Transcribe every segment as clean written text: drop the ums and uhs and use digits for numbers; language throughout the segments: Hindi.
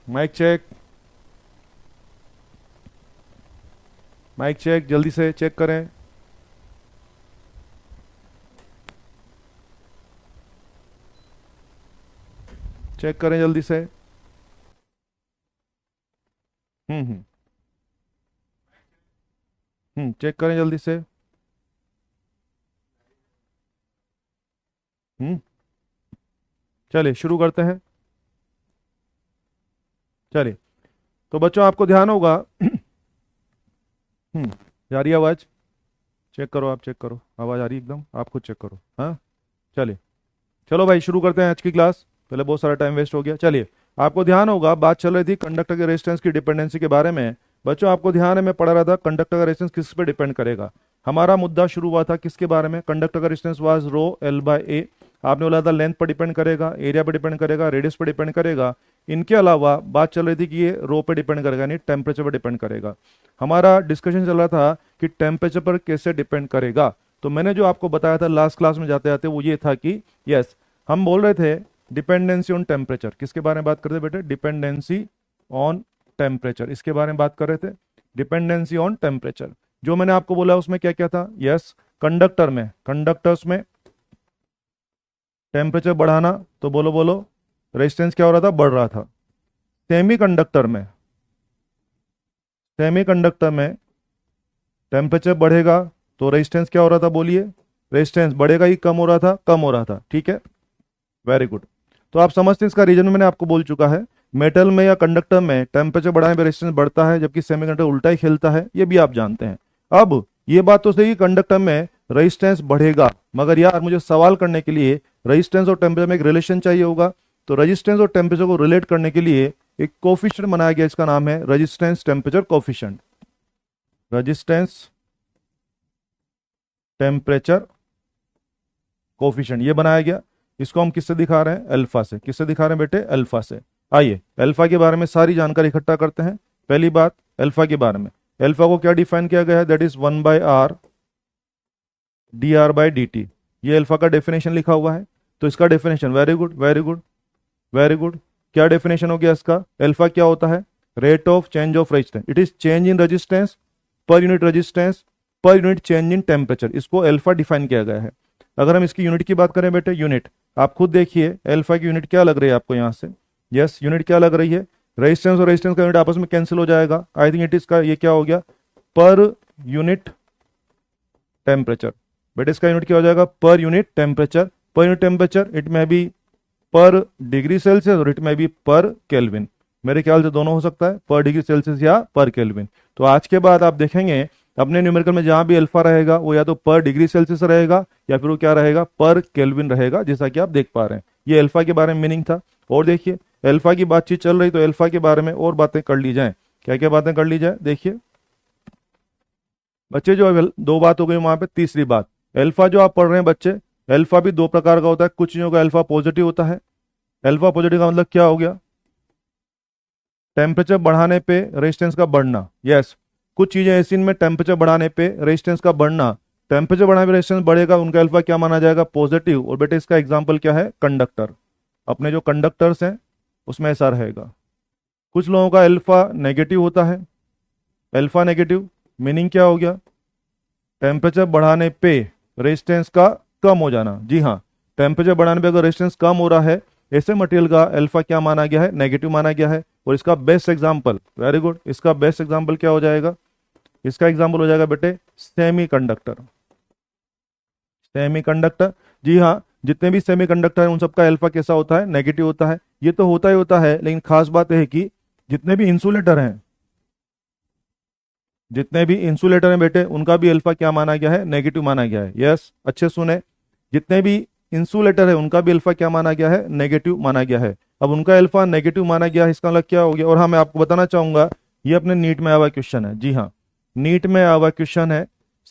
माइक चेक, माइक चेक, जल्दी से चेक करें। चेक करें जल्दी से। हम्म। चेक करें जल्दी से। हम्म। चलिए शुरू करते हैं। चलिए, तो बच्चों आपको ध्यान होगा। जा रही है आवाज़? चेक करो, आप चेक करो, आवाज़ आ रही है एकदम, आप खुद चेक करो। हाँ, चलिए, चलो भाई शुरू करते हैं आज की क्लास। पहले बहुत सारा टाइम वेस्ट हो गया। चलिए, आपको ध्यान होगा बात चल रही थी कंडक्टर के रेजिस्टेंस की डिपेंडेंसी के बारे में। बच्चों आपको ध्यान है, मैं पढ़ा रहा था कंडक्टर का रेजिस्टेंस किस पे डिपेंड करेगा। हमारा मुद्दा शुरू हुआ था किसके बारे में? कंडक्टर का resistance was rho L by A. आपने बोला था लेंथ पर डिपेंड करेगा, एरिया पर डिपेंड करेगा, रेडियस पर डिपेंड करेगा। इनके अलावा बात चल रही थी कि ये रो पे डिपेंड करेगा, यानी टेम्परेचर पर डिपेंड करेगा। हमारा डिस्कशन चल रहा था कि टेम्परेचर पर कैसे डिपेंड करेगा। तो मैंने जो आपको बताया था लास्ट क्लास में जाते जाते वो ये था कि यस, हम बोल रहे थे डिपेंडेंसी ऑन टेम्परेचर। किसके बारे में बात करते बेटे? डिपेंडेंसी ऑन टेम्परेचर, इसके बारे में बात कर रहे थे। डिपेंडेंसी ऑन टेम्परेचर जो मैंने आपको बोला उसमें क्या क्या था? यस, कंडक्टर में, कंडक्टर्स में टेम्परेचर बढ़ाना, तो बोलो बोलो, रेजिस्टेंस क्या हो रहा था? बढ़ रहा था। सेमी कंडक्टर में, सेमी कंडक्टर में टेम्परेचर बढ़ेगा तो रेजिस्टेंस क्या हो रहा था? बोलिए, रेजिस्टेंस बढ़ेगा ही कम हो रहा था? कम हो रहा था। ठीक है, वेरी गुड। तो आप समझते हैं इसका रीजन मैंने आपको बोल चुका है। मेटल में या कंडक्टर में टेम्परेचर बढ़ाने पर रेजिस्टेंस बढ़ता है, जबकि सेमीकंडक्टर उल्टा ही खेलता है, ये भी आप जानते हैं। अब ये बात तो सही, कंडक्टर में रेजिस्टेंस बढ़ेगा, मगर यार मुझे सवाल करने के लिए रेजिस्टेंस और टेम्परेचर में एक रिलेशन चाहिए होगा। तो रेजिस्टेंस और टेम्परेचर को रिलेट करने के लिए एक कोफिशिएंट बनाया गया, इसका नाम है resistance temperature coefficient. Resistance temperature coefficient ये बनाया गया। इसको हम किससे दिखा रहे हैं? अल्फा से। किससे दिखा रहे हैं बेटे? अल्फा से। आइए अल्फा के बारे में सारी जानकारी इकट्ठा करते हैं। पहली बात अल्फा के बारे में, अल्फा को क्या डिफाइन किया गया है? That is 1/r dr/dt। ये अल्फा का डेफिनेशन लिखा हुआ है। तो इसका definition, very good very good very good, क्या डेफिनेशन हो गया इसका? अल्फा क्या होता है? Rate of change of resistance. It is change in resistance per unit resistance per unit change in temperature, इसको अल्फा डिफाइन किया गया है। अगर हम इसकी यूनिट की बात करें बेटे, यूनिट आप खुद देखिए, अल्फा की यूनिट क्या लग रही है आपको यहाँ से? यस, यूनिट क्या लग रही है? रेजिस्टेंस और रेजिस्टेंस का यूनिट आपस में कैंसिल हो जाएगा। आई थिंक इट इज का ये क्या हो गया? Per unit temperature. बेटे इसका यूनिट क्या हो जाएगा? Per unit temperature. Per unit temperature it में बी पर डिग्री सेल्सियस और इट में बी पर केल्विन। मेरे ख्याल से दोनों हो सकता है, पर डिग्री सेल्सियस या पर केल्विन। तो आज के बाद आप देखेंगे अपने न्यूमेरिकल में जहां भी अल्फा रहेगा वो या तो पर डिग्री सेल्सियस रहेगा या फिर वो क्या रहेगा? पर केल्विन रहेगा, जैसा कि आप देख पा रहे हैं। ये अल्फा के बारे में मीनिंग था। और देखिए अल्फा की बातचीत चल रही, तो अल्फा के बारे में और बातें कर ली जाए। क्या क्या बातें कर ली जाए? देखिए बच्चे, जो दो बात हो गई वहां पे, तीसरी बात, अल्फा जो आप पढ़ रहे हैं बच्चे, अल्फा भी दो प्रकार का होता है। कुछ चीजों का अल्फा पॉजिटिव होता है। अल्फा पॉजिटिव का मतलब क्या हो गया? टेम्परेचर बढ़ाने पे रेजिस्टेंस का बढ़ना। यस, कुछ चीजें ऐसी इनमें टेम्परेचर बढ़ाने पे रेजिस्टेंस का बढ़ना, टेम्परेचर बढ़ाने पे रेजिस्टेंस बढ़ेगा, उनका अल्फा क्या माना जाएगा? पॉजिटिव। और बेटे इसका एग्जांपल क्या है? कंडक्टर। अपने जो कंडक्टर्स हैं उसमें ऐसा रहेगा। कुछ लोगों का अल्फा नेगेटिव होता है। अल्फा नेगेटिव मीनिंग क्या हो गया? टेम्परेचर बढ़ाने पे रेजिस्टेंस का कम हो जाना। जी हाँ, टेम्परेचर बढ़ाने पे अगर रेजिस्टेंस कम हो रहा है, ऐसे मटेरियल का अल्फा क्या माना गया है? नेगेटिव माना गया है। और इसका बेस्ट एग्जांपल, वेरी गुड, इसका बेस्ट एग्जांपल क्या हो जाएगा? इसका एग्जांपल हो जाएगा बेटे सेमी कंडक्टर। सेमी कंडक्टर, जी हाँ, जितने भी सेमी कंडक्टर हैं उन सबका अल्फा कैसा होता है? नेगेटिव होता है। ये तो होता ही होता है, लेकिन खास बात यह है कि जितने भी इंसुलेटर हैं, जितने भी इंसुलेटर हैं बेटे, उनका भी अल्फा क्या माना गया है? नेगेटिव माना गया है। यस, अच्छे सुने, जितने भी इंसुलेटर है उनका भी अल्फा क्या माना गया है? नेगेटिव माना गया है। अब उनका अल्फा नेगेटिव माना गया है, इसका मतलब क्या हो गया? और हाँ, मैं आपको बताना चाहूंगा, ये अपने नीट में आया हुआ क्वेश्चन है। जी हाँ, नीट में आया हुआ क्वेश्चन है।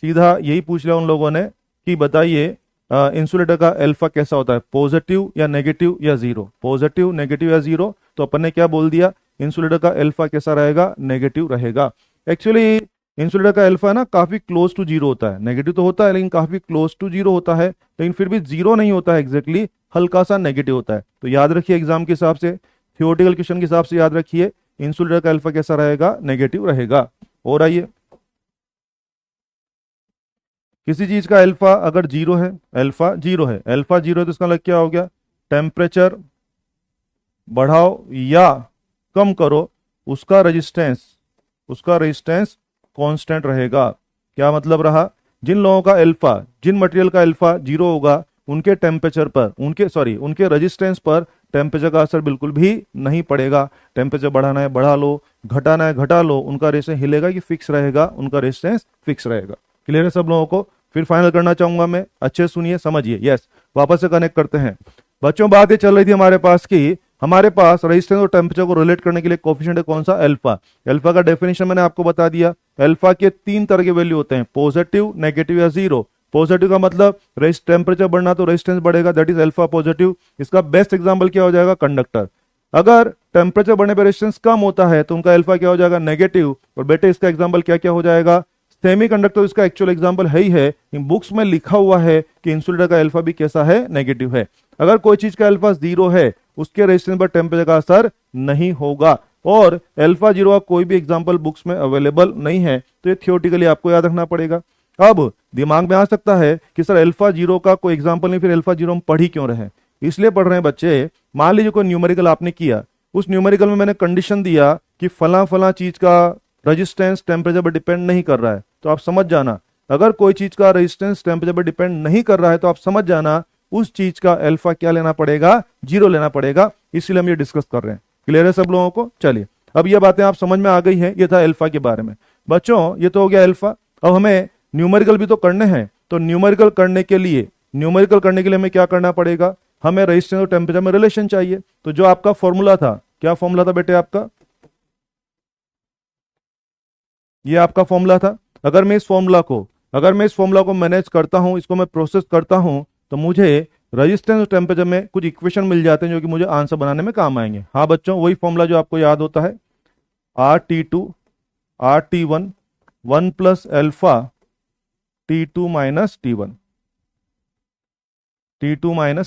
सीधा यही पूछ लिया उन लोगों ने कि बताइए इंसुलेटर का अल्फा कैसा होता है? पॉजिटिव या नेगेटिव या जीरो? पॉजिटिव, नेगेटिव या जीरो? तो अपन ने क्या बोल दिया? इंसुलेटर का अल्फा कैसा रहेगा? नेगेटिव रहेगा। एक्चुअली इंसुलेटर का अल्फा ना काफी क्लोज टू जीरो होता है। नेगेटिव तो होता है लेकिन काफी क्लोज टू जीरो होता है, लेकिन फिर भी जीरो नहीं होता है एग्जैक्टली, हल्का सा नेगेटिव होता है। तो याद रखिए एग्जाम के हिसाब से, थियोरेटिकल क्वेश्चन के हिसाब से याद रखिए, इंसुलेटर का अल्फा कैसा रहेगा, नेगेटिव रहेगा। और आइए, किसी चीज का अल्फा अगर जीरो है, अल्फा जीरो है, अल्फा जीरो है तो इसका मतलब क्या हो गया, टेम्परेचर बढ़ाओ या कम करो, उसका रेजिस्टेंस कांस्टेंट रहेगा। क्या मतलब रहा, जिन लोगों का अल्फा, जिन मटेरियल का अल्फा जीरो होगा, उनके टेम्परेचर पर, उनके रेजिस्टेंस पर टेम्परेचर का असर बिल्कुल भी नहीं पड़ेगा। टेम्परेचर बढ़ाना है बढ़ा लो, घटाना है घटा लो, उनका रेजिस्टेंस हिलेगा कि फिक्स रहेगा, उनका रेजिस्टेंस फिक्स रहेगा। क्लियर है सब लोगों को? फिर फाइनल करना चाहूंगा मैं, अच्छे सुनिए समझिए। यस, वापस से कनेक्ट करते हैं बच्चों। बात ये चल रही थी हमारे पास की, हमारे पास रेजिस्टेंस और टेम्परेचर को रिलेट करने के लिए कोफिशिएंट है कौन सा, अल्फा। अल्फा का डेफिनेशन मैंने आपको बता दिया। अल्फा के 3 तरह के वैल्यू होते हैं, पॉजिटिव, नेगेटिव या जीरो। पॉजिटिव का मतलब टेम्परेचर बढ़ना तो रेजिस्टेंस बढ़ेगा, दैट इज अल्फा पॉजिटिव। इसका बेस्ट एग्जांपल क्या हो जाएगा, कंडक्टर। अगर टेम्परेचर बढ़ने पर रेजिस्टेंस कम होता है तो उनका अल्फा क्या हो जाएगा, नेगेटिव। और बेटे इसका एग्जांपल क्या क्या हो जाएगा, सेमी कंडक्टर इसका एक्चुअल एग्जांपल है ही है, बुक्स में लिखा हुआ है कि इंसुलेटर का अल्फा भी कैसा है, नेगेटिव है। अगर कोई चीज का अल्फा जीरो है, उसके रेजिस्टेंस पर टेम्परेचर का असर नहीं होगा। और अल्फा जीरो का कोई भी एग्जांपल बुक्स में अवेलेबल नहीं है, तो ये थियोरेटिकली आपको याद रखना पड़ेगा। अब दिमाग में आ सकता है कि सर अल्फा जीरो का कोई एग्जांपल नहीं, फिर अल्फा जीरो हम पढ़ ही क्यों रहे हैं? इसलिए पढ़ रहे हैं बच्चे, मान लीजिए कोई न्यूमेरिकल आपने किया, उस न्यूमेरिकल में मैंने कंडीशन दिया कि फला फला चीज का रेजिस्टेंस टेम्परेचर पर डिपेंड नहीं कर रहा है, तो आप समझ जाना, अगर कोई चीज का रेजिस्टेंस टेम्परेचर पर डिपेंड नहीं कर रहा है तो आप समझ जाना उस चीज का अल्फा क्या लेना पड़ेगा, जीरो लेना पड़ेगा। इसलिए हम ये डिस्कस कर रहे हैं। क्लियर है सब लोगों को? चलिए, अब ये बातें आप समझ में आ गई हैं। ये था अल्फा के बारे में। बच्चों ये तो हो गया अल्फा। अब हमें न्यूमेरिकल भी तो करने हैं, तो न्यूमेरिकल करने के लिए हमें क्या करना पड़ेगा, हमें रेजिस्टेंस और टेम्परेचर में रिलेशन चाहिए। तो जो आपका फॉर्मूला था, क्या फॉर्मूला था बेटे आपका, ये आपका फॉर्मूला था। अगर मैं इस फॉर्मूला को मैनेज करता हूं, इसको मैं प्रोसेस करता हूं, तो मुझे रेजिस्टेंस और टेम्परेचर में कुछ इक्वेशन मिल जाते हैं जो कि मुझे आंसर बनाने में काम आएंगे। हाँ बच्चों, वही फॉर्मूला जो आपको याद होता है, RT2 RT1 1 plus alpha T2 minus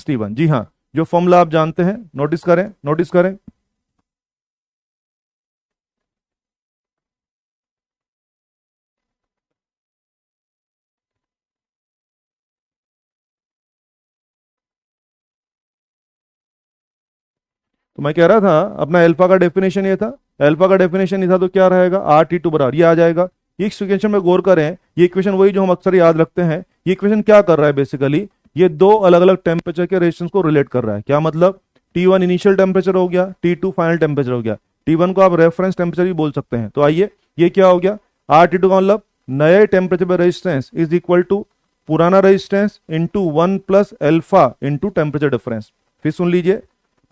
T1। जी हाँ, जो फॉर्मूला आप जानते हैं, नोटिस करें। तो मैं कह रहा था अपना अल्फा का डेफिनेशन ये था, तो क्या रहेगा, RT2 बराबर ये आ जाएगा। ये इक्वेशन में गौर करें, ये इक्वेशन वही जो हम अक्सर याद रखते हैं। ये इक्वेशन क्या कर रहा है, बेसिकली ये दो अलग अलग टेम्परेचर के रेजिस्टेंस को रिलेट कर रहा है। क्या मतलब, T1 इनिशियल टेम्परेचर हो गया, T2 फाइनल टेम्परेचर हो गया। T1 को आप रेफरेंस टेम्परेचर भी बोल सकते हैं। तो आइए, ये क्या हो गया, RT2 का मतलब नए टेम्परेचर पर रेजिस्टेंस इज इक्वल टू पुराना resistance into 1 plus alpha into temperature difference. फिर सुन लीजिए,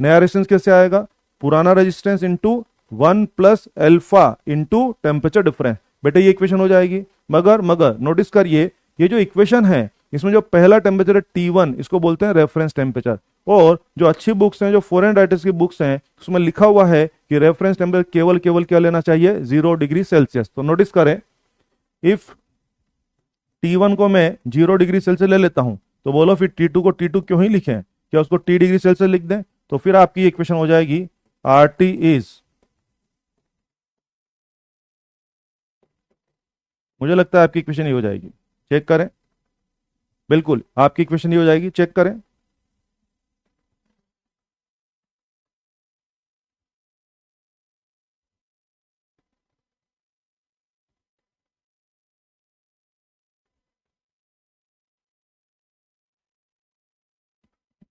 नया रेजिस्टेंस कैसे आएगा, पुराना resistance into 1 plus alpha into temperature difference. बेटे ये इक्वेशन हो जाएगी। मगर नोटिस करिए, ये जो इक्वेशन है इसमें जो पहला टेम्परेचर है T1, इसको बोलते हैं रेफरेंस टेम्परेचर। और जो अच्छी बुक्स हैं, जो फॉरेन राइटर्स की बुक्स हैं, उसमें लिखा हुआ है कि रेफरेंस टेम्परेचर केवल क्या लेना चाहिए, 0 डिग्री सेल्सियस। तो नोटिस करें, इफ T1 को मैं 0 डिग्री सेल्सियस ले लेता हूं, तो बोलो फिर T2 को T2 क्यों ही लिखें, क्या उसको T डिग्री सेल्सियस लिख दें? तो फिर आपकी इक्वेशन हो जाएगी RT इज, मुझे लगता है आपकी इक्वेशन ही हो जाएगी, चेक करें। बिल्कुल आपकी इक्वेशन ही हो जाएगी, चेक करें।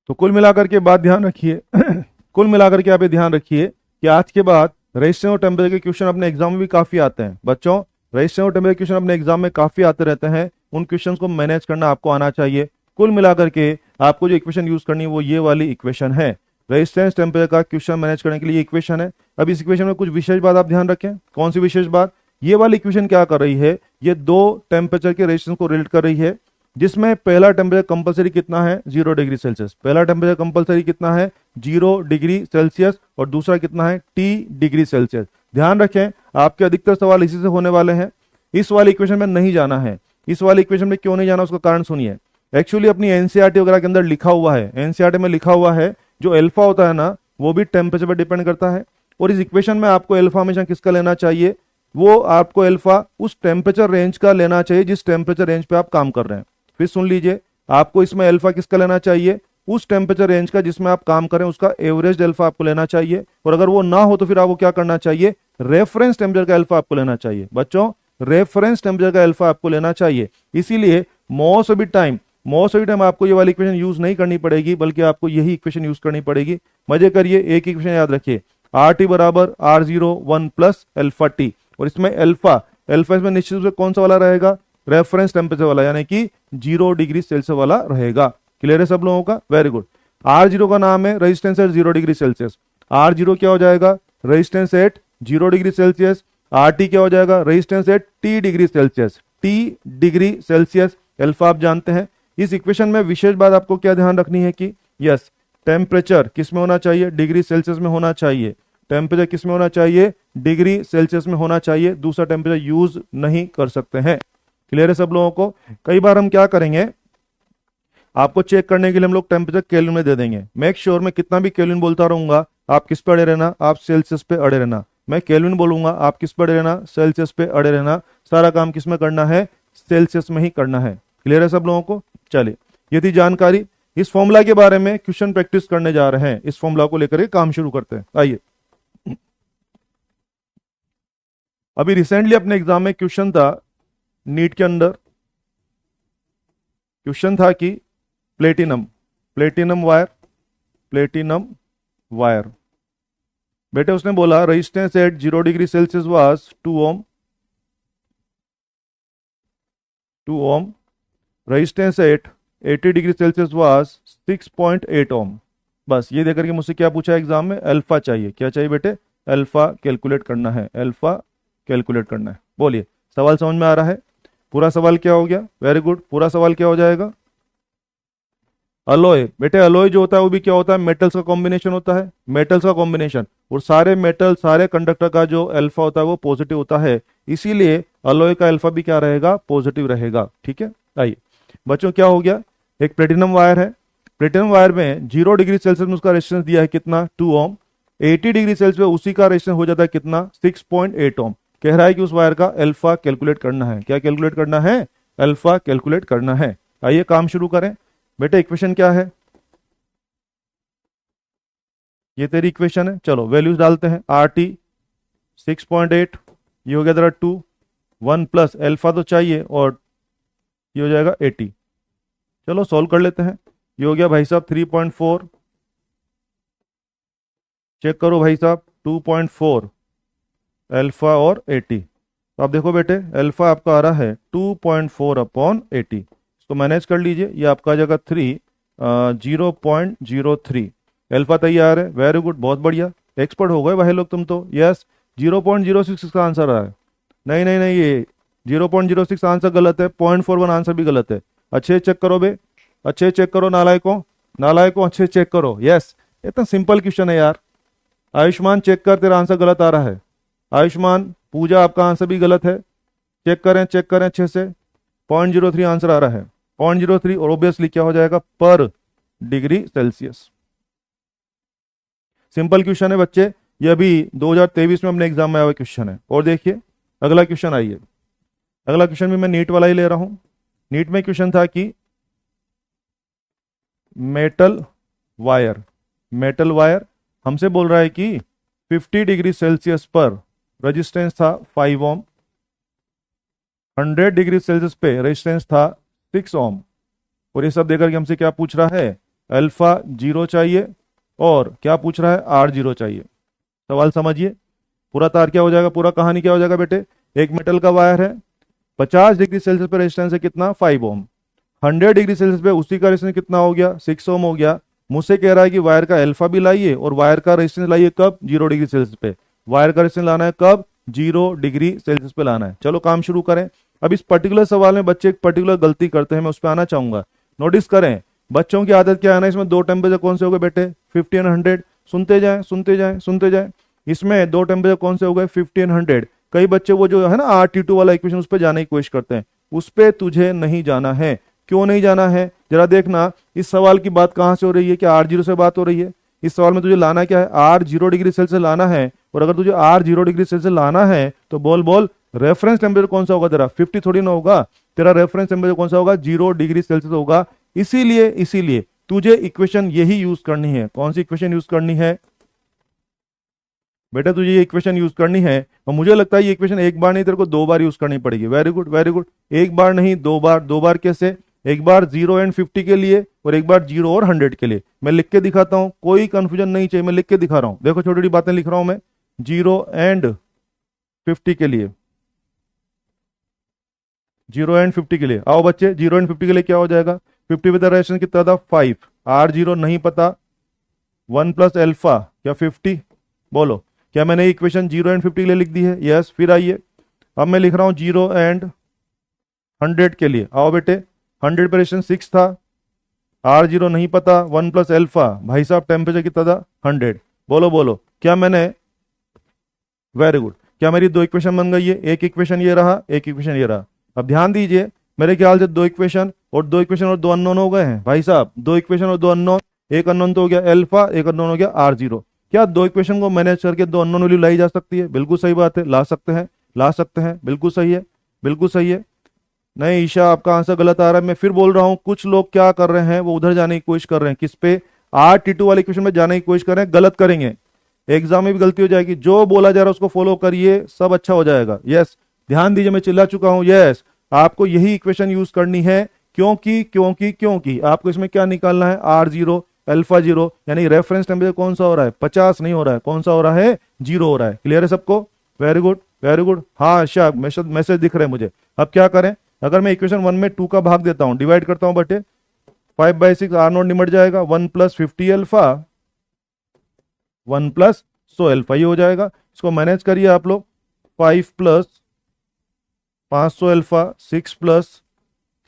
तो कुल मिलाकर के बात ध्यान रखिए कुल मिलाकर के आप ये ध्यान रखिए कि आज के बाद रेजिस्टेंस और टेम्परेचर के क्वेश्चन अपने एग्जाम में भी काफी आते हैं। बच्चों, रेजिस्टेंस और टेम्परेचर क्वेश्चन अपने एग्जाम में काफी आते रहते हैं, उन क्वेश्चन को मैनेज करना आपको आना चाहिए। कुल मिलाकर के आपको जो इक्वेशन यूज करनी है वो ये वाली इक्वेशन है। रेजिस्टेंस टेम्परेचर का क्वेश्चन मैनेज करने के लिए इक्वेशन है। अब इस इक्वेशन में कुछ विशेष बात आप ध्यान रखें। कौन सी विशेष बात, ये वाली इक्वेशन क्या कर रही है, ये दो टेम्परेचर के रेजिस्टेंस को रिलेट कर रही है, जिसमें पहला टेम्परेचर कंपलसरी कितना है, 0 डिग्री सेल्सियस। पहला टेम्परेचर कंपलसरी कितना है, 0 डिग्री सेल्सियस, और दूसरा कितना है, T डिग्री सेल्सियस। ध्यान रखें, आपके अधिकतर सवाल इसी से होने वाले हैं। इस वाली इक्वेशन में नहीं जाना है। इस वाली इक्वेशन में क्यों नहीं जाना, उसका कारण सुनिए। एक्चुअली अपनी एनसीईआरटी वगैरह के अंदर लिखा हुआ है, एनसीईआरटी में लिखा हुआ है जो अल्फा होता है ना, वो भी टेम्परेचर पर डिपेंड करता है। और इस इक्वेशन में आपको अल्फा हमेशा किसका लेना चाहिए, वो आपको अल्फा उस टेम्परेचर रेंज का लेना चाहिए जिस टेम्परेचर रेंज पे आप काम कर रहे हैं। फिर सुन लीजिए, आपको इसमें अल्फा किसका लेना चाहिए, उस टेम्परेचर रेंज का जिसमें आप काम करें उसका एवरेज अल्फा आपको लेना चाहिए। और अगर वो ना हो तो फिर आपको क्या करना चाहिए, रेफरेंस टेम्परेचर का अल्फा आपको लेना चाहिए। बच्चों, रेफरेंस टेम्परेचर का अल्फा आपको लेना चाहिए। इसीलिए मोस्ट ऑफ द टाइम आपको ये वाली इक्वेशन यूज नहीं करनी पड़ेगी, बल्कि आपको यही इक्वेशन यूज करनी पड़ेगी। मजे करिए, एक इक्वेशन याद रखिए, आर टी बराबर R01 प्लस अल्फा टी। और इसमें अल्फा इसमें निश्चित रूप से कौन सा वाला रहेगा, रेफरेंस टेम्परेचर वाला, यानी कि 0 डिग्री सेल्सियस वाला रहेगा। क्लियर है सब लोगों का, वेरी गुड। R0 का नाम है resistance at 0 degree Celsius. R0 क्या हो जाएगा, resistance at 0 degree Celsius. RT क्या हो जाएगा, resistance at T degree Celsius. T degree Celsius alpha आप जानते हैं। इस इक्वेशन में विशेष बात आपको क्या ध्यान रखनी है कि यस, टेम्परेचर किस में होना चाहिए, डिग्री सेल्सियस में होना चाहिए। टेम्परेचर किस में होना चाहिए, डिग्री सेल्सियस में होना चाहिए। दूसरा टेम्परेचर यूज नहीं कर सकते हैं। क्लियर है सब लोगों को। कई बार हम क्या करेंगे, आपको चेक करने के लिए हम लोग टेम्परेचर केल्विन में दे देंगे। मेक श्योर मैं कितना भी केल्विन बोलता रहूंगा, आप किस पे अड़े रहना, आप सेल्सियस पे अड़े रहना। मैं केल्विन बोलूंगा, आप किस पे अड़े रहना, सेल्सियस पे अड़े रहना। सारा काम किस में करना है, सेल्सियस में ही करना है। क्लियर है सब लोगों को। चलिए, ये थी जानकारी। इस फॉर्मूला के बारे में क्वेश्चन प्रैक्टिस करने जा रहे हैं। इस फॉर्मूला को लेकर के काम शुरू करते हैं। आइए, अभी रिसेंटली अपने एग्जाम में क्वेश्चन था, नीट के अंदर क्वेश्चन था कि प्लेटिनम वायर बेटे उसने बोला resistance at 0 degree Celsius was 2 ohm, resistance at 80 degree Celsius was 6.8 ohm. बस ये देकर के मुझसे क्या पूछा एग्जाम में, अल्फा चाहिए। क्या चाहिए बेटे, अल्फा कैलकुलेट करना है, अल्फा कैलकुलेट करना है। बोलिए, सवाल समझ में आ रहा है। पूरा सवाल क्या हो गया, वेरी गुड। पूरा सवाल क्या हो जाएगा, अलॉय। बेटे अलॉय जो होता है वो भी क्या होता है, मेटल्स का कॉम्बिनेशन होता है, मेटल्स का कॉम्बिनेशन। और सारे मेटल, सारे कंडक्टर का जो अल्फा होता है वो पॉजिटिव होता है, इसीलिए अलॉय का अल्फा भी क्या रहेगा, पॉजिटिव रहेगा। ठीक है, आइए बच्चों, क्या हो गया, एक प्लेटिनम वायर है। प्लेटिनम वायर में 0 डिग्री सेल्सियस में उसका रेजिस्टेंस दिया है कितना, 2 ओम। 80 डिग्री सेल्सियस में उसी का रेजिस्टेंस हो जाता है कितना, 6.8 ओम। कह रहा है कि उस वायर का अल्फा कैलकुलेट करना है। क्या कैलकुलेट करना है, अल्फा कैलकुलेट करना है। आइए काम शुरू करें। बेटे इक्वेशन क्या है, ये तेरी इक्वेशन है। चलो वैल्यूज डालते हैं। RT 6.8, ये हो गया तेरा 2, 1 प्लस अल्फा तो चाहिए, और ये हो जाएगा 80। चलो सॉल्व कर लेते हैं। ये हो गया भाई साहब 3.4, चेक करो भाई साहब, 2.4 अल्फा और 80। तो आप देखो बेटे, अल्फा आपका आ रहा है 2.4/80। इसको मैनेज कर लीजिए, ये आपका आ जाएगा 0.03। अल्फा तैयार है, वेरी गुड, बहुत बढ़िया, एक्सपर्ट हो गए भाई लोग तुम तो। यस, 0.06 इसका आंसर आ है। नहीं नहीं नहीं, ये 0.06 आंसर गलत है, 0.41 आंसर भी गलत है। अच्छे चेक करो बे, अच्छे चेक करो, नालायकों अच्छे चेक करो। यस, इतना सिंपल क्वेश्चन है यार। आयुष्मान चेक कर, तेरा आंसर गलत आ रहा है। आयुष्मान, पूजा आपका आंसर भी गलत है। चेक करें अच्छे से। 0.03 आंसर आ रहा है, 0.03, और ऑब्वियसली क्या हो जाएगा, पर डिग्री सेल्सियस। सिंपल क्वेश्चन है बच्चे, ये अभी 2023 में अपने एग्जाम में आया हुआ क्वेश्चन है। और देखिए अगला क्वेश्चन, आइए अगला क्वेश्चन भी मैं नीट वाला ही ले रहा हूं। नीट में क्वेश्चन था कि मेटल वायर हमसे बोल रहा है कि 50 डिग्री सेल्सियस पर रेजिस्टेंस था 5 ओम, 100 डिग्री सेल्सियस पे रेजिस्टेंस था 6 ओम। और ये सब देकर के हमसे क्या पूछ रहा है, अल्फा 0 चाहिए, और क्या पूछ रहा है, R0 चाहिए। सवाल समझिए, पूरा तार क्या हो जाएगा, पूरा कहानी क्या हो जाएगा बेटे। एक मेटल का वायर है, 50 डिग्री सेल्सियस पे रेजिस्टेंस है कितना, 5 ओम। 100 डिग्री सेल्सियस पे उसी का रेजिस्टेंस कितना हो गया, 6 ओम हो गया। मुझसे कह रहा है कि वायर का अल्फा भी लाइए और वायर का रेजिस्टेंस लाइए कब, 0 डिग्री सेल्सियस पे। वायर का रेजिस्टेंस लाना है कब, 0 डिग्री सेल्सियस पे लाना है। चलो काम शुरू करें। अब इस पर्टिकुलर सवाल में बच्चे एक पर्टिकुलर गलती करते हैं, मैं उस पर आना चाहूंगा। नोटिस करें, बच्चों की आदत क्या है ना, इसमें दो टेम्परेचर कौन से हो गए बेटे, 50 एंड 100। सुनते जाएं। इसमें दो टेम्परेचर कौन से हो गए, 50 एंड 100। कई बच्चे वो जो है ना RT2 वाला इक्वेशन, उस पर जाने की कोशिश करते हैं। उस पर तुझे नहीं जाना है। क्यों नहीं जाना है, जरा देखना। इस सवाल की बात कहां से हो रही है, क्या R0 से बात हो रही है। इस सवाल में तुझे लाना क्या है, आर 0 डिग्री सेल्सियस लाना है। और अगर तुझे आर 0 डिग्री सेल्सियस लाना है तो बोल बोल रेफरेंस टेम्परेचर कौन सा होगा तेरा, 50 थोड़ी ना होगा, तेरा रेफरेंस टेम्परेचर कौन सा होगा, 0 डिग्री सेल्सियस होगा। इसीलिए इसीलिए तुझे इक्वेशन यही यूज करनी है। कौन सी इक्वेशन यूज करनी है बेटा, तुझे ये इक्वेशन यूज करनी है। और मुझे लगता है ये इक्वेशन एक बार नहीं तेरे को 2 बार यूज करनी पड़ेगी। वेरी गुड वेरी गुड, एक बार नहीं 2 बार। 2 बार कैसे, एक बार 0 एंड 50 के लिए और एक बार 0 और 100 के लिए। मैं लिख के दिखाता हूं, कोई कंफ्यूजन नहीं चाहिए, मैं लिख के दिखा रहा हूं। देखो छोटी छोटी बातें लिख रहा हूं मैं। 0 एंड 50 के लिए, 0 एंड 50 के लिए आओ बच्चे। 0 एंड 50 के लिए क्या हो जाएगा, 50 विद रेशन कितना था 5, R0 नहीं पता, 1 प्लस एल्फा क्या 50, बोलो क्या मैंने इक्वेशन 0 एंड 50 के लिए लिख दी है, यस। फिर आइए अब मैं लिख रहा हूं 0 एंड 100 के लिए, आओ बेटे। 100 पे रेशन 6 था, R0 नहीं पता, 1 प्लस एल्फा, भाई साहब टेम्परेचर कितना था 100, बोलो बोलो क्या मैंने, वेरी गुड, क्या मेरी 2 इक्वेशन बन गई है, एक इक्वेशन ये रहा, एक इक्वेशन ये रहा। अब ध्यान दीजिए मेरे ख्याल से 2 इक्वेशन और 2 अननोन हो गए हैं भाई साहब, 2 इक्वेशन और 2 अननोन, एक अननोन तो हो गया एल्फा, एक अननोन हो गया R0। क्या 2 इक्वेशन को मैनेज करके 2 अननोन वैल्यू लाई जा सकती है, बिल्कुल सही बात है, ला सकते हैं, ला सकते हैं, बिल्कुल सही है, बिल्कुल सही है। नहीं ईशा आपका आंसर गलत आ रहा है, मैं फिर बोल रहा हूं कुछ लोग क्या कर रहे हैं, वो उधर जाने की कोशिश कर रहे हैं, किस पे, R T2 वाले इक्वेशन में जाने की कोशिश कर रहे हैं, गलत करेंगे, एग्जाम में भी गलती हो जाएगी। जो बोला जा रहा है उसको फॉलो करिए, सब अच्छा हो जाएगा। यस ध्यान दीजिए, मैं चिल्ला चुका हूं, यस आपको यही इक्वेशन यूज करनी है, क्योंकि क्योंकि क्योंकि आपको इसमें क्या निकालना है, R0 अल्फा 0, यानी रेफरेंस टेम्परेचर कौन सा हो रहा है, 50 नहीं हो रहा है, कौन सा हो रहा है, 0 हो रहा है। क्लियर है सबको, वेरी गुड वेरी गुड। हाँ अच्छा मैसेज दिख रहे हैं मुझे। अब क्या करें, अगर मैं इक्वेशन 1 में 2 का भाग देता हूं, डिवाइड करता हूं बटे 5/6, R0 निमट जाएगा, 1 प्लस 50 अल्फा, 1 प्लस 100 अल्फा, ये हो जाएगा। इसको मैनेज करिए आप लोग, 5 प्लस 500 अल्फा, 6 प्लस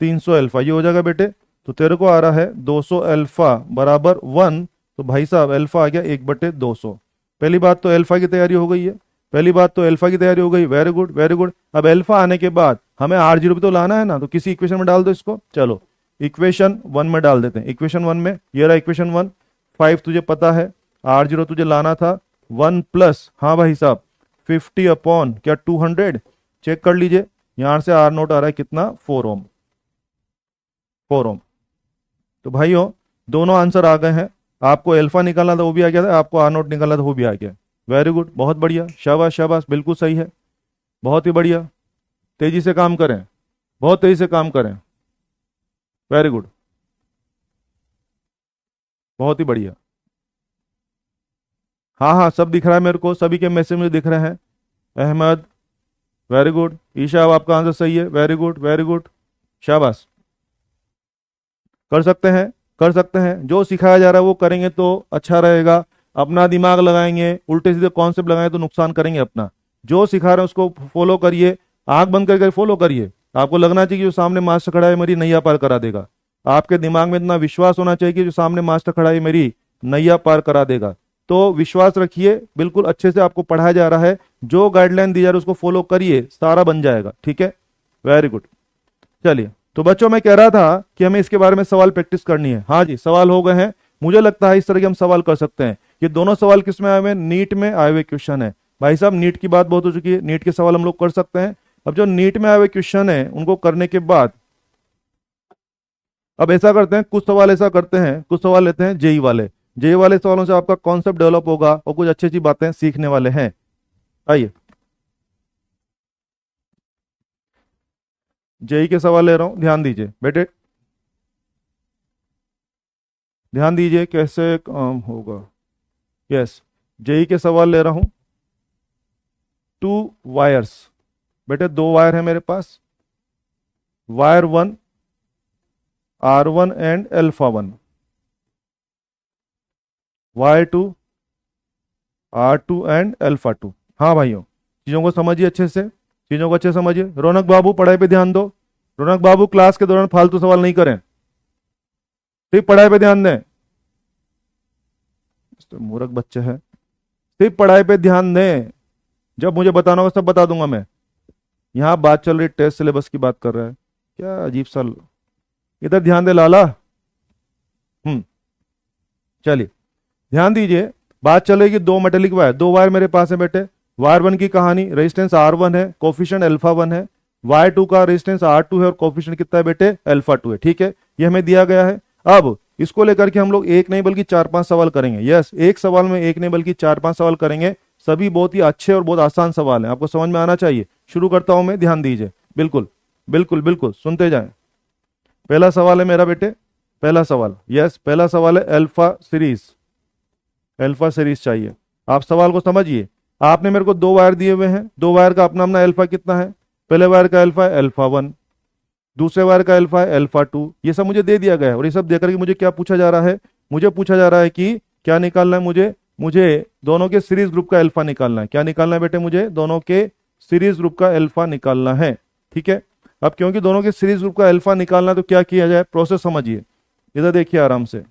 300 अल्फा, ये हो जाएगा बेटे। तो तेरे को आ रहा है 200 अल्फा बराबर 1, तो भाई साहब अल्फा आ गया 1/200। पहली बात तो अल्फा की तैयारी हो गई है, पहली बात तो अल्फा की तैयारी हो गई, वेरी गुड वेरी गुड। अब अल्फा आने के बाद हमें R0 भी तो लाना है ना, तो किसी इक्वेशन में डाल दो इसको, चलो इक्वेशन 1 में डाल देते हैं। इक्वेशन 1 में ये रहा इक्वेशन 1, 5 तुझे पता है, R0 तुझे लाना था 1 प्लस, हाँ भाई साहब 50 अपॉन क्या 200, चेक कर लीजिए यहां से R0 आ रहा है कितना, 4 ओम, 4 ओम। तो भाइयों दोनों आंसर आ गए हैं, आपको अल्फा निकालना था वो भी आ गया था, आपको R0 निकालना था वो भी आ गया, वेरी गुड, बहुत बढ़िया, शाबाश शाबाश, बिल्कुल सही है, बहुत ही बढ़िया। तेजी से काम करें, बहुत तेजी से काम करें, वेरी गुड, बहुत ही बढ़िया। हाँ हाँ सब दिख रहा है मेरे को, सभी के मैसेज मुझे दिख रहे हैं। अहमद वेरी गुड, ईशा अब आपका आंसर सही है, वेरी गुड वेरी गुड, शाबाश। कर सकते हैं, कर सकते हैं, जो सिखाया जा रहा है वो करेंगे तो अच्छा रहेगा। अपना दिमाग लगाएंगे, उल्टे सीधे कॉन्सेप्ट लगाएंगे तो नुकसान करेंगे अपना। जो सिखा रहे हैं उसको फॉलो करिए, आंख बंद करके फॉलो करिए। आपको लगना चाहिए कि जो सामने मास्टर खड़ा है मेरी नैया पार करा देगा, आपके दिमाग में इतना विश्वास होना चाहिए कि जो सामने मास्टर खड़ा है मेरी नैया पार करा देगा। तो विश्वास रखिए, बिल्कुल अच्छे से आपको पढ़ाया जा रहा है, जो गाइडलाइन दी जा रही है उसको फॉलो करिए, सारा बन जाएगा, ठीक है, वेरी गुड। चलिए तो बच्चों मैं कह रहा था कि हमें इसके बारे में सवाल प्रैक्टिस करनी है। हाँ जी सवाल हो गए हैं, मुझे लगता है इस तरह के हम सवाल कर सकते हैं। ये दोनों सवाल किस में आए हुए हैं, नीट में आए हुए क्वेश्चन है भाई साहब, नीट की बात बहुत हो चुकी है, नीट के सवाल हम लोग कर सकते हैं। अब जो नीट में आए हुए क्वेश्चन है उनको करने के बाद अब ऐसा करते हैं, कुछ सवाल ऐसा करते हैं, कुछ सवाल लेते हैं जेई वाले, जेई वाले सवालों से आपका कॉन्सेप्ट डेवलप होगा और कुछ अच्छी अच्छी बातें सीखने वाले हैं। आइए जेई के सवाल ले रहा हूं, ध्यान दीजिए बेटे, ध्यान दीजिए कैसे काम होगा। यस जेई के सवाल ले रहा हूं, 2 वायर्स, बेटे 2 वायर है मेरे पास, वायर 1 R1 एंड अल्फा 1, वायर 2 R2 एंड अल्फा 2। हाँ भाइयों चीजों को समझिए अच्छे से, चीजों को अच्छे से समझिए। रौनक बाबू पढ़ाई पे ध्यान दो, रौनक बाबू क्लास के दौरान फालतू सवाल नहीं करें, सिर्फ पढ़ाई पे ध्यान दें, मूर्ख बच्चे हैं, सिर्फ पढ़ाई पे ध्यान दें, जब मुझे बताना होगा सब बता दूंगा मैं। यहाँ बात चल रही टेस्ट सिलेबस की बात कर रहा है, क्या अजीब सा, इधर ध्यान दे लाला। चलिए ध्यान दीजिए, बात चलेगी दो मेटेलिक वायर, दो वायर मेरे पास है बेटे। वायर वन की कहानी, रेजिस्टेंस R1 है, कोफिशिएंट अल्फा 1 है। वायर टू का रेजिस्टेंस R2 है और कोफिशिएंट कितना है बेटे, अल्फा 2 है। ठीक है, ये हमें दिया गया है। अब इसको लेकर के हम लोग एक नहीं बल्कि 4-5 सवाल करेंगे। यस, एक सवाल में एक नहीं बल्कि 4-5 सवाल करेंगे। सभी बहुत ही अच्छे और बहुत आसान सवाल हैं, आपको समझ में आना चाहिए। शुरू करता हूं मैं, ध्यान दीजिए, बिल्कुल बिल्कुल बिल्कुल सुनते जाएं। पहला सवाल है मेरा बेटे, पहला सवाल, यस पहला सवाल है अल्फा सीरीज। अल्फा सीरीज चाहिए। आप सवाल को समझिए। आपने मेरे को दो वायर दिए हुए हैं, दो वायर का अपना अपना अल्फा कितना है। पहले वायर का अल्फा है अल्फा 1, दूसरे वायर का अल्फा है अल्फा 2। ये सब मुझे दे दिया गया है और ये सब देकर के मुझे क्या पूछा जा रहा है, मुझे पूछा जा रहा है कि क्या निकालना है मुझे, मुझे दोनों के सीरीज ग्रुप का अल्फा निकालना है। क्या निकालना है बेटे, मुझे दोनों के सीरीज ग्रुप का अल्फा निकालना है। ठीक है, अब क्योंकि दोनों के सीरीज ग्रुप का अल्फा निकालना है तो क्या किया जाए, प्रोसेस समझिए। इधर देखिए आराम से,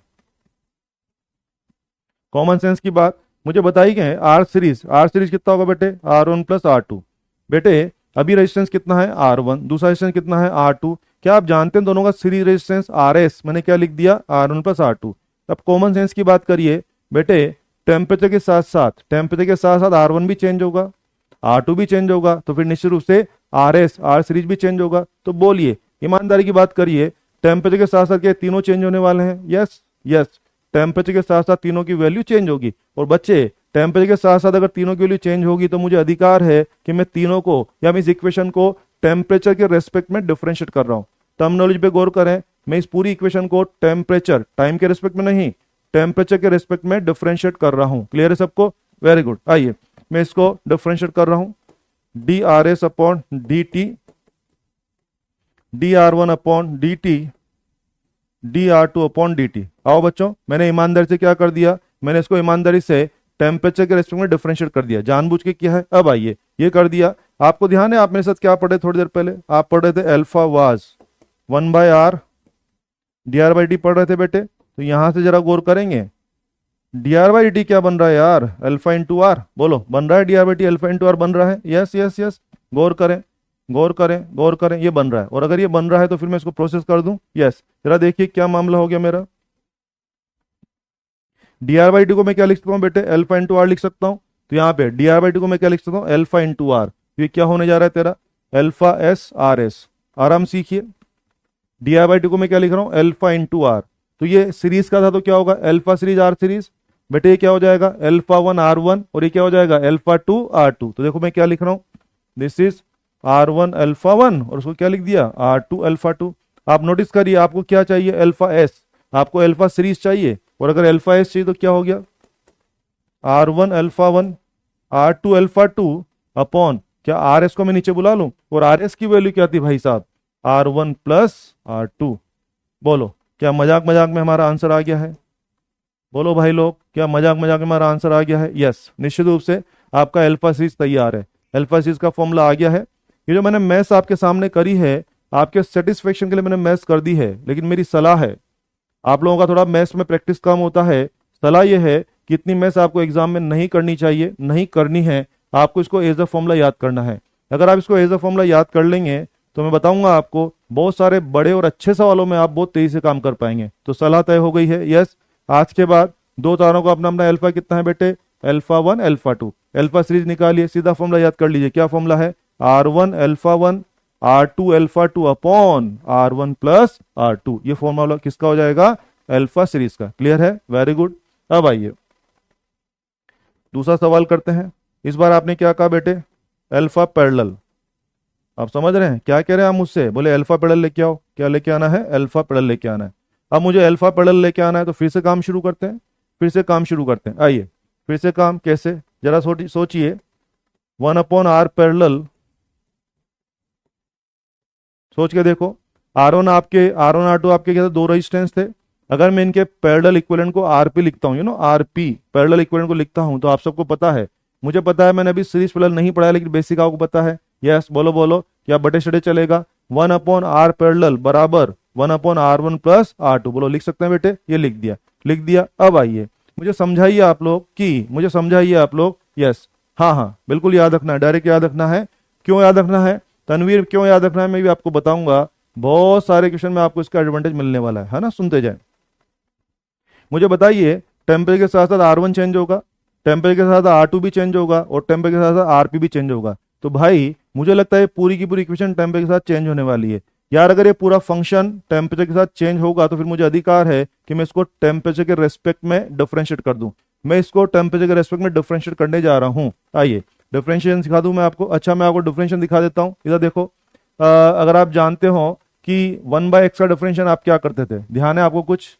कॉमन सेंस की बात मुझे बताई गई है। आर सीरीज कितना होगा बेटे, R1 प्लस R2। बेटे अभी रेजिस्टेंस कितना है R1, दूसरा रेजिस्टेंस कितना है R2। क्या आप जानते हैं दोनों का सीरीज रेजिस्टेंस RS, मैंने क्या लिख दिया, R1 प्लस R2। अब कॉमन सेंस की बात करिए बेटे, टेम्परेचर के साथ साथ R1 भी चेंज होगा, R2 भी चेंज होगा, तो फिर निश्चित रूप से आर सीरीज भी चेंज होगा। तो बोलिए, ईमानदारी की बात करिए, टेम्परेचर के साथ साथ क्या तीनों चेंज होने वाले हैं। यस यस, टेम्परेचर के साथ साथ तीनों की वैल्यू चेंज होगी। और बच्चे टेम्परेचर के साथ साथ अगर तीनों की वैल्यू चेंज होगी तो मुझे अधिकार है कि मैं तीनों को या मैं इस इक्वेशन को टेम्परेचर के रेस्पेक्ट में डिफरेंशिएट कर रहा हूं। टर्मिनोलॉजी पे गौर करें, मैं इस पूरी इक्वेशन को टेम्परेचर, टाइम के रेस्पेक्ट में नहीं, टेम्परेचर के रेस्पेक्ट में डिफरेंशिएट कर रहा हूं। क्लियर है सबको, वेरी गुड। आइए मैं इसको डिफरेंशिएट कर रहा हूं, DRS upon DT, DR1 upon DT, DR2 upon DT। आओ बच्चों, मैंने ईमानदारी से क्या कर दिया, मैंने इसको ईमानदारी से टेम्परेचर के रेस्पेक्ट में डिफरेंशिएट कर दिया, जानबूझ के किया है। अब आइए ये कर दिया। आपको ध्यान है, आप मेरे साथ क्या पढ़े थोड़ी देर पहले, आप पढ़ रहे थे अल्फा वाज 1/r dr/dt पढ़ रहे थे बेटे। तो यहां से जरा गौर करेंगे, dr/dt क्या बन रहा है यार, अल्फा इंटू आर। बोलो, बन रहा है dr/dt अल्फा इंटू आर बन रहा है। यस यस यस, गौर करें गौर करें गौर करें, ये बन रहा है। और अगर ये बन रहा है तो फिर मैं इसको प्रोसेस कर दूं। यस, जरा देखिए क्या मामला हो गया मेरा। dr/dt को मैं क्या लिख सकता हूँ बेटे, अल्फा इंटू आर लिख सकता हूँ। तो यहाँ पे dr/dt को मैं क्या लिख सकता हूँ, अल्फा इंटू आर। ये क्या होने जा रहा है तेरा, अल्फा एस आर एस। आराम सीखिए, dr/dt को मैं क्या लिख रहा हूँ, अल्फा इंटू आर। तो ये सीरीज का था तो क्या होगा, अल्फा सीरीज आर सीरीज। बेटे ये क्या हो जाएगा, अल्फा 1 R1 और ये क्या हो जाएगा, अल्फा 2 R2। तो देखो मैं क्या लिख रहा हूँ, दिस इज R1 अल्फा 1 और उसको क्या लिख दिया, R2 अल्फा 2। आप नोटिस करिए, आपको क्या चाहिए, अल्फा एस, आपको अल्फा सीरीज चाहिए। और अगर अल्फा एस चाहिए तो क्या हो गया, R1 alpha 1 R2 alpha 2 upon क्या आर एस को मैं नीचे बुला लूं, और आर एस की वैल्यू क्या थी भाई साहब, R1 प्लस R2। बोलो, क्या मजाक मजाक में हमारा आंसर आ गया है, बोलो भाई लोग, क्या मजाक मजाक में हमारा आंसर आ गया है। यस, निश्चित रूप से आपका अल्फा सीरीज तैयार है, अल्फा सीरीज का फॉर्मूला आ गया है। ये जो मैंने मैथ्स आपके सामने करी है, आपके सेटिस्फेक्शन के लिए मैंने मैथ्स कर दी है, लेकिन मेरी सलाह है, आप लोगों का थोड़ा मैथ्स में प्रैक्टिस कम होता है, सलाह यह है कि इतनी मैथ्स आपको एग्जाम में नहीं करनी चाहिए, नहीं करनी है। आपको इसको एज अ फॉर्मूला याद करना है। अगर आप इसको एज अ फॉर्मूला याद कर लेंगे तो मैं बताऊंगा आपको, बहुत सारे बड़े और अच्छे सवालों में आप बहुत तेजी से काम कर पाएंगे। तो सलाह तय हो गई है। यस, आज के बाद दो तारों का अपना अपना अल्फा कितना है बेटे, अल्फा 1 अल्फा 2। अल्फा सीरीज निकालिए, सीधा फॉर्मूला याद कर लीजिए। क्या फॉर्मूला है, R1 alpha 1 R2 alpha 2 upon R1 plus R2। ये फॉर्मूला किसका हो जाएगा, अल्फा सीरीज का। क्लियर है, वेरी गुड। अब आइए दूसरा सवाल करते हैं। इस बार आपने क्या कहा बेटे, अल्फा पैरेलल। आप समझ रहे हैं क्या कह रहे हैं आप मुझसे, बोले अल्फा पैरेलल लेके आओ। क्या लेके आना है, अल्फा पैरेलल लेके आना है। अब मुझे अल्फा पैरेलल लेके आना है तो फिर से काम शुरू करते हैं, फिर से काम शुरू करते हैं। आइए फिर से काम कैसे, जरा सोचिए। 1/r पैरेलल, सोच के देखो। R1 R2 आपके क्या थे, दो रेजिस्टेंस थे। अगर मैं इनके पैरेलल इक्विवेलेंट को RP लिखता हूँ, RP पैरेलल इक्विवेलेंट को लिखता हूँ, तो आप सबको पता है, मुझे पता है, मैंने अभी सीरीज पैरेलल नहीं पढ़ा है लेकिन बेसिक आपको पता है। यस, बोलो बोलो, क्या बटे छड़े चलेगा, 1/r पैरेलल बराबर 1/r1 प्लस R2। बोलो, लिख सकते हैं बेटे, ये लिख दिया, लिख दिया। अब आइए मुझे समझाइए आप लोग, मुझे समझाइए आप लोग। यस, हाँ हाँ बिल्कुल याद रखना है, डायरेक्ट याद रखना है। क्यों याद रखना है तनवीर, क्यों याद रखना है, मैं भी आपको बताऊंगा। बहुत सारे क्वेश्चन में आपको इसका एडवांटेज मिलने वाला है ना, सुनते जाए। मुझे बताइए, टेम्परेचर के साथ साथ R1 चेंज होगा, टेम्परेचर के साथ R2 भी चेंज होगा और टेम्परेचर के साथ साथ RP भी चेंज होगा। तो भाई मुझे लगता है पूरी की पूरी इक्वेशन टेम्परेचर के साथ चेंज होने वाली है यार। अगर ये पूरा फंक्शन टेम्परेचर के साथ चेंज होगा तो फिर मुझे अधिकार है कि मैं इसको टेम्परेचर के रेस्पेक्ट में डिफरेंशिएट कर दूं। मैं इसको टेम्परेचर के रेस्पेक्ट में डिफरेंशिएट करने जा रहा हूं। आइए डिफरेंशिएशन सिखा दूं मैं आपको। अच्छा मैं आपको डिफरेंशिएशन दिखा देता हूं। इधर देखो, अगर आप जानते हो कि 1/x का डिफरेंशिएशन आप क्या करते थे, ध्यान है आपको कुछ?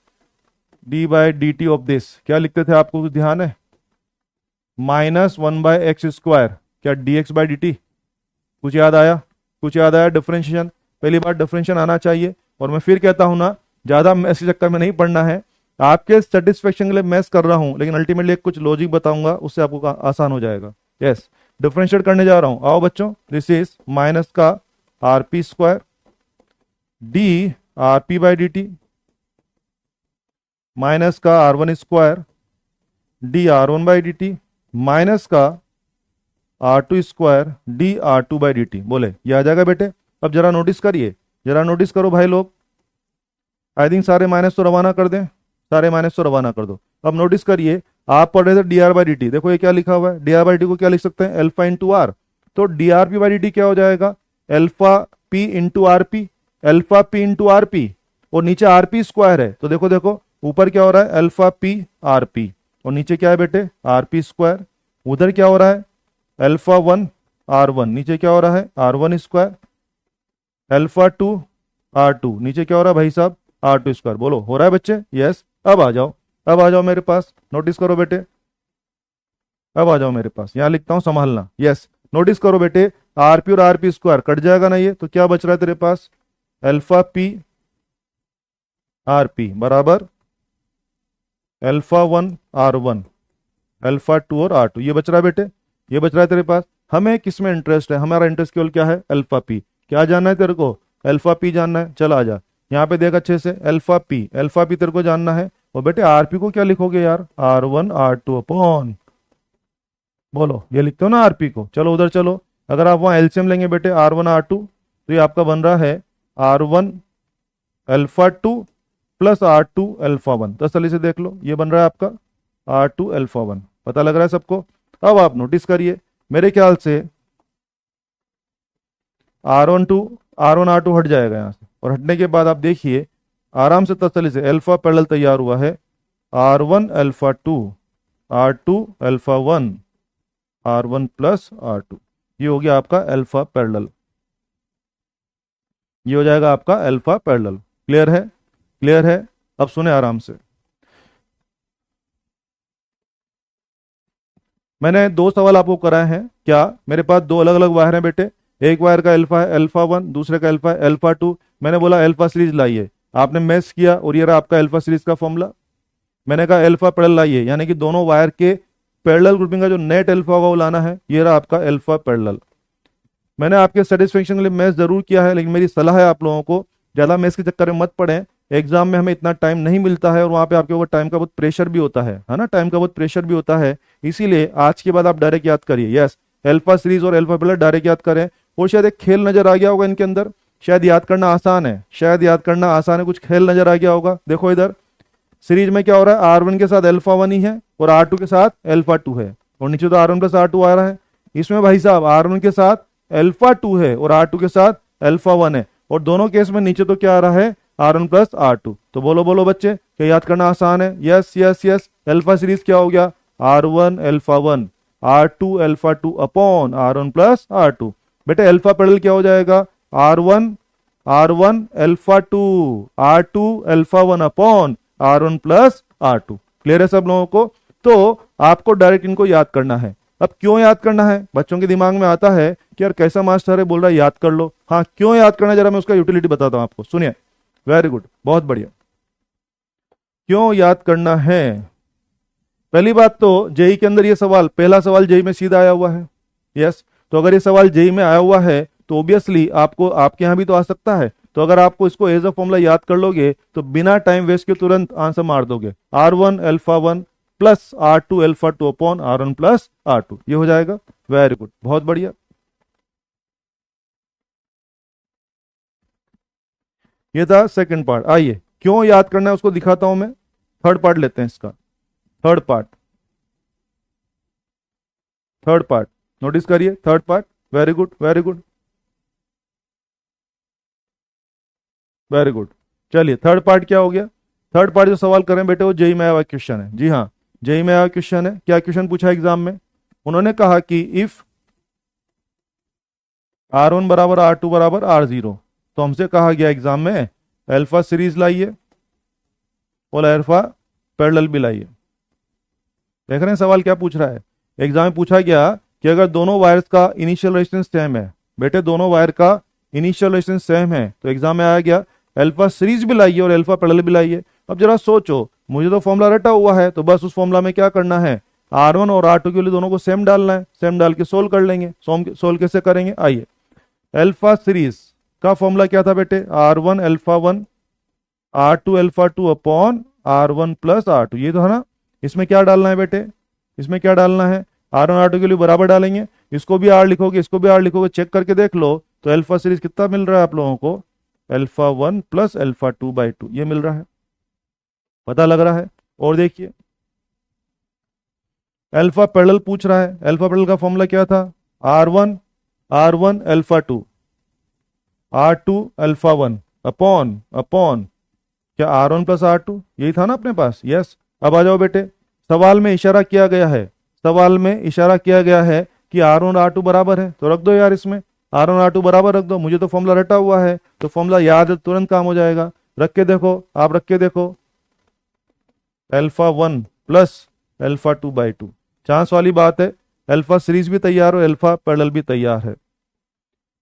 d/dt ऑफ दिस क्या लिखते थे, आपको कुछ ध्यान है? -1/x²। क्या dx/dt? कुछ याद आया? कुछ याद आया? डिफरेंशिएशन, पहली बार डिफरेंशिएशन आना चाहिए। और मैं फिर कहता हूं ना, ज्यादा मैथ्स के चक्कर में नहीं पढ़ना है, आपके सेटिस्फेक्शन के लिए मैथ्स कर रहा हूं, लेकिन अल्टीमेटली कुछ लॉजिक बताऊंगा, उससे आपको आसान हो जाएगा। यस, डिफरेंशिएट करने जा रहा हूं। आओ बच्चों, दिस इज माइनस का RP² डी RP/dt माइनस का R1² डी R1/dt माइनस का R2² डी R2/dt। बोले ये आ जाएगा बेटे? अब जरा नोटिस करिए, जरा नोटिस करो भाई लोग। आई थिंक सारे माइनस तो रवाना कर दें, सारे माइनस तो रवाना कर दो। अब नोटिस करिए, आप पढ़ रहे थे dr/dt, देखो ये क्या लिखा हुआ है, dr/dt को क्या लिख सकते हैं? Alpha into R. तो drp/dt क्या हो जाएगा? Alpha p into RP, alpha p into RP, और नीचे RP² है। तो देखो देखो ऊपर क्या हो रहा है? अल्फा p RP, और नीचे क्या है बेटे? RP²। उधर क्या हो रहा है? अल्फा 1 R1, नीचे क्या हो रहा है? R1²। अल्फा 2 R2, नीचे क्या हो रहा है भाई साहब? R2²। बोलो हो रहा है बच्चे? यस। अब आ जाओ, अब आ जाओ मेरे पास, नोटिस करो बेटे, अब आ जाओ मेरे पास, यहां लिखता हूं संभालना। यस, नोटिस करो बेटे, RP और RP² कट जाएगा ना ये, तो क्या बच रहा है तेरे पास? अल्फा p RP बराबर अल्फा 1 R1, अल्फा 2 और R2, ये बच रहा है बेटे, ये बच रहा है तेरे पास। हमें किस में इंटरेस्ट है? हमारा इंटरेस्ट केवल क्या है? Alpha p। क्या जानना है तेरे को? अल्फा p जानना है। चल आ जा, यहाँ पे देख अच्छे से, अल्फा p, अल्फा p तेरे को जानना है। और बेटे RP को क्या लिखोगे यार? R1 R2 अपॉन, बोलो ये लिखते हो ना RP को। चलो उधर चलो, अगर आप वहाँ एलसीएम लेंगे बेटे R1 R2, तो ये आपका बन रहा है R1 alpha 2 plus R2 alpha 1। तसल्ली से देख लो, ये बन रहा है आपका R2 अल्फा 1। पता लग रहा है सबको? अब आप नोटिस करिए, मेरे ख्याल से R1 R2 हट जाएगा यहाँ से, और हटने के बाद आप देखिए आराम से तसल्ली से अल्फा पैरेलल तैयार हुआ है। R1 alpha 2 R2 alpha 1 R1 plus R2, ये हो गया आपका अल्फा पैरेलल, ये हो जाएगा आपका अल्फा पैरेलल। क्लियर है? क्लियर है? अब सुने आराम से, मैंने दो सवाल आपको कराए हैं। क्या? मेरे पास दो अलग अलग वायर हैं बेटे, एक वायर का अल्फा है अल्फा 1, दूसरे का अल्फा है अल्फा 2। मैंने बोला अल्फा सीरीज लाइए, आपने मैच किया और ये रहा आपका अल्फा सीरीज का फॉर्मूला। मैंने कहा अल्फा पैरेलल लाइए, यानी कि दोनों वायर के पैरेलल ग्रुपिंग का जो नेट अल्फा होगा वो लाना है। ये रहा आपका अल्फा पैरेलल। मैंने आपके सेटिस्फेक्शन के लिए मैथ जरूर किया है, लेकिन मेरी सलाह है आप लोगों को ज़्यादा मैथ्स के चक्कर में मत पड़ें। एग्जाम में हमें इतना टाइम नहीं मिलता है, और वहाँ पे आपके ऊपर टाइम का बहुत प्रेशर भी होता है ना, टाइम का बहुत प्रेशर भी होता है। इसीलिए आज के बाद आप डायरेक्ट याद करिए। यस, अल्फा सीरीज और अल्फा पैरेलल डायरेक्ट याद करें। और शायद एक खेल नजर आ गया होगा इनके अंदर, शायद याद करना आसान है, शायद याद करना आसान है, कुछ खेल नजर आ गया होगा। देखो इधर सीरीज में क्या हो रहा है? R1 के साथ अल्फा 1 ही है और R2 के साथ अल्फा 2 है, और नीचे तो R1 प्लस R2 आ रहा है। इसमें भाई साहब R1 के साथ अल्फा 2 है और R2 के साथ अल्फा 1 है, और दोनों केस में नीचे तो क्या आ रहा है? R1 plus R2। तो बोलो बोलो बच्चे, क्या याद करना आसान है? Yes yes yes. Alpha series क्या हो गया? R1 alpha 1 R2 alpha 2 upon R1 plus R2। बेटे अल्फा पैरेलल क्या हो जाएगा? R1 alpha 2 R2 alpha 1 upon R1 plus R2। Clear है सब लोगों को? तो आपको डायरेक्ट इनको याद करना है। अब क्यों याद करना है? बच्चों के दिमाग में आता है कि यार कैसा मास्टर है, बोल रहा है याद कर लो। हाँ, क्यों याद करना है जरा मैं उसका यूटिलिटी बताता हूं आपको, सुनिए। वेरी गुड, बहुत बढ़िया। क्यों याद करना है? पहली बात तो जेई के अंदर ये सवाल, पहला सवाल जेई में सीधा आया हुआ है। यस, तो अगर ये सवाल जेई में आया हुआ है तो ऑब्वियसली आपको आपके यहां भी तो आ सकता है। तो अगर आपको इसको एज अ फॉर्मूला याद कर लोगे तो बिना टाइम वेस्ट के तुरंत आंसर मार दोगे। R1 alpha 1 plus R2 alpha 2 upon R1 plus R2, ये हो जाएगा। वेरी गुड, बहुत बढ़िया। ये था सेकंड पार्ट। आइए क्यों याद करना है उसको दिखाता हूं मैं। थर्ड पार्ट लेते हैं इसका। Third part, third part notice करिए, third part. Very good, very good, very good. चलिए थर्ड पार्ट क्या हो गया? थर्ड पार्ट जो सवाल कर रहे हैं बेटे वो जेई में आया हुआ क्वेश्चन है। जी हाँ, जेई में आया हुआ क्वेश्चन है। क्या क्वेश्चन पूछा एग्जाम में? उन्होंने कहा कि इफ R1 बराबर R2 बराबर R0, तो हमसे कहा गया एग्जाम में अल्फा सीरीज लाइए और अल्फा पैरेलल भी लाइए। देख रहे हैं सवाल क्या पूछ रहा है? एग्जाम में पूछा गया कि अगर दोनों वायर्स का इनिशियल रेजिस्टेंस सेम है, बेटे दोनों वायर का इनिशियल रेजिस्टेंस सेम है, तो एग्जाम में आया गया अल्फा सीरीज भी लाइए और अल्फा पैरेलल भी लाइए। अब जरा सोचो, मुझे तो फॉर्मूला रटा हुआ है, तो बस उस फॉर्मूला में क्या करना है, R1 और R2 के लिए दोनों को सेम डालना है, सेम डाल के सोल्व कर लेंगे। सोल्व कैसे करेंगे? आइए, अल्फा सीरीज का फॉर्मूला क्या था बेटे? R1 alpha 1 R2 alpha 2 upon R1 plus R2, ये तो है ना। इसमें क्या डालना है बेटे? इसमें क्या डालना है? R1 R2 के लिए बराबर डालेंगे। इसको भी R लिखोगे, इसको भी R लिखोगे, चेक करके देख लो तो अल्फा सीरीज कितना मिल रहा है आप लोगों को? अल्फा 1 प्लस अल्फा 2/2 ये मिल रहा है, पता लग रहा है। और देखिए अल्फा पैरेलल पूछ रहा है। अल्फा पैरेलल का फॉर्मूला क्या था? R1 alpha 2 R2 alpha 1 upon upon क्या R1 प्लस R2, यही था ना अपने पास। यस। अब आ जाओ बेटे, सवाल में इशारा किया गया है, सवाल में इशारा किया गया है कि R1 और R2 बराबर है, तो रख दो यार इसमें R1 R2 बराबर रख दो। मुझे तो फॉर्मूला रटा हुआ है, तो फॉर्मूला याद है, तुरंत काम हो जाएगा। रख के देखो, आप रख के देखो, अल्फा 1 प्लस अल्फा 2/2, चांस वाली बात है, अल्फा सीरीज भी तैयार और अल्फा पैरेलल भी तैयार है।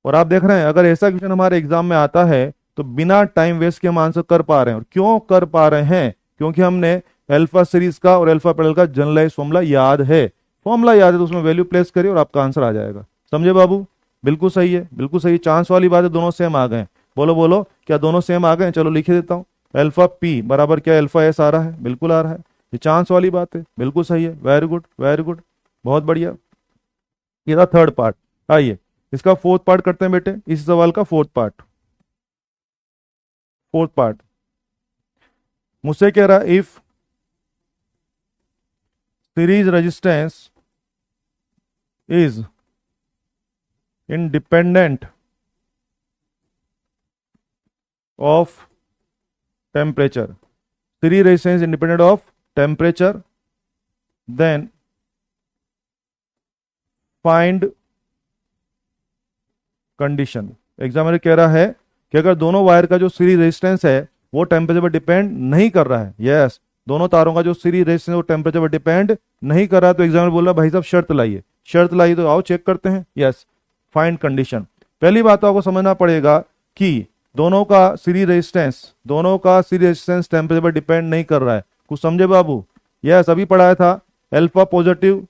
और आप देख रहे हैं अगर ऐसा क्वेश्चन हमारे एग्जाम में आता है तो बिना टाइम वेस्ट के हम आंसर कर पा रहे हैं। और क्यों कर पा रहे हैं? क्योंकि हमने अल्फा सीरीज का और अल्फा पैरेलल का जनरलाइज फॉर्मूला याद है। फॉर्मूला याद है तो उसमें वैल्यू प्लेस करिए और आपका आंसर आ जाएगा। समझे बाबू? बिल्कुल सही है, बिल्कुल सही। चांस वाली बात है, दोनों सेम आ गए। बोलो बोलो, क्या दोनों सेम आ गए? चलो लिख देता हूँ, अल्फा पी बराबर क्या अल्फा एस आ रहा है? बिल्कुल आ रहा है। ये चांस वाली बात है, बिल्कुल सही है। वेरी गुड, वेरी गुड, बहुत बढ़िया। ये था थर्ड पार्ट। आइए इसका फोर्थ पार्ट करते हैं बेटे, इस सवाल का फोर्थ पार्ट। फोर्थ पार्ट मुझसे कह रहा है if series resistance is independent of temperature, series resistance independent of temperature, then find condition। Examiner कह रहा है कि अगर दोनों वायर का जो सीरीज रेजिस्टेंस है वो टेम्परेचर पर डिपेंड नहीं कर रहा है, यस, दोनों तारों का जो सीरीज रेजिस्टेंस वो टेम्परेचर पर डिपेंड नहीं कर रहा है, तो एग्जामिनर बोल रहा है भाई साहब शर्त लाइए। शर्त लाइए, तो आओ चेक करते हैं। Yes, find condition. पहली बात आपको समझना पड़ेगा कि दोनों का सीरीज रेजिस्टेंस टेम्परेचर पर डिपेंड नहीं कर रहा है। कुछ समझे बाबू? यस, अभी पढ़ाया था अल्फा पॉजिटिव,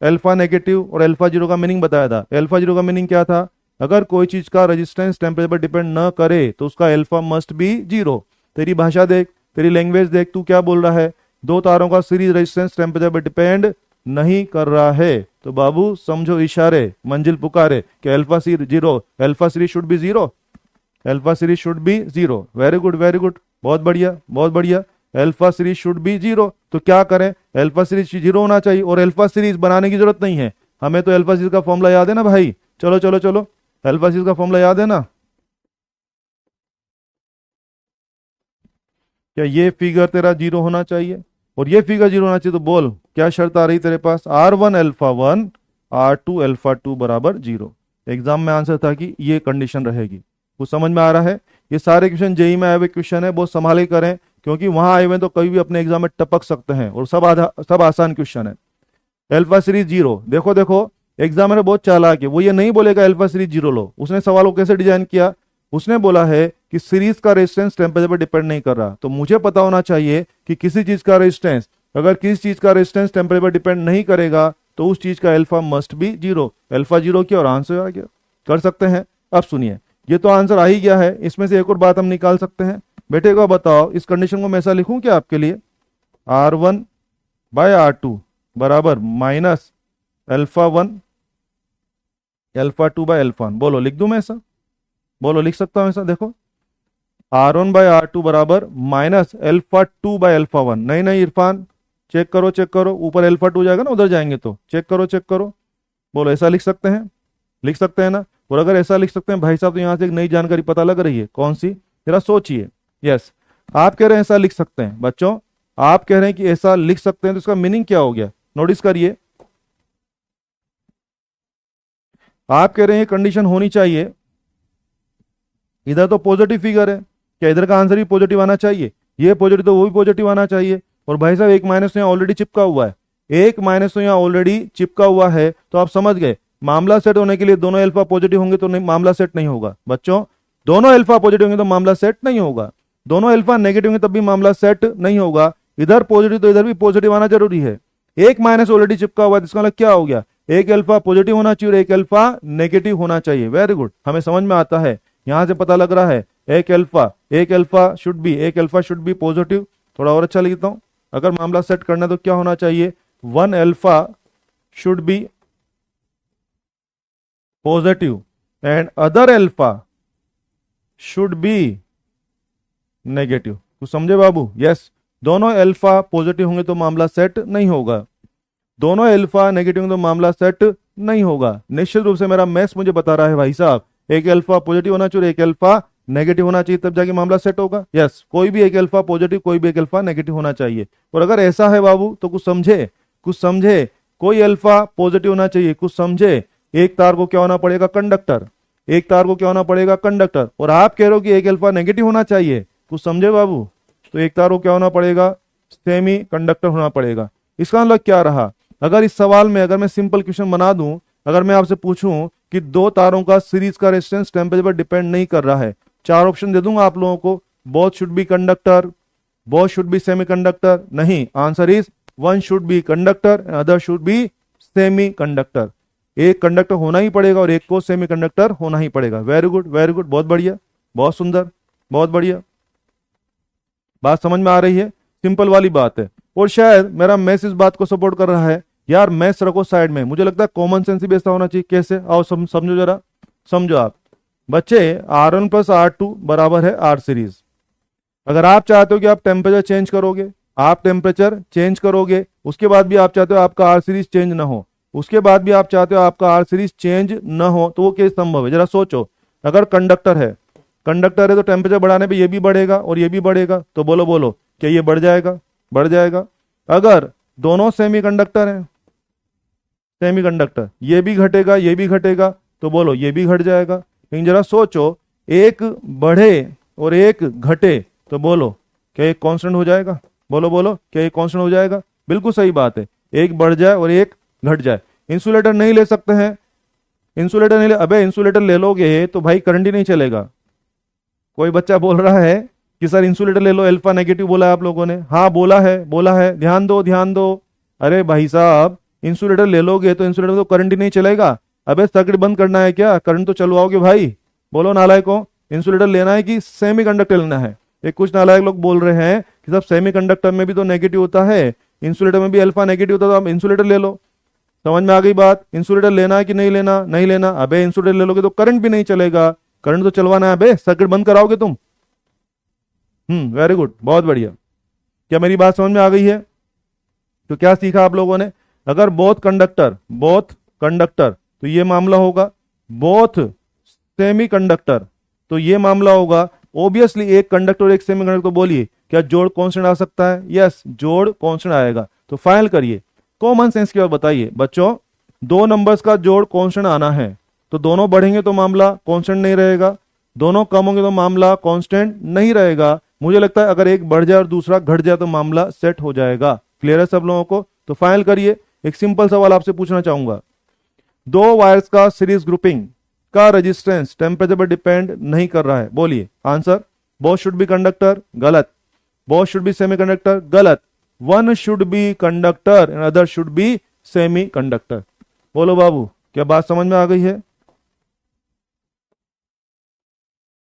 अल्फा नेगेटिव और अल्फा जीरो का मीनिंग बताया था। अल्फा जीरो का मीनिंग क्या था? अगर कोई चीज का रेजिस्टेंस टेम्परेचर पर डिपेंड न करे तो उसका अल्फा मस्ट बी जीरो। तेरी भाषा देख, तेरी लैंग्वेज देख, तू क्या बोल रहा है? दो तारों का सीरीज रेजिस्टेंस टेम्परेचर पर डिपेंड नहीं कर रहा है, तो बाबू समझो इशारे, मंजिल पुकारे कि alpha series zero, alpha series should be zero, alpha series should be zero. Very good, very good, बहुत बढ़िया, बहुत बढ़िया। Alpha series should be zero, तो क्या करें? अल्फा सीरीज जीरो होना चाहिए, और अल्फा सीरीज बनाने की जरूरत नहीं है हमें, तो अल्फा सीरीज का फॉर्मूला याद है ना भाई। चलो चलो चलो, अल्फा सीरीज का फॉर्मूला याद है ना? क्या ये फिगर तेरा जीरो होना चाहिए और ये फिगर जीरो होना चाहिए? तो बोल क्या शर्त आ रही तेरे पास? R1 अल्फा 1 R2 अल्फा 2 बराबर जीरो। एग्जाम में आंसर था कि ये कंडीशन रहेगी। कुछ समझ में आ रहा है? ये सारे क्वेश्चन जेई में आए हुए क्वेश्चन है, बहुत संभाल के करें, क्योंकि वहां आए हुए तो कभी भी अपने एग्जाम में टपक सकते हैं, और सब आसान क्वेश्चन है। अल्फा सीरीज जीरो, देखो देखो एग्जामिनर बहुत चालाक है, वो ये नहीं बोलेगा अल्फा सीरीज जीरो लो। उसने सवाल को कैसे डिजाइन किया? उसने बोला है कि सीरीज का रेजिस्टेंस टेम्परेचर पर डिपेंड नहीं कर रहा, तो मुझे पता होना चाहिए कि किसी चीज का रेजिस्टेंस, अगर किसी चीज का रेजिस्टेंस टेम्परेचर पर डिपेंड नहीं करेगा तो उस चीज का alpha must be zero. Alpha zero किया और आंसर आ गया। कर सकते हैं? अब सुनिए, ये तो आंसर आ ही गया है, इसमें से एक और बात हम निकाल सकते हैं। बेटे को बताओ, इस कंडीशन को मैं ऐसा लिखूं क्या आपके लिए? R1 बाय R2 बराबर minus alpha 1 alpha 2 by alpha 1। बोलो लिख दूं मैं ऐसा? बोलो लिख सकता हूं ऐसा? देखो R1 बाय R2 बराबर माइनस अल्फा 2 बाय अल्फा 1। नहीं नहीं इरफान, चेक करो चेक करो, ऊपर अल्फा 2 जाएगा ना, उधर जाएंगे तो चेक करो चेक करो। बोलो ऐसा लिख सकते हैं, लिख सकते हैं ना। और अगर ऐसा लिख सकते हैं भाई साहब, तो यहाँ से एक नई जानकारी पता लग रही है। कौन सी, जरा सोचिए। यस, आप कह रहे हैं ऐसा लिख सकते हैं बच्चों, आप कह रहे हैं कि ऐसा लिख सकते हैं, तो इसका मीनिंग क्या हो गया, नोटिस करिए। आप कह रहे हैं कंडीशन होनी चाहिए, इधर तो पॉजिटिव फिगर है, क्या इधर का आंसर भी पॉजिटिव आना चाहिए, ये पॉजिटिव तो वो भी पॉजिटिव आना चाहिए। और भाई साहब एक माइनस तो यहाँ ऑलरेडी चिपका हुआ है, एक माइनस तो यहाँ ऑलरेडी चिपका हुआ है, तो आप समझ गए मामला सेट होने के लिए दोनों अल्फा पॉजिटिव होंगे तो नहीं, मामला सेट नहीं होगा बच्चों। दोनों अल्फा पॉजिटिव होंगे तो मामला सेट नहीं होगा, दोनों अल्फा नेगेटिव होंगे तब भी मामला सेट नहीं होगा। इधर पॉजिटिव तो इधर भी पॉजिटिव आना जरूरी है। एक माइनस ऑलरेडी चिपका हुआ है, इसका मतलब क्या हो गया, एक अल्फा पॉजिटिव होना चाहिए और एक अल्फा नेगेटिव होना चाहिए। वेरी गुड, हमें समझ में आता है, यहां से पता लग रहा है एक अल्फा शुड बी, एक अल्फा शुड बी पॉजिटिव। थोड़ा और अच्छा लिखता हूं, अगर मामला सेट करना है तो क्या होना चाहिए, one alpha should be positive and other alpha should be negative. कुछ समझे बाबू? यस, दोनों अल्फा पॉजिटिव होंगे तो मामला सेट नहीं होगा, दोनों अल्फा नेगेटिव होंगे तो मामला सेट नहीं होगा। निश्चित रूप से मेरा मैथ्स मुझे बता रहा है भाई साहब, एक अल्फा पॉजिटिव होना चाहिए, एक अल्फा नेगेटिव होना चाहिए, तब जाके मामला सेट होगा। यस, कोई भी एक अल्फा पॉजिटिव, कोई भी एक अल्फा नेगेटिव होना चाहिए। और अगर ऐसा है बाबू तो कुछ समझे, कुछ समझे, कोई अल्फा पॉजिटिव होना चाहिए, कुछ समझे। एक तार को क्या होना पड़ेगा, कंडक्टर, एक तार को क्या होना पड़ेगा, कंडक्टर। और आप कह रहे हो कि एक अल्फा नेगेटिव होना चाहिए, कुछ समझे बाबू, तो एक तार को क्या होना पड़ेगा, सेमी कंडक्टर होना पड़ेगा। इसका मतलब क्या रहा, अगर इस सवाल में अगर मैं सिंपल क्वेश्चन बना दूं, अगर मैं आपसे पूछूं कि दो तारों का सीरीज का रेजिस्टेंस टेम्परेचर पर डिपेंड नहीं कर रहा है, चार ऑप्शन दे दूंगा आप लोगों को, both should be conductor, both should be semi conductor, नहीं, answer is one should be conductor and other should be semi conductor. एक कंडक्टर होना ही पड़ेगा और एक को सेमी कंडक्टर होना ही पड़ेगा। वेरी गुड वेरी गुड, बहुत बढ़िया, बहुत सुंदर, बहुत बढ़िया, बात समझ में आ रही है, सिंपल वाली बात है। और शायद मेरा मैथ्स इस बात को सपोर्ट कर रहा है, यार मैथ्स रखो साइड में, मुझे लगता है कॉमन सेंस भी ऐसा होना चाहिए। कैसे, आओ समझो जरा, समझो आप बच्चे, R1 प्लस R2 बराबर है R सीरीज। अगर आप चाहते हो कि आप टेम्परेचर चेंज करोगे, आप टेम्परेचर चेंज करोगे, उसके बाद भी आप चाहते हो आपका R सीरीज चेंज ना हो, उसके बाद भी आप चाहते हो आपका R सीरीज चेंज ना हो, तो वो कैसे संभव है, जरा सोचो। अगर कंडक्टर है, कंडक्टर है तो टेम्परेचर बढ़ाने पे ये भी बढ़ेगा और ये भी बढ़ेगा, तो बोलो बोलो क्या ये बढ़ जाएगा, बढ़ जाएगा। अगर दोनों सेमी कंडक्टर हैं, सेमी कंडक्टर, ये भी घटेगा ये भी घटेगा, तो बोलो ये भी घट जाएगा। लेकिन जरा सोचो, एक बढ़े और एक घटे, तो बोलो क्या एक कांस्टेंट हो जाएगा, बोलो बोलो क्या एक कांस्टेंट हो जाएगा। बिल्कुल सही बात है, एक बढ़ जाए और एक घट जाए। इंसुलेटर नहीं ले सकते हैं, इंसुलेटर नहीं ले, अबे इंसुलेटर ले लोगे तो भाई करंट ही नहीं चलेगा। कोई बच्चा बोल रहा है कि सर इंसुलेटर ले लो, अल्फा नेगेटिव बोला है आप लोगों ने, हाँ बोला है बोला है, ध्यान दो ध्यान दो। अरे भाई साहब इंसुलेटर ले लोगे तो इंसुलेटर तो करंट ही नहीं चलेगा। अबे सर्किट बंद करना है क्या, करंट तो चलवाओगे भाई, बोलो नालायकों। इंसुलेटर लेना है कि सेमी कंडक्टर लेना है? एक कुछ नालायक लोग बोल रहे हैं कि सब सेमी कंडक्टर में भी तो नेगेटिव होता है, इंसुलेटर में भी अल्फा नेगेटिव होता है, तो आप इंसुलेटर ले लो। समझ में आ गई बात, इंसुलेटर लेना है कि नहीं लेना, नहीं लेना। अबे इंसुलेटर ले लोगे तो करंट भी नहीं चलेगा, करंट तो चलवाना है, अबे सर्किट बंद कराओगे तुम। वेरी गुड, बहुत बढ़िया। क्या मेरी बात समझ में आ गई है? तो क्या सीखा आप लोगों ने, अगर बोथ कंडक्टर तो ये मामला होगा, बोथ सेमी कंडक्टर तो ये मामला होगा। ऑब्वियसली एक कंडक्टर और एक सेमी कंडक्टर, तो बोलिए क्या जोड़ कांस्टेंट आ सकता है? यस, जोड़ कांस्टेंट आएगा। तो फाइनल करिए, कॉमन सेंस की बात बताइए बच्चों, दो नंबर्स का जोड़ कांस्टेंट आना है, तो दोनों बढ़ेंगे तो मामला कांस्टेंट नहीं रहेगा, दोनों कम होंगे तो मामला कांस्टेंट नहीं रहेगा। मुझे लगता है अगर एक बढ़ जाए और दूसरा घट जाए तो मामला सेट हो जाएगा। क्लियर है सब लोगों को? तो फाइनल करिए, एक सिंपल सवाल आपसे पूछना चाहूंगा, दो वायर्स का सीरीज ग्रुपिंग का रेजिस्टेंस टेम्परेचर पर डिपेंड नहीं कर रहा है, बोलिए answer. Both should be conductor, गलत। Both should be semi conductor, गलत। One should be conductor and other should be semi conductor. बोलो बाबू, क्या बात समझ में आ गई है?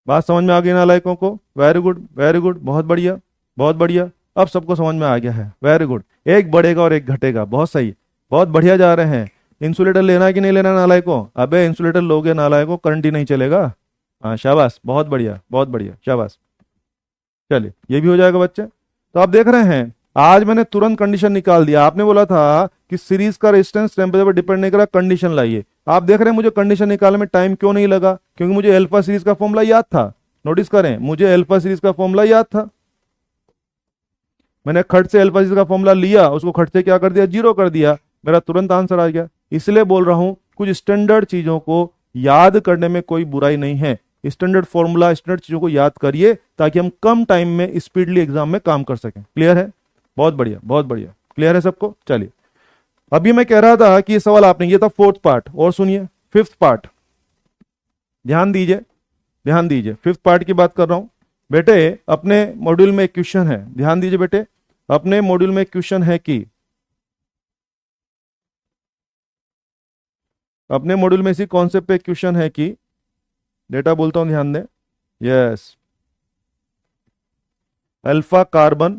बात समझ में आ गई नालायकों को? वेरी गुड वेरी गुड, बहुत बढ़िया बहुत बढ़िया, अब सबको समझ में आ गया है। वेरी गुड, एक बढ़ेगा और एक घटेगा, बहुत सही, बहुत बढ़िया जा रहे हैं। इंसुलेटर लेना है कि नहीं लेना नालायकों? अबे इंसुलेटर लोगे नालायकों, करंट ही नहीं चलेगा। हाँ शाबाश, बहुत बढ़िया बहुत बढ़िया, शाबाश। चलिए ये भी हो जाएगा बच्चे। तो आप देख रहे हैं आज मैंने तुरंत कंडीशन निकाल दिया। आपने बोला था कि सीरीज का रेजिस्टेंस टेम्परेचर पर डिपेंड नहीं करा, कंडीशन लाइए। आप देख रहे हैं मुझे कंडीशन निकालने में टाइम क्यों नहीं लगा, क्योंकि मुझे अल्फा सीरीज का फॉर्मूला याद था। नोटिस करें, मुझे अल्फा सीरीज का फॉर्मूला याद था। मैंने खट से अल्फा सीरीज का फॉर्मूला लिया, उसको खट से क्या कर दिया, जीरो कर दिया, मेरा तुरंत आंसर आ गया। इसलिए बोल रहा हूं कुछ स्टैंडर्ड चीजों को याद करने में कोई बुराई नहीं है। स्टैंडर्ड फॉर्मूला, स्टैंडर्ड चीजों को याद करिए ताकि हम कम टाइम में स्पीडली एग्जाम में काम कर सकें। क्लियर है? बहुत बढ़िया, बहुत बढ़िया। क्लियर है सबको? चलिए, अभी मैं कह रहा था कि ये सवाल आपने, ये था फोर्थ पार्ट, और सुनिए फिफ्थ पार्ट। ध्यान दीजिए, ध्यान दीजिए, फिफ्थ पार्ट की बात कर रहा हूं। बेटे अपने मॉड्यूल में एक क्वेश्चन है, ध्यान दीजिए बेटे, अपने मॉड्यूल में एक क्वेश्चन है कि, अपने मॉड्यूल में इसी कॉन्सेप्ट पे क्वेश्चन है कि, डेटा बोलता हूं ध्यान दें, यस, अल्फा कार्बन,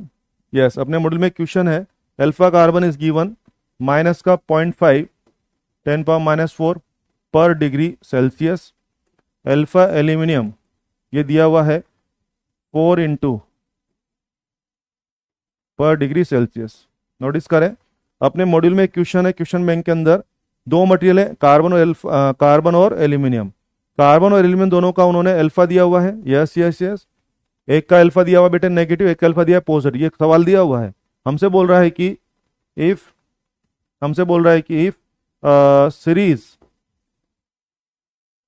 यस, अपने मॉड्यूल में क्वेश्चन है alpha carbon is given minus का 0.5 10⁻⁻⁴ पर डिग्री सेल्सियस। अल्फा एल्यूमिनियम ये दिया हुआ है 4 इंटू पर डिग्री सेल्सियस। नोटिस करें, अपने मॉड्यूल में क्वेश्चन है, क्वेश्चन बैंक के अंदर दो मटेरियल है, कार्बन और एल्यूमिनियम। कार्बन और एल्यूमिनियम दोनों का उन्होंने अल्फा दिया हुआ है, यस यस यस। एक का अल्फा दिया हुआ बेटे नेगेटिव, एक का अल्फा दिया पॉजिटिव। ये सवाल दिया हुआ है, हमसे बोल रहा है कि इफ, हमसे बोल रहा है कि if series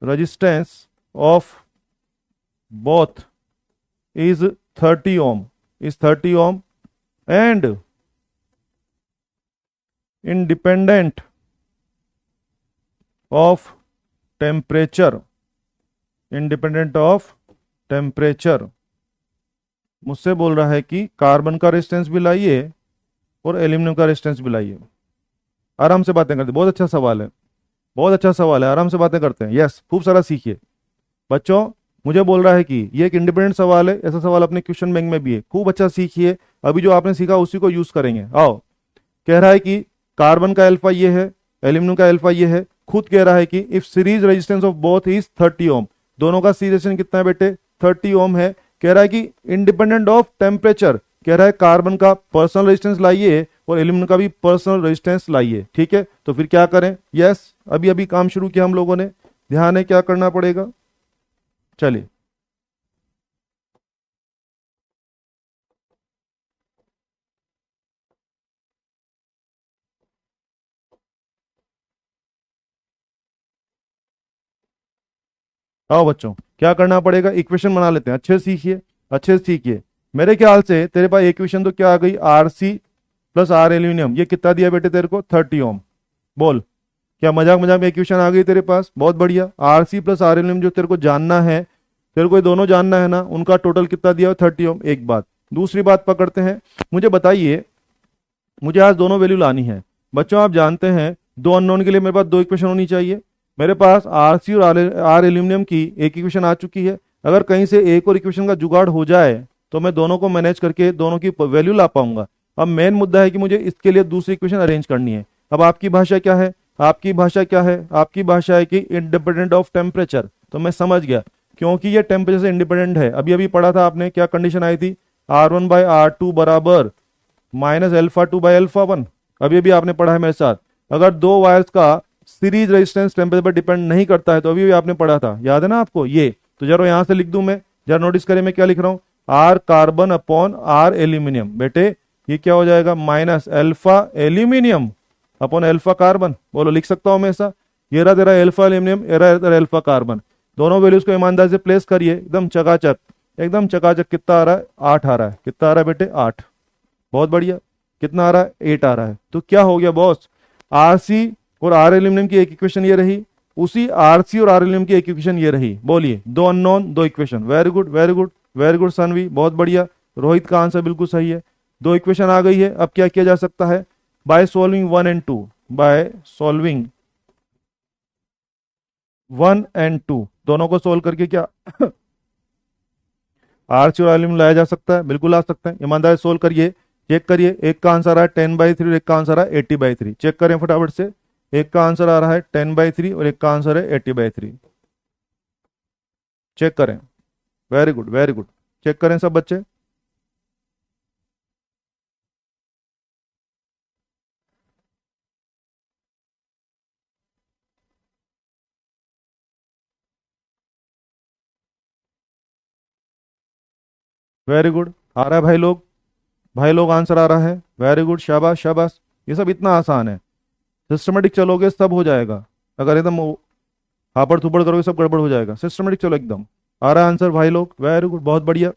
resistance of both is 30 ohm, is 30 ohm and independent of temperature, independent of temperature। मुझसे बोल रहा है कि कार्बन का रेजिस्टेंस भी लाइए और एल्यूमिनियम का रेजिस्टेंस भी लाइए। आराम से बातें करते, बहुत अच्छा सवाल है, बहुत अच्छा सवाल है, आराम से बातें करते हैं। यस, खूब सारा सीखिए बच्चों। मुझे बोल रहा है कि ये एक इंडिपेंडेंट सवाल है, ऐसा सवाल अपने क्वेश्चन बैंक में भी है, खूब अच्छा सीखिए। अभी जो आपने सीखा उसी को यूज करेंगे। आओ, कह रहा है कि कार्बन का अल्फा ये है, एल्यूमिनियम का अल्फा ये है। खुद कह रहा है कि if series resistance of both is 30 ओम, दोनों का सीरीज रेजिस्टेंस कितना है बेटे, 30 ओम है। कह रहा है कि इंडिपेंडेंट ऑफ टेम्परेचर, कह रहा है कार्बन का पर्सनल रेजिस्टेंस लाइए और एल्यूमिनियम का भी पर्सनल रेजिस्टेंस लाइए। ठीक है, तो फिर क्या करें? यस, अभी अभी काम शुरू किया हम लोगों ने, ध्यान है क्या करना पड़ेगा। चलिए, आओ बच्चों, क्या करना पड़ेगा, इक्वेशन बना लेते हैं। अच्छे से सीखिए, अच्छे से सीखिए। मेरे ख्याल से तेरे पास इक्वेशन तो क्या आ गई, R C plus R aluminium, ये कितना दिया बेटे तेरे को, 30 ओम। बोल, क्या मजाक मजाक में इक्वेशन आ गई तेरे पास? बहुत बढ़िया। R C plus R aluminium जो तेरे को जानना है, तेरे को ये दोनों जानना है ना, उनका टोटल कितना दिया हो, 30 ओम। एक बात, दूसरी बात पकड़ते हैं। मुझे बताइए, मुझे आज दोनों वैल्यू लानी है। बच्चों आप जानते हैं दो अननोन के लिए मेरे पास दो इक्वेशन होनी चाहिए। मेरे पास आर सी और आर एल्यूमिनियम की एक इक्वेशन आ चुकी है। अगर कहीं से एक और इक्वेशन का जुगाड़ हो जाए तो मैं दोनों को मैनेज करके दोनों की वैल्यू ला पाऊंगा। अब मेन मुद्दा है कि मुझे इसके लिए दूसरी इक्वेशन अरेंज करनी है। अब आपकी भाषा क्या है, आपकी भाषा क्या है, आपकी भाषा है कि इंडिपेंडेंट ऑफ टेम्परेचर। तो मैं समझ गया, क्योंकि ये टेम्परेचर से इंडिपेंडेंट है। अभी अभी पढ़ा था आपने, क्या कंडीशन आई थी, R1/R2 बराबर माइनस α2/α1। अभी अभी आपने पढ़ा है मेरे साथ। अगर दो वायर्स का सीरीज रेजिस्टेंस टेम्परेचर पर डिपेंड नहीं करता है, तो अभी भी आपने पढ़ा था, याद है ना आपको ये। तो जरा यहां से लिख दूं मैं, जरा नोटिस करें मैं क्या लिख रहा हूं, R carbon upon R aluminium. बेटे ये क्या हो जाएगा, minus alpha aluminium upon alpha carbon. बोलो, लिख सकता हूं मैं ऐसा। ये रहा तेरा अल्फा एल्यूमिनियम, ये रहा तेरा अल्फा कार्बन। दोनों वैल्यूज को ईमानदारी से प्लेस करिए, एकदम चकाचक, एकदम चकाचक। कितना आ रहा है, 8 आ रहा है। कितना आ रहा है बेटे, 8। बहुत बढ़िया। कितना आ रहा है, 8 आ रहा है। तो क्या हो गया बॉस, आर सी और आर एल्यूमिनियम की एक इक्वेशन ये रही, उसी आर सी और आर एल्यूमिनियम की एक इक्वेशन ये रही। बोलिए, दो अननोन दो equation. Very good, very good, very good Sanvi, बहुत बढ़िया। रोहित का आंसर बिल्कुल सही है। दो इक्वेशन आ गई है। अब क्या किया जा सकता है, by solving 1 and 2, by solving 1 and 2, दोनों को सोल्व करके क्या आर सी और एल्यूमिनियम लाया जा सकता है, बिल्कुल आ सकता है। ईमानदारी सोल्व करिए, चेक करिए। एक का आंसर आ रहा है 10/3 और एक का आंसर आ रहा है 80/3। चेक करें फटाफट से। एक का आंसर आ रहा है 10/3 और एक का आंसर है 80/3। चेक करें। Very good, very good. Check करें सब बच्चे। Very good. आ रहा है भाई लोग? भाई लोग आंसर आ रहा है, वेरी गुड, शाबाश शाबाश। ये सब इतना आसान है, सिस्टमेटिक चलोगे सब हो जाएगा। अगर एकदम हापड़ थुपड़ करोगे सब गड़बड़ हो जाएगा। सिस्टमेटिक चलो एकदम। आ रहा है आंसर भाई लोग, वेरी गुड, बहुत बढ़िया।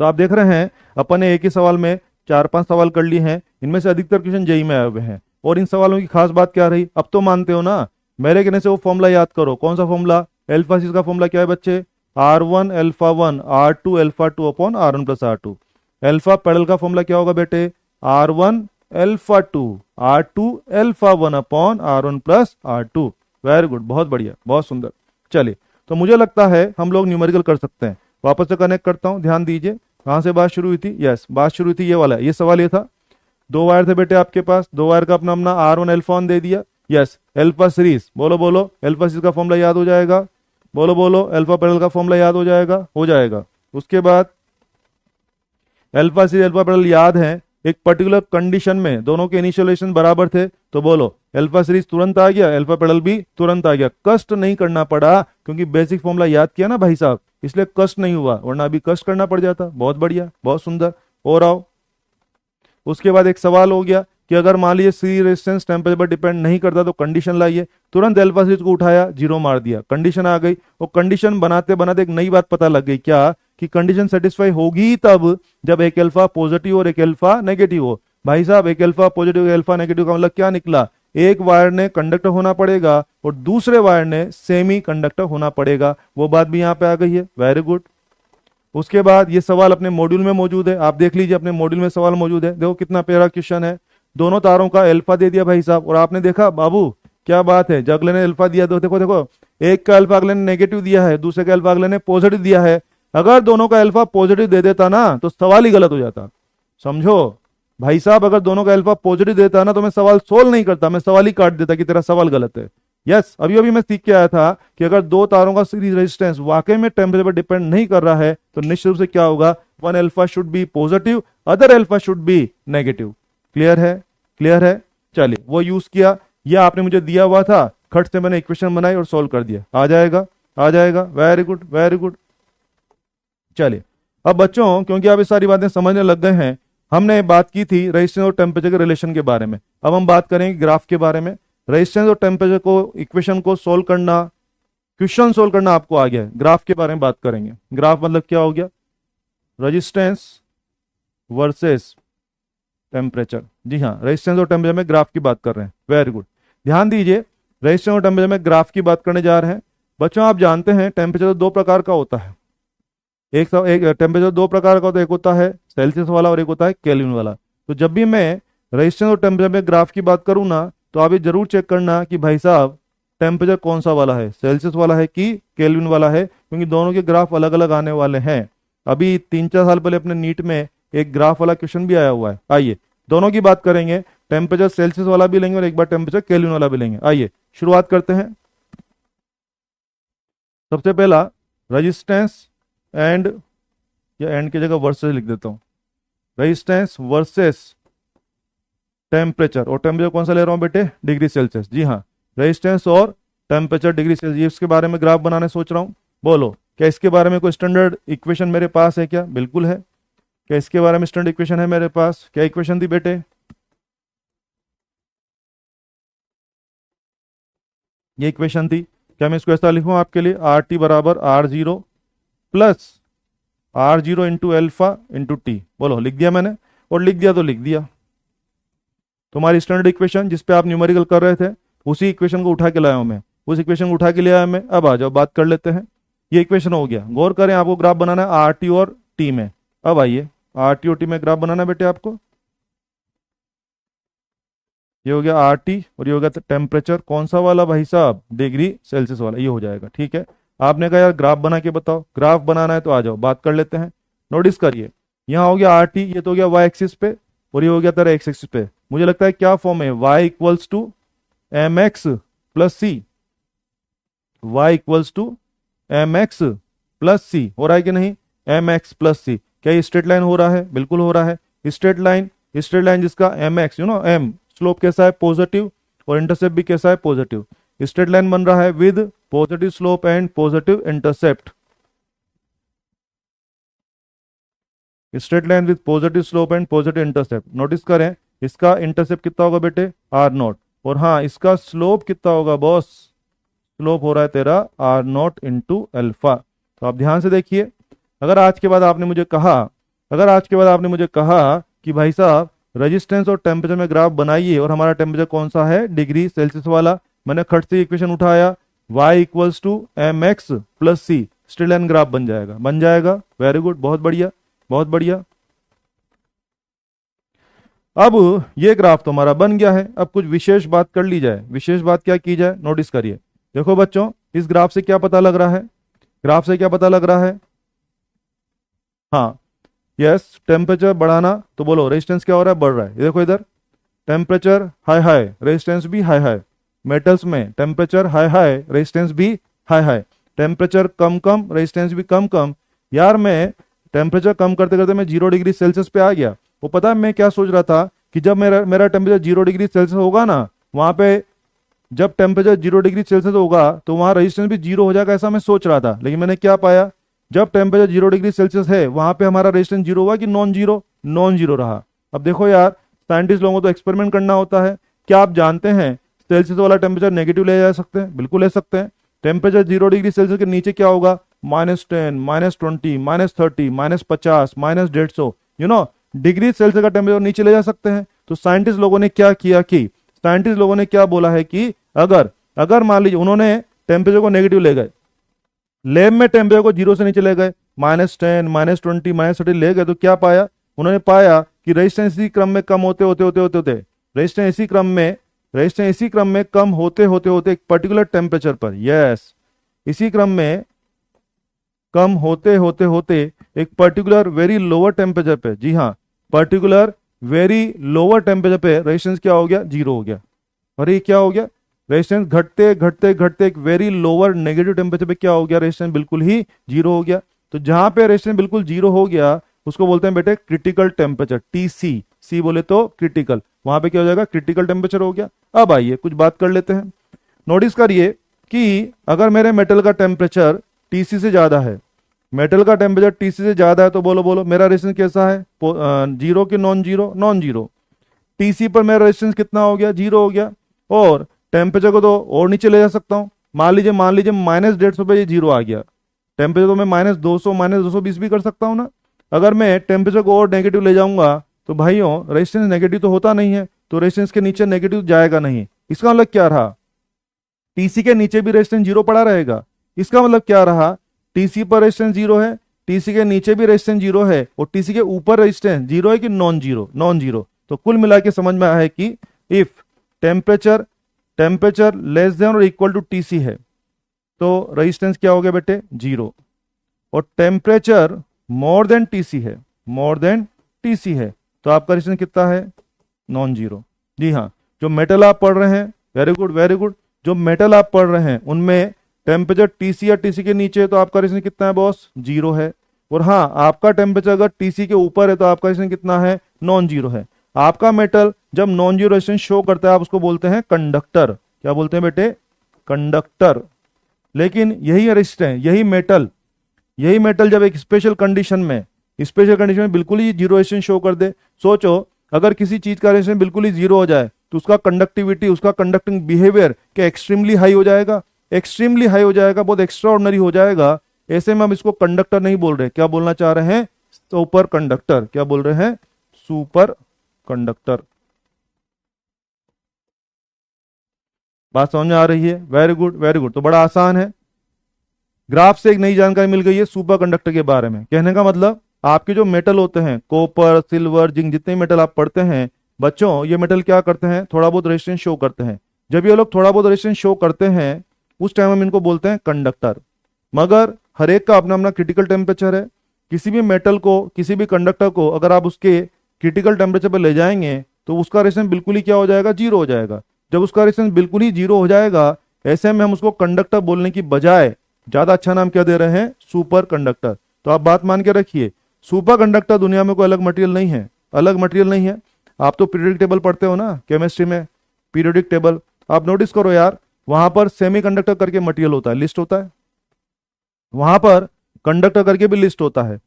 तो आप देख रहे हैं अपन ने एक ही सवाल में चार पांच सवाल कर लिए हैं, इनमें से अधिकतर क्वेश्चन जेई में आए हुए हैं। और इन सवालों की खास बात क्या रही, अब तो मानते हो ना? मेरे कहने से वो फॉर्मूला याद करो। कौन सा फॉर्मूला? एल्फा सी का फॉर्मूला क्या है बच्चे? R1 alpha 1 R2 alpha 2 upon R1 plus R2। Alpha parallel का फॉर्मूला क्या होगा बेटे? R1 alpha 2 R2 alpha 1 upon R1 plus R2। Very good, बहुत बढ़िया, बहुत सुंदर। चलिए, तो मुझे लगता है हम लोग न्यूमेरिकल कर सकते हैं। वापस से कनेक्ट करता हूं, ध्यान दीजिए। कहां से बात शुरू हुई थी? यस, बात शुरू हुई थी ये वाला, ये सवाल ये था। दो वायर थे बेटे आपके पास, दो वायर का अपना अपना R1 अल्फा 1 दे दिया। यस, एल्फा सीरीज, बोलो बोलो, एल्फा सीरीज का फॉर्मूला याद हो जाएगा। बोलो बोलो, एल्फा पैरेलल का फॉर्मूला याद हो जाएगा, हो जाएगा। उसके बाद एल्फा सीरीज एल्फा पैरेलल याद है, एक पर्टिकुलर कंडीशन में दोनों के इनिशियलाइजेशन बराबर थे, तो बोलो एल्फा सीरीज तुरंत आ गया, एल्फा पैरेलल भी तुरंत आ गया। कष्ट नहीं करना पड़ा, क्योंकि बेसिक फॉर्मूला याद किया ना भाई साहब, इसलिए कष्ट नहीं हुआ, वरना अभी कष्ट करना पड़ जाता। बहुत बढ़िया, बहुत सुंदर। और आओ, उसके बाद एक सवाल हो गया कि अगर मान लीजिए सीरीज रेजिस्टेंस टेम्परेचर पर डिपेंड नहीं करता तो कंडीशन लाइए। तुरंत एल्फा सीरीज को उठाया, जीरो मार दिया, कंडीशन आ गई। और कंडीशन बनाते बनाते एक नई बात पता लग गई, क्या? कि कंडीशन सेटिस्फाई होगी तब जब एक एल्फा पॉजिटिव और एक एल्फा नेगेटिव हो। भाई साहब, एक एल्फा पॉजिटिव एक एल्फा नेगेटिव का मतलब क्या निकला? एक वायर ने कंडक्टर होना पड़ेगा और दूसरे वायर ने सेमी कंडक्टर होना पड़ेगा। वो बात भी यहाँ पे आ गई है, वेरी गुड। उसके बाद ये सवाल अपने मॉड्यूल में मौजूद है, आप देख लीजिए, अपने मॉड्यूल में सवाल मौजूद है। देखो कितना प्यारा क्वेश्चन है। दोनों तारों का अल्फा दे दिया भाई साहब, और आपने देखा बाबू क्या बात है, जब अगले ने अल्फा दिया तो देखो देखो, एक का अल्फा अगले ने नेगेटिव दिया है, दूसरे का अल्फा अगले ने पॉजिटिव दिया है। अगर दोनों का अल्फा पॉजिटिव दे देता ना तो सवाल ही गलत हो जाता। समझो भाई साहब, अगर दोनों का अल्फा पॉजिटिव देता ना तो मैं सवाल सोल्व नहीं करता, मैं सवाल ही काट देता कि तेरा सवाल गलत है। यस, अभी अभी मैं सीख के आया था कि अगर दो तारों का सीरीज रेजिस्टेंस वाकई में टेम्परेचर पर डिपेंड नहीं कर रहा है तो निश्चित रूप से क्या होगा? One alpha should be positive, other alpha should be negative. Clear है? क्लियर है? चलिए, वो यूज किया, यह आपने मुझे दिया हुआ था, खट से मैंने इक्वेशन बनाई और सोल्व कर दिया। आ जाएगा, आ जाएगा, वेरी गुड वेरी गुड। चलिए, अब बच्चों क्योंकि आप ये सारी बातें समझने लग गए हैं, हमने बात की थी रेजिस्टेंस और टेम्परेचर के रिलेशन के बारे में। अब हम बात करेंगे ग्राफ के बारे में। रेजिस्टेंस और टेम्परेचर को इक्वेशन को सोल्व करना, क्वेश्चन सोल्व करना आपको आ गया है। ग्राफ के बारे में बात करेंगे। ग्राफ मतलब क्या हो गया? Resistance versus temperature. जी हाँ, रेजिस्टेंस और टेम्परेचर में ग्राफ की बात कर रहे हैं, वेरी गुड। ध्यान दीजिए, रेजिस्टेंस और टेम्परेचर में ग्राफ की बात करने जा रहे हैं। बच्चों आप जानते हैं टेम्परेचर दो प्रकार का होता है। एक टेम्परेचर दो प्रकार का होता है, एक होता है सेल्सियस वाला और एक होता है केल्विन वाला। तो जब भी मैं रेजिस्टेंस और टेम्परेचर में ग्राफ की बात करूँ ना, तो आप ये जरूर चेक करना कि भाई साहब टेम्परेचर कौन सा वाला है, सेल्सियस वाला है कि केल्विन वाला है, क्योंकि दोनों के ग्राफ अलग अलग आने वाले हैं। अभी 3-4 साल पहले अपने नीट में एक ग्राफ वाला क्वेश्चन भी आया हुआ है। आइए दोनों की बात करेंगे, टेम्परेचर सेल्सियस वाला भी लेंगे और एक बार टेम्परेचर केल्विन वाला भी लेंगे। आइए शुरुआत करते हैं। सबसे पहला रेजिस्टेंस एंड, या एंड की जगह वर्सेस लिख देता हूं, रेजिस्टेंस वर्सेस टेम्परेचर। और टेम्परेचर कौन सा ले रहा हूं बेटे? Degree Celsius. जी हाँ, रेजिस्टेंस और टेम्परेचर डिग्री सेल्सियस, इसके बारे में ग्राफ बनाने सोच रहा हूं। बोलो, क्या इसके बारे में कोई स्टैंडर्ड इक्वेशन मेरे पास है क्या? बिल्कुल है। क्या इसके बारे में स्टैंडर्ड इक्वेशन है मेरे पास? क्या इक्वेशन थी बेटे? ये इक्वेशन थी। क्या मैं इसको ऐसा लिखूं आपके लिए? आर टी बराबर R0 plus R0 into alpha into T. बोलो, लिख दिया मैंने? और लिख दिया तो लिख दिया। तुम्हारी स्टैंडर्ड इक्वेशन जिस पे आप न्यूमेरिकल कर रहे थे, उसी इक्वेशन को उठा के लाया हूं मैं, उस इक्वेशन को उठा के ले आया मैं। अब आ जाओ, बात कर लेते हैं। ये इक्वेशन हो गया। गौर करें, आपको ग्राफ बनाना है आर टी और टी में। अब आइए, आर टी और टी में ग्राफ बनाना है बेटे आपको। ये हो गया आर टी और ये हो गया टेम्परेचर। कौन सा वाला भाई साहब? डिग्री सेल्सियस वाला। ये हो जाएगा, ठीक है। आपने कहा यार ग्राफ बना के बताओ, ग्राफ बनाना है तो आ जाओ, बात कर लेते हैं। नोटिस करिए, यहाँ हो गया आर टी, ये तो हो गया वाई एक्सिस पे, और ये हो गया तेरा एक्स एक्सिस पे। मुझे लगता है क्या फॉर्म है? Y equals to M X plus C. Y equals to M X plus C हो रहा है कि नहीं? M X plus C. क्या ये स्ट्रेट लाइन हो रहा है? बिल्कुल हो रहा है। स्ट्रेट लाइन, स्ट्रेट लाइन जिसका M X, you know M slope कैसा है? पॉजिटिव, और इंटरसेप्ट भी कैसा है? पॉजिटिव। स्ट्रेट लाइन बन रहा है with positive slope and positive intercept. Straight line with positive slope and positive intercept. Notice करें इसका इंटरसेप्ट कितना होगा बेटे, आर नॉट, और हाँ इसका स्लोप कितना होगा बॉस, स्लोप हो रहा है तेरा आर नॉट इंटू अल्फा। तो आप ध्यान से देखिए, अगर आज के बाद आपने मुझे कहा, अगर आज के बाद आपने मुझे कहा कि भाई साहब रेजिस्टेंस और टेम्परेचर में ग्राफ बनाइए और हमारा टेम्परेचर कौन सा है, डिग्री सेल्सियस वाला, मैंने खट से इक्वेशन उठाया y equals to M X plus C, straight line graph बन जाएगा, बन जाएगा। वेरी गुड, बहुत बढ़िया, बहुत बढ़िया। अब ये ग्राफ तो हमारा बन गया है, अब कुछ विशेष बात कर ली जाए। विशेष बात क्या की जाए, नोटिस करिए। देखो बच्चों, इस ग्राफ से क्या पता लग रहा है, ग्राफ से क्या पता लग रहा है, हाँ यस, टेम्परेचर बढ़ाना तो बोलो रेजिस्टेंस क्या हो रहा है, बढ़ रहा है। ये देखो इधर टेम्परेचर हाई हाई, रेजिस्टेंस भी हाई हाई। मेटल्स में टेम्परेचर हाई हाई, रेजिस्टेंस भी हाई हाई। टेम्परेचर कम कम, रेजिस्टेंस भी कम कम। यार मैं टेम्परेचर कम करते करते मैं 0 डिग्री सेल्सियस पे आ गया। वो पता है मैं क्या सोच रहा था कि जब मेरा मेरा टेम्परेचर 0 डिग्री सेल्सियस होगा ना, वहां पे जब टेम्परेचर 0 डिग्री सेल्सियस होगा तो वहां रेजिस्टेंस भी 0 हो जाएगा, ऐसा मैं सोच रहा था। लेकिन मैंने क्या पाया, जब टेम्परेचर 0 डिग्री सेल्सियस है वहां पे हमारा रेजिस्टेंस 0 हुआ कि नॉन जीरो, नॉन जीरो रहा। अब देखो यार, साइंटिस्ट लोगों को तो एक्सपेरिमेंट करना होता है। क्या आप जानते हैं सेल्सियस वाला टेम्परेचर नेगेटिव ले जा सकते हैं, बिल्कुल ले सकते हैं। टेम्परेचर 0 डिग्री सेल्सियस के नीचे क्या होगा, -10, -20, -30, -50, -150, यू नो, डिग्री सेल्सियस का टेम्परेचर नीचे ले जा सकते हैं। तो साइंटिस्ट लोगों ने क्या किया कि साइंटिस्ट लोगों ने क्या बोला है कि अगर अगर मान लीजिए उन्होंने टेम्परेचर को नेगेटिव ले गए, लैब में टेम्परेचर को 0 से नीचे ले गए, -10, -20, -30 ले गए, तो क्या पाया, उन्होंने पाया कि रेजिस्टेंस इसी क्रम में कम होते होते होते होते होते रेजिस्टेंस इसी क्रम में रेजिस्टेंस इसी क्रम में कम होते होते होते एक पर्टिकुलर टेम्परेचर पर, यस, इसी क्रम में कम होते होते होते एक पर्टिकुलर वेरी लोअर टेम्परेचर पे, जी हाँ, पर्टिकुलर वेरी लोअर टेम्परेचर पे रेजिस्टेंस क्या हो गया, 0 हो गया। और ये क्या हो गया, रेजिस्टेंस घटते घटते घटते एक वेरी लोअर नेगेटिव टेम्परेचर पे क्या हो गया, रेजिस्टेंस बिल्कुल ही 0 हो गया। तो जहां पे रेजिस्टेंस बिल्कुल 0 हो गया उसको बोलते हैं बेटे क्रिटिकल टेम्परेचर, टीसी, सी बोले तो क्रिटिकल, वहां पे क्या हो जाएगा, क्रिटिकल टेम्परेचर हो गया। अब आइए कुछ बात कर लेते हैं। नोटिस करिए कि अगर मेरे मेटल का टेम्परेचर टीसी से ज्यादा है, मेटल का टेम्परेचर टीसी से ज्यादा है, तो बोलो बोलो मेरा रेजिस्टेंस कैसा है, 0 के non zero, non zero. TC पर मेरा रेजिस्टेंस कितना हो गया, 0 हो गया। और टेम्परेचर को तो और नीचे ले जा सकता हूं, मान लीजिए -150 पे ये 0 आ गया। टेम्परेचर तो मैं -200, -220 भी कर सकता हूं ना। अगर मैं टेम्परेचर को और नेगेटिव ले जाऊंगा तो भाइयों रेजिस्टेंस नेगेटिव तो होता नहीं है, तो रेजिस्टेंस के नीचे नेगेटिव जाएगा नहीं। इसका मतलब क्या रहा, टीसी के नीचे भी रेजिस्टेंस 0 पड़ा रहेगा। इसका मतलब क्या रहा, टीसी पर रेजिस्टेंस 0 है, टीसी के नीचे भी रेजिस्टेंस 0 है, और टीसी के ऊपर रेजिस्टेंस 0 है कि नॉन जीरो, नॉन जीरो। तो कुल मिला के समझ में आया है कि इफ टेम्परेचर लेस देन और इक्वल टू टीसी है तो रेजिस्टेंस क्या हो गया बेटे, 0। और टेम्परेचर मोर देन टीसी है, मोर देन टीसी है, तो आपका रेजिस्टेंस कितना है, नॉन जीरो। जी हाँ, जो मेटल आप पढ़ रहे हैं, वेरी गुड वेरी गुड, जो मेटल आप पढ़ रहे हैं उनमें टेम्परेचर टीसी या टीसी के नीचे है तो आपका रेजिस्टेंस कितना है बॉस, 0 है। और हाँ, आपका टेम्परेचर अगर टीसी के ऊपर है तो आपका रेजिस्टेंस कितना है, नॉन जीरो है। आपका मेटल जब नॉन जीरो रेजिस्टेंस शो करता है आप उसको बोलते हैं कंडक्टर। क्या बोलते हैं बेटे, कंडक्टर। लेकिन यही रेजिस्टेंस, यही मेटल जब एक स्पेशल कंडीशन में बिल्कुल ही 0 रेजिस्टेंस शो कर दे, सोचो अगर किसी चीज का रेजिस्टेंस बिल्कुल ही 0 हो जाए तो उसका कंडक्टिविटी, उसका कंडक्टिंग बिहेवियर क्या एक्सट्रीमली हाई हो जाएगा, एक्सट्रीमली हाई हो जाएगा, बहुत एक्स्ट्रा ऑर्डिनरी हो जाएगा। ऐसे में हम इसको कंडक्टर नहीं बोल रहे, क्या बोलना चाह रहे हैं, सुपर कंडक्टर। क्या बोल रहे हैं, सुपर कंडक्टर। बात समझ में आ रही है, वेरी गुड वेरी गुड। तो बड़ा आसान है, ग्राफ से एक नई जानकारी मिल गई है सुपर कंडक्टर के बारे में। कहने का मतलब आपके जो मेटल होते हैं, कॉपर, सिल्वर, जिंक, जितने मेटल आप पढ़ते हैं बच्चों, ये मेटल क्या करते हैं, थोड़ा बहुत रेजिस्टेंस शो करते हैं। जब ये लोग थोड़ा बहुत रेजिस्टेंस शो करते हैं उस टाइम हम इनको बोलते हैं कंडक्टर। मगर हर एक का अपना अपना क्रिटिकल टेम्परेचर है। किसी भी मेटल को, किसी भी कंडक्टर को अगर आप उसके क्रिटिकल टेम्परेचर पर ले जाएंगे तो उसका रेजिस्टेंस बिल्कुल ही क्या हो जाएगा, 0 हो जाएगा। जब उसका रेजिस्टेंस बिल्कुल ही 0 हो जाएगा, ऐसे में हम उसको कंडक्टर बोलने की बजाय ज्यादा अच्छा नाम क्या दे रहे हैं, सुपर कंडक्टर। तो आप बात मान के रखिए, सुपर कंडक्टर दुनिया में कोई अलग मटेरियल नहीं है, अलग मटेरियल नहीं है। आप तो पीरियोडिक टेबल पढ़ते हो ना केमिस्ट्री में, पीरियोडिक टेबल आप नोटिस करो यार, वहां पर सेमीकंडक्टर करके मटेरियल होता है, लिस्ट होता है, वहां पर कंडक्टर करके भी लिस्ट होता है,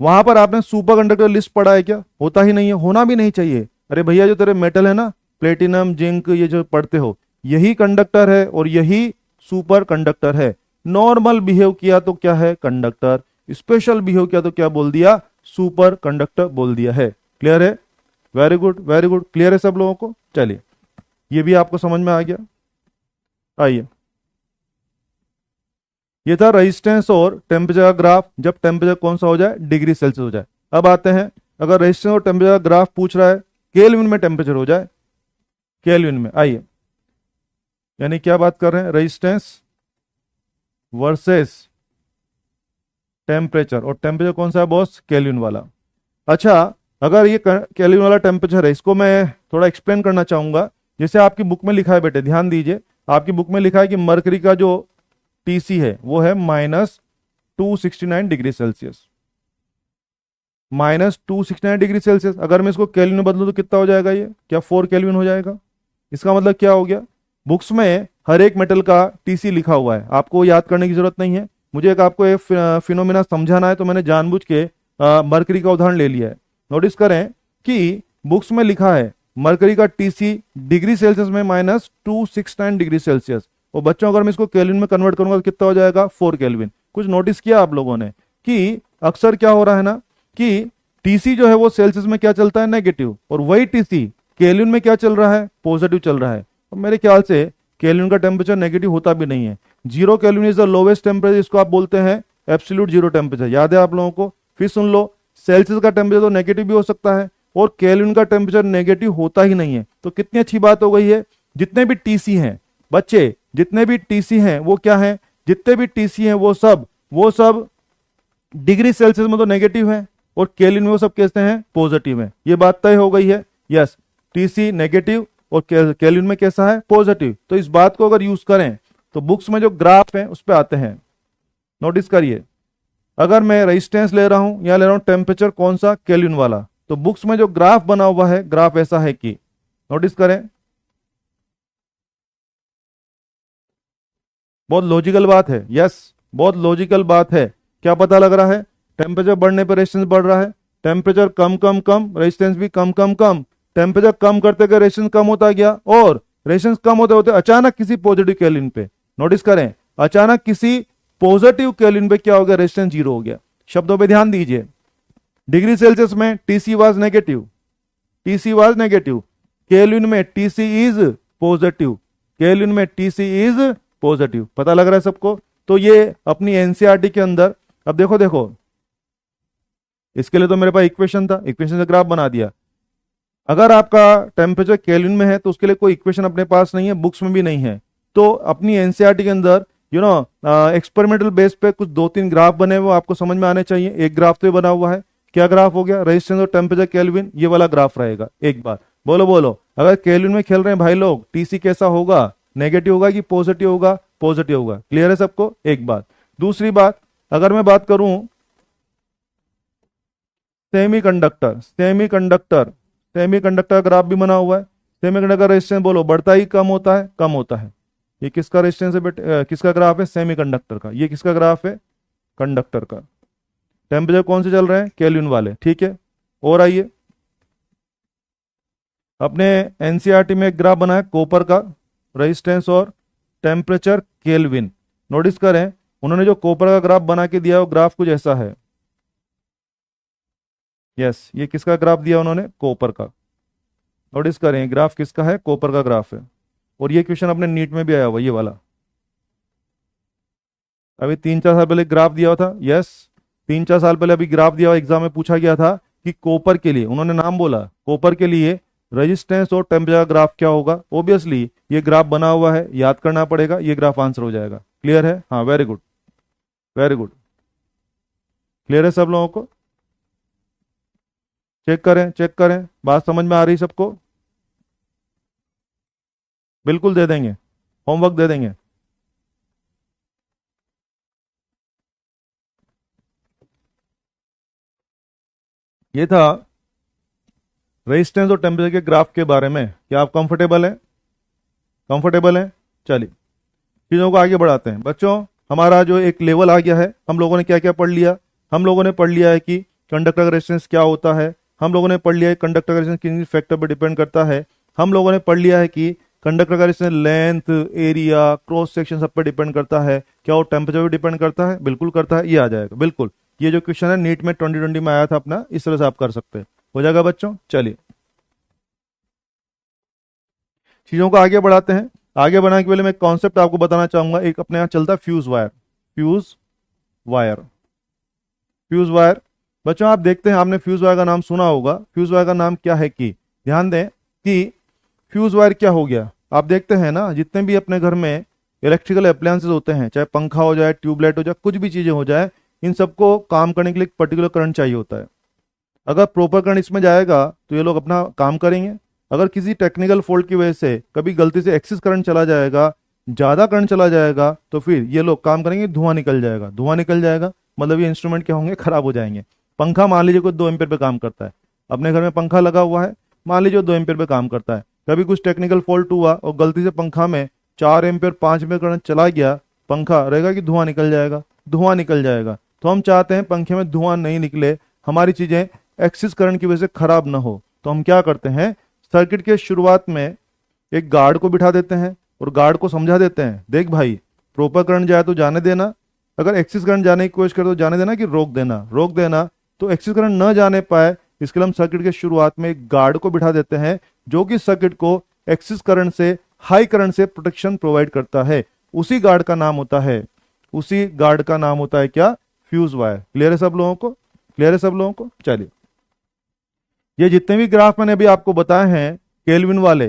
वहां पर आपने सुपर कंडक्टर लिस्ट पढ़ा है क्या? होता ही नहीं है, होना भी नहीं चाहिए। अरे भैया जो तेरे मेटल है ना, प्लेटिनम जिंक, ये जो पढ़ते हो, यही कंडक्टर है और यही सुपर कंडक्टर है। नॉर्मल बिहेव किया तो क्या है? कंडक्टर। स्पेशल बिहेव किया तो क्या बोल दिया? सुपर कंडक्टर बोल दिया है। क्लियर है? Very good, very good. Clear है सब लोगों को? चलिए, ये भी आपको समझ में आ गया। आइए, ये था रेजिस्टेंस और टेम्परेचर का ग्राफ, जब टेम्परेचर कौन सा हो जाए? डिग्री सेल्सियस हो जाए। अब आते हैं, अगर रेजिस्टेंस और टेम्परेचर का ग्राफ पूछ रहा है, केल्विन में टेम्परेचर हो जाए, केल्विन में। आइए, यानी क्या बात कर रहे हैं? रेजिस्टेंस वर्सेस टेम्परेचर, और टेम्परेचर कौन सा है बॉस? केल्विन वाला। अच्छा, अगर ये केल्विन वाला टेम्परेचर है, इसको मैं थोड़ा एक्सप्लेन करना चाहूंगा। जैसे आपकी बुक में लिखा है, बेटे ध्यान दीजिए, आपकी बुक में लिखा है कि मरकरी का जो टीसी है वो है -269 डिग्री सेल्सियस। -269 डिग्री सेल्सियस, अगर मैं इसको केल्विन में बदलूं तो कितना हो जाएगा? ये क्या 4 केल्विन हो जाएगा? इसका मतलब क्या हो गया? बुक्स में हर एक मेटल का टीसी लिखा हुआ है, आपको याद करने की जरूरत नहीं है। मुझे एक आपको एक फिनोमिना समझाना है, तो मैंने जानबूझ के मरकरी का उदाहरण ले लिया है। नोटिस करें कि बुक्स में लिखा है मरकरी का टीसी डिग्री सेल्सियस में -269 डिग्री सेल्सियस, और बच्चों अगर मैं इसको केल्विन में कन्वर्ट करूंगा तो कितना हो जाएगा? 4 केल्विन। कुछ नोटिस किया आप लोगों ने कि अक्सर क्या हो रहा है ना, कि टीसी जो है वो सेल्सियस में क्या चलता है? नेगेटिव, और वही टीसी केल्विन में क्या चल रहा है? पॉजिटिव चल रहा है। और मेरे ख्याल से केल्विन का टेम्परेचर नेगेटिव होता भी नहीं है। 0 kelvin is the lowest temperature, इसको आप बोलते हैं एब्सोल्यूट जीरो टेम्परेचर। याद है आप लोगों को? फिर सुन लो, सेल्सियस का टेम्परेचर तो नेगेटिव भी हो सकता है, और केल्विन का टेम्परेचर नेगेटिव होता ही नहीं है। तो कितनी अच्छी बात हो गई है। जितने भी टीसी हैं बच्चे, जितने भी टीसी हैं वो क्या हैं? जितने भी टीसी हैं वो सब डिग्री सेल्सियस में तो नेगेटिव है, और केल्विन में वो सब कैसे हैं? पॉजिटिव है। ये बात तय हो गई है। यस, टीसी नेगेटिव और केल्विन में कैसा है? पॉजिटिव। तो इस बात को अगर यूज करें तो बुक्स में जो ग्राफ है उस पर आते हैं। नोटिस करिए, अगर मैं रेजिस्टेंस ले रहा हूं या ले रहा हूं टेम्परेचर कौन सा? केल्विन वाला, तो बुक्स में जो ग्राफ बना हुआ है, ग्राफ ऐसा है कि, नोटिस करें, बहुत लॉजिकल बात है। यस, बहुत लॉजिकल बात है। क्या पता लग रहा है? टेम्परेचर बढ़ने पर रेजिस्टेंस बढ़ रहा है, टेम्परेचर कम कम कम, रेजिस्टेंस भी कम कम कम। टेम्परेचर कम करते गए रेजिस्टेंस कम होता गया, और रेजिस्टेंस कम होते होते अचानक किसी पॉजिटिव केल्विन पे, नोटिस करें, अचानक किसी पॉजिटिव केल्विन पे क्या हो गया? रेजिस्टेंस जीरो हो गया। शब्दों पे ध्यान दीजिए। डिग्री सेल्सियस में TC was negative, TC was negative, kelvin में टीसी इज पॉजिटिव, केल्विन में टीसी इज पॉजिटिव। पता लग रहा है सबको? तो ये अपनी एनसीईआरटी के अंदर, अब देखो देखो, इसके लिए तो मेरे पास इक्वेशन था, इक्वेशन से ग्राफ बना दिया। अगर आपका टेम्परेचर केल्विन में है तो उसके लिए कोई इक्वेशन अपने पास नहीं है, बुक्स में भी नहीं है, तो अपनी एनसीईआरटी के अंदर एक्सपेरिमेंटल बेस पे कुछ 2-3 ग्राफ बने हुए आपको समझ में आने चाहिए। एक ग्राफ तो ये बना हुआ है, क्या ग्राफ हो गया? रेजिस्टेंस और टेम्परेचर केल्विन, ये वाला ग्राफ रहेगा। एक बार बोलो बोलो, अगर केल्विन में खेल रहे हैं भाई लोग, टीसी कैसा होगा? नेगेटिव होगा कि पॉजिटिव होगा? पॉजिटिव होगा। क्लियर है सबको? एक बात। दूसरी बात, अगर मैं बात करूं सेमीकंडक्टर, सेमीकंडक्टर, सेमीकंडक्टर ग्राफ भी बना हुआ है। सेमीकंडक्टर रेजिस्टेंस बोलो बढ़ता ही कम होता है? कम होता है। ये किसका रेजिस्टेंस है बेटे? किसका ग्राफ है? सेमीकंडक्टर का। ये किसका ग्राफ है? कंडक्टर का। टेम्परेचर कौन से चल रहे हैं? केल्विन वाले। ठीक है, और आइए, अपने एनसीईआरटी में एक ग्राफ बना है कॉपर का, रेजिस्टेंस और टेम्परेचर केल्विन। नोटिस करें, उन्होंने जो कॉपर का ग्राफ बना के दिया वो ग्राफ कुछ ऐसा है। यस, ये किसका ग्राफ दिया उन्होंने? कॉपर का। नोटिस करें, ग्राफ किसका है? कॉपर का ग्राफ है। और ये क्वेश्चन अपने नीट में भी आया हुआ, ये वाला। अभी 3-4 साल पहले ग्राफ दिया हुआ था। यस, 3-4 साल पहले अभी ग्राफ दिया हुआ, एग्जाम में पूछा गया था कि कॉपर के लिए, उन्होंने नाम बोला, कॉपर के लिए रेजिस्टेंस और टेम्परेचर ग्राफ क्या होगा? ऑब्वियसली ये ग्राफ बना हुआ है, याद करना पड़ेगा, ये ग्राफ आंसर हो जाएगा। क्लियर है? हाँ, very good, very good. Clear है सब लोगों को? चेक करें, चेक करें, बात समझ में आ रही सबको? बिल्कुल दे देंगे, होमवर्क दे देंगे। ये था रेजिस्टेंस और टेम्परेचर के ग्राफ के बारे में। क्या आप कंफर्टेबल हैं? कंफर्टेबल हैं? चलिए, चीज़ों को आगे बढ़ाते हैं। बच्चों, हमारा जो एक लेवल आ गया है, हम लोगों ने क्या क्या पढ़ लिया? हम लोगों ने पढ़ लिया है कि कंडक्टर का रेजिस्टेंस क्या होता है। हम लोगों ने पढ़ लिया है कंडक्टर का रेजिस्टेंस किन फैक्टर पर डिपेंड करता है। हम लोगों ने पढ़ लिया है कि कंडक्टर का resistance length, area, cross section सब पे डिपेंड करता है। क्या वो टेम्परेचर पे डिपेंड करता है? बिल्कुल करता है, ये आ जाएगा बिल्कुल। ये जो क्वेश्चन है नीट में 2020 में आया था अपना, इस तरह से आप कर सकते हैं। हो जाएगा बच्चों। चलिए चीजों को आगे बढ़ाते हैं। आगे बढ़ाने के पहले मैं कॉन्सेप्ट आपको बताना चाहूंगा। एक अपने यहाँ चलता है fuse wire. Fuse wire, fuse wire. बच्चों आप देखते हैं, आपने फ्यूज वायर का नाम सुना होगा। फ्यूज वायर का नाम क्या है कि ध्यान दें कि फ्यूज वायर क्या हो गया। आप देखते हैं ना, जितने भी अपने घर में इलेक्ट्रिकल अप्लायंसेस होते हैं, चाहे पंखा हो जाए, ट्यूबलाइट हो जाए, कुछ भी चीजें हो जाए, इन सबको काम करने के लिए एक पर्टिकुलर करंट चाहिए होता है। अगर प्रॉपर करंट इसमें जाएगा तो ये लोग अपना काम करेंगे। अगर किसी टेक्निकल फॉल्ट की वजह से कभी गलती से एक्सिस करंट चला जाएगा, ज्यादा करंट चला जाएगा, तो फिर ये लोग काम करेंगे, धुआं निकल जाएगा। धुआं निकल जाएगा मतलब ये इंस्ट्रूमेंट क्या होंगे? खराब हो जाएंगे। पंखा मान लीजिए कोई 2 एम्पीयर पे काम करता है, अपने घर में पंखा लगा हुआ है, मान लीजिए 2 एम्पीयर पे काम करता है। कभी कुछ टेक्निकल फॉल्ट हुआ और गलती से पंखा में 4 एम्पीयर 5 एम्पीयर करंट चला गया, पंखा रहेगा कि धुआं निकल जाएगा? धुआं निकल जाएगा। तो हम चाहते हैं पंखे में धुआं नहीं निकले, हमारी चीजें एक्सिस करंट की वजह से खराब ना हो। तो हम क्या करते हैं, सर्किट के शुरुआत में एक गार्ड को बिठा देते हैं और गार्ड को समझा देते हैं, देख भाई प्रॉपर करंट जाए तो जाने देना, अगर एक्सिस करंट जाने की कोशिश करे तो जाने देना, कि रोक देना, रोक देना। तो एक्सिस करंट न जाने पाए इसके लिए हम सर्किट के शुरुआत में एक गार्ड को बिठा देते हैं, जो कि सर्किट को एक्सिस करंट से, हाई करंट से प्रोटेक्शन प्रोवाइड करता है। उसी गार्ड का नाम होता है, उसी गार्ड का नाम होता है क्या? Fuse wire. क्लियर है सब लोगों को? क्लियर है सब लोगों को? चलिए ये जितने भी ग्राफ मैंने अभी आपको बताए हैं, केल्विन वाले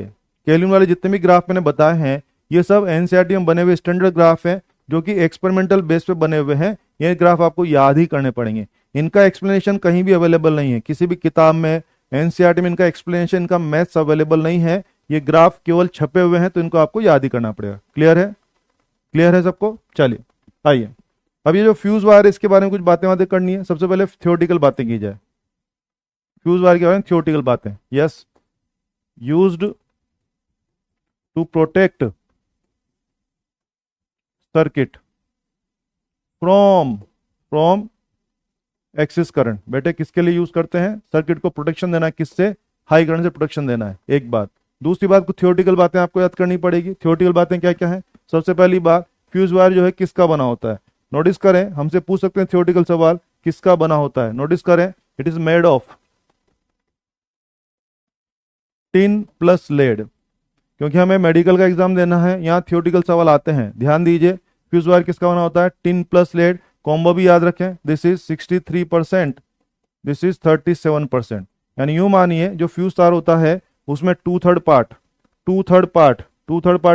जितने भी ग्राफ मैंने बताए हैं, ये सब एनसीईआरटी में बने हुए स्टैंडर्ड ग्राफ हैं, जो कि एक्सपेरिमेंटल बेस पे बने हुए हैं। ये ग्राफ आपको याद ही करने पड़ेंगे। इनका एक्सप्लेनेशन कहीं भी अवेलेबल नहीं है, किसी भी किताब में, एनसीईआरटी में इनका एक्सप्लेनेशन, इनका मैथ्स अवेलेबल नहीं है। ये ग्राफ केवल छपे हुए हैं, तो इनको आपको याद ही करना पड़ेगा। क्लियर है? क्लियर है सबको? चलिए आइए, अब ये जो फ्यूज वायर है इसके बारे में कुछ बातें करनी है। सबसे पहले थियोरेटिकल बातें की जाए। फ्यूज वायर के बारे में थियोरेटिकल बातें। Yes, used to protect circuit from excess current. बेटे किसके लिए यूज करते हैं? सर्किट को प्रोटेक्शन देना है, किससे? हाई करंट से प्रोटेक्शन देना है, एक बात। दूसरी बात, कुछ थियोरेटिकल बातें आपको याद करनी पड़ेगी। थियोरेटिकल बातें क्या क्या है? सबसे पहली बात, फ्यूज वायर जो है किसका बना होता है? नोटिस करें, हमसे पूछ सकते हैं थियोरेटिकल सवाल, किसका बना होता है? नोटिस करें, it is made of tin plus lead. क्योंकि हमें मेडिकल का एग्जाम देना है, यहाँ थियोरेटिकल सवाल आते हैं, ध्यान दीजिए। फ्यूज वायर किसका बना होता है? Tin plus lead. कॉम्बो भी याद रखें, दिस इज 63%, दिस इज 37%। यानी यूं मानिए जो फ्यूज तार होता है उसमें टू थर्ड पार्ट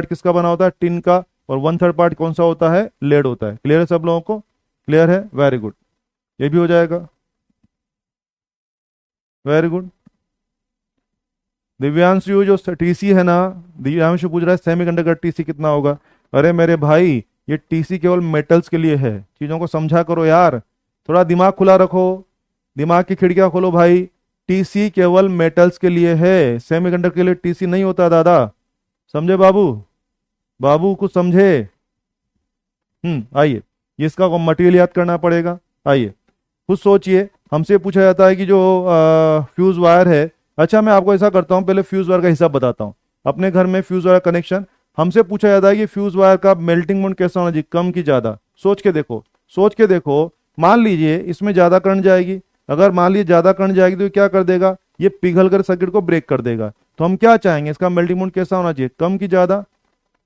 किसका बना होता है? टिन का, और 1/3 पार्ट कौन सा होता है? लेड होता है। क्लियर है सब लोगों को? क्लियर है? वेरी गुड, ये भी हो जाएगा। Very good. दिव्यांशु जो टीसी है ना, दिव्यांशु पूछ रहा है सेमीकंडक्टर टीसी कितना होगा? अरे मेरे भाई, ये टीसी केवल मेटल्स के लिए है, चीजों को समझा करो यार, थोड़ा दिमाग खुला रखो, दिमाग की खिड़कियां खोलो भाई। टीसी केवल मेटल्स के लिए है, सेमीकंडक्टर के लिए टीसी नहीं होता दादा। समझे बाबू? बाबू कुछ समझे? आइए, इसका मटेरियल याद करना पड़ेगा। आइए खुद सोचिए, हमसे पूछा जाता है कि जो फ्यूज वायर है, अच्छा मैं आपको ऐसा करता हूं, पहले फ्यूज वायर का हिसाब बताता हूं। अपने घर में फ्यूज वायर कनेक्शन, हमसे पूछा जाता है कि फ्यूज वायर का मेल्टिंग पॉइंट कैसा होना चाहिए, कम की ज्यादा? सोच के देखो, सोच के देखो। मान लीजिए इसमें ज्यादा करंट जाएगी, अगर मान लीजिए ज्यादा करंट जाएगी तो ये क्या कर देगा? ये पिघल कर सर्किट को ब्रेक कर देगा। तो हम क्या चाहेंगे, इसका मेल्टिंग पॉइंट कैसा होना चाहिए, कम की ज्यादा?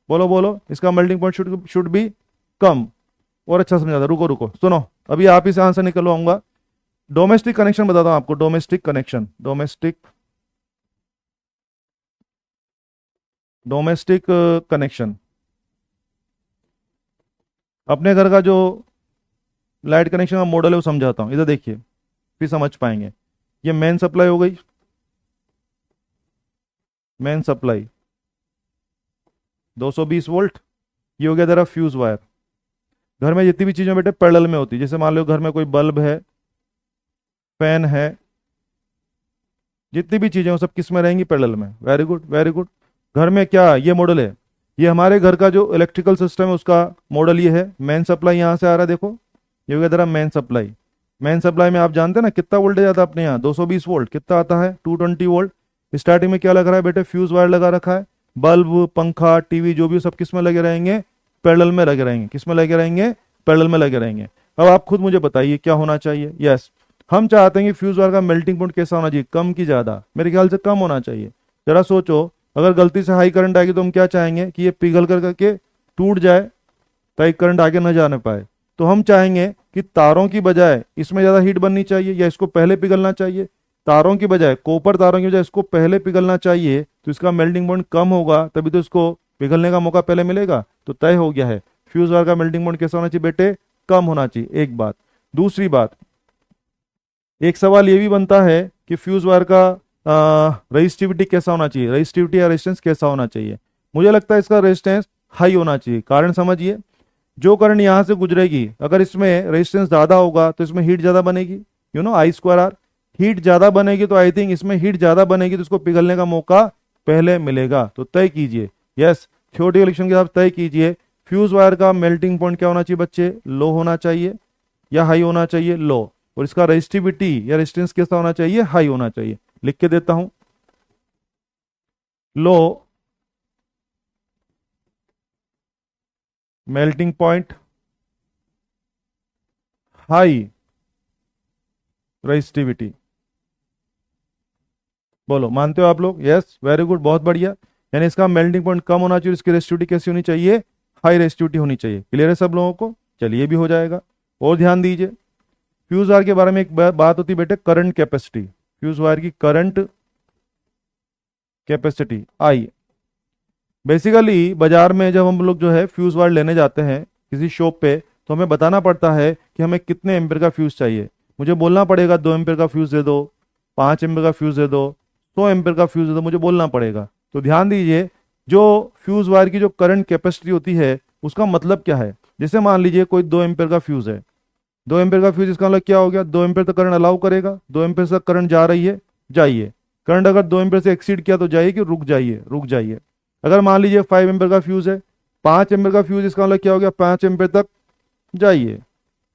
बोलो बोलो, इसका मेल्टिंग पॉइंट शुड बी कम। और अच्छा समझा था, रुको रुको सुनो, अभी आप इसे आंसर निकलवाऊंगा। डोमेस्टिक कनेक्शन बताता हूं आपको, डोमेस्टिक कनेक्शन, डोमेस्टिक कनेक्शन। अपने घर का जो लाइट कनेक्शन का मॉडल है वो समझाता हूं, इधर देखिए फिर समझ पाएंगे। ये मेन सप्लाई हो गई, मेन सप्लाई 220 वोल्ट। ये हो गया जरा फ्यूज वायर। घर में जितनी भी चीजें बेटे पैरेलल में होती है, जैसे मान लो घर में कोई बल्ब है, फैन है, जितनी भी चीजें वो सब किस में रहेंगी? पैरेलल में। Very good, very good. घर में क्या ये मॉडल है? ये हमारे घर का जो इलेक्ट्रिकल सिस्टम है उसका मॉडल ये है। मेन सप्लाई यहां से आ रहा है, देखो ये हो गया जरा मेन सप्लाई। मेन सप्लाई में आप जानते हैं ना कितना वोल्टेज आता है अपने यहाँ, 220 वोल्ट। कितना आता है? 220 वोल्ट। स्टार्टिंग में क्या लग रहा है बेटे? फ्यूज वायर लगा रखा है। बल्ब, पंखा, टीवी जो भी सब किस में लगे रहेंगे? पैरेलल में लगे रहेंगे। किस में लगे रहेंगे? पैरेलल में लगे रहेंगे। अब आप खुद मुझे बताइए क्या होना चाहिए। यस, हम चाहते हैं कि फ्यूज वायर का मेल्टिंग पॉइंट कैसा होना चाहिए? कम की ज्यादा? मेरे ख्याल से कम होना चाहिए। जरा सोचो, अगर गलती से हाई करंट आएगी तो हम क्या चाहेंगे? कि ये पिघल कर करके टूट जाए ताकि करंट आगे न जाने पाए। तो हम चाहेंगे कि तारों की बजाय इसमें ज्यादा हीट बननी चाहिए या इसको पहले पिघलना चाहिए? तारों की बजाय, कॉपर तारों की बजाय इसको पहले पिघलना चाहिए, तो इसका मेल्टिंग पॉइंट कम होगा, तभी तो इसको पिघलने का मौका पहले मिलेगा। तो तय हो गया है, फ्यूज वायर का मेल्टिंग पॉइंट कैसा होना चाहिए बेटे? कम होना चाहिए। एक बात। दूसरी बात, एक सवाल ये भी बनता है कि फ्यूज वायर का रेजिस्टिविटी कैसा होना चाहिए? रेजिस्टिविटी या रेजिस्टेंस कैसा होना चाहिए? मुझे लगता है इसका रेजिस्टेंस हाई होना चाहिए। कारण समझिए, जो करंट यहां से गुजरेगी, अगर इसमें रेजिस्टेंस ज्यादा होगा तो इसमें हीट ज्यादा बनेगी। आई स्क्वायर आर। हीट ज्यादा बनेगी तो आई थिंक इसमें हीट ज्यादा बनेगी तो इसको पिघलने का मौका पहले मिलेगा। तो तय कीजिए, यस, थ्योरेटिकल इक्वेशन के साथ तय कीजिए, फ्यूज वायर का मेल्टिंग पॉइंट क्या होना चाहिए बच्चे? लो होना चाहिए या हाई होना चाहिए? लो। और इसका रेजिस्टिविटी या रेजिस्टेंस कैसा होना चाहिए? हाई होना चाहिए। लिख के देता हूं, low melting point, high resistivity. बोलो, मानते हो आप लोग? यस, वेरी गुड, बहुत बढ़िया। यानी इसका मेल्टिंग पॉइंट कम होना चाहिए, इसकी रेजिस्टिविटी कैसी होनी चाहिए? हाई रेजिस्टिविटी होनी चाहिए। क्लियर है सब लोगों को? चलिए, भी हो जाएगा। और ध्यान दीजिए, फ्यूज वायर के बारे में एक बात होती है बेटे, करंट कैपेसिटी। फ्यूज वायर की करंट कैपेसिटी आई। बेसिकली बाजार में जब हम लोग जो है फ्यूज वायर लेने जाते हैं किसी शॉप पे, तो हमें बताना पड़ता है कि हमें कितने एम्पियर का फ्यूज चाहिए। मुझे बोलना पड़ेगा 2 एम्पियर का फ्यूज दे दो, 5 एम्पियर का फ्यूज दे दो, 100 एम्पियर का फ्यूज दे दो, मुझे बोलना पड़ेगा। तो ध्यान दीजिए, जो फ्यूज वायर की जो करंट कैपेसिटी होती है उसका मतलब क्या है? जैसे मान लीजिए कोई 2 एम्पियर का फ्यूज है। 2 एम्पियर का फ्यूज, इसका मतलब क्या हो गया? 2 एम्पियर तक करंट अलाउ करेगा। 2 एम्पियर तक करंट जा रही है, जाइए। करंट अगर 2 एम्पियर से एक्सीड किया तो जाइए कि रुक जाइए? रुक जाइए। अगर मान लीजिए 5 एम्पियर का फ्यूज है, 5 एम्पियर का फ्यूज, इसका मतलब क्या हो गया? 5 एम्पियर तक जाइए।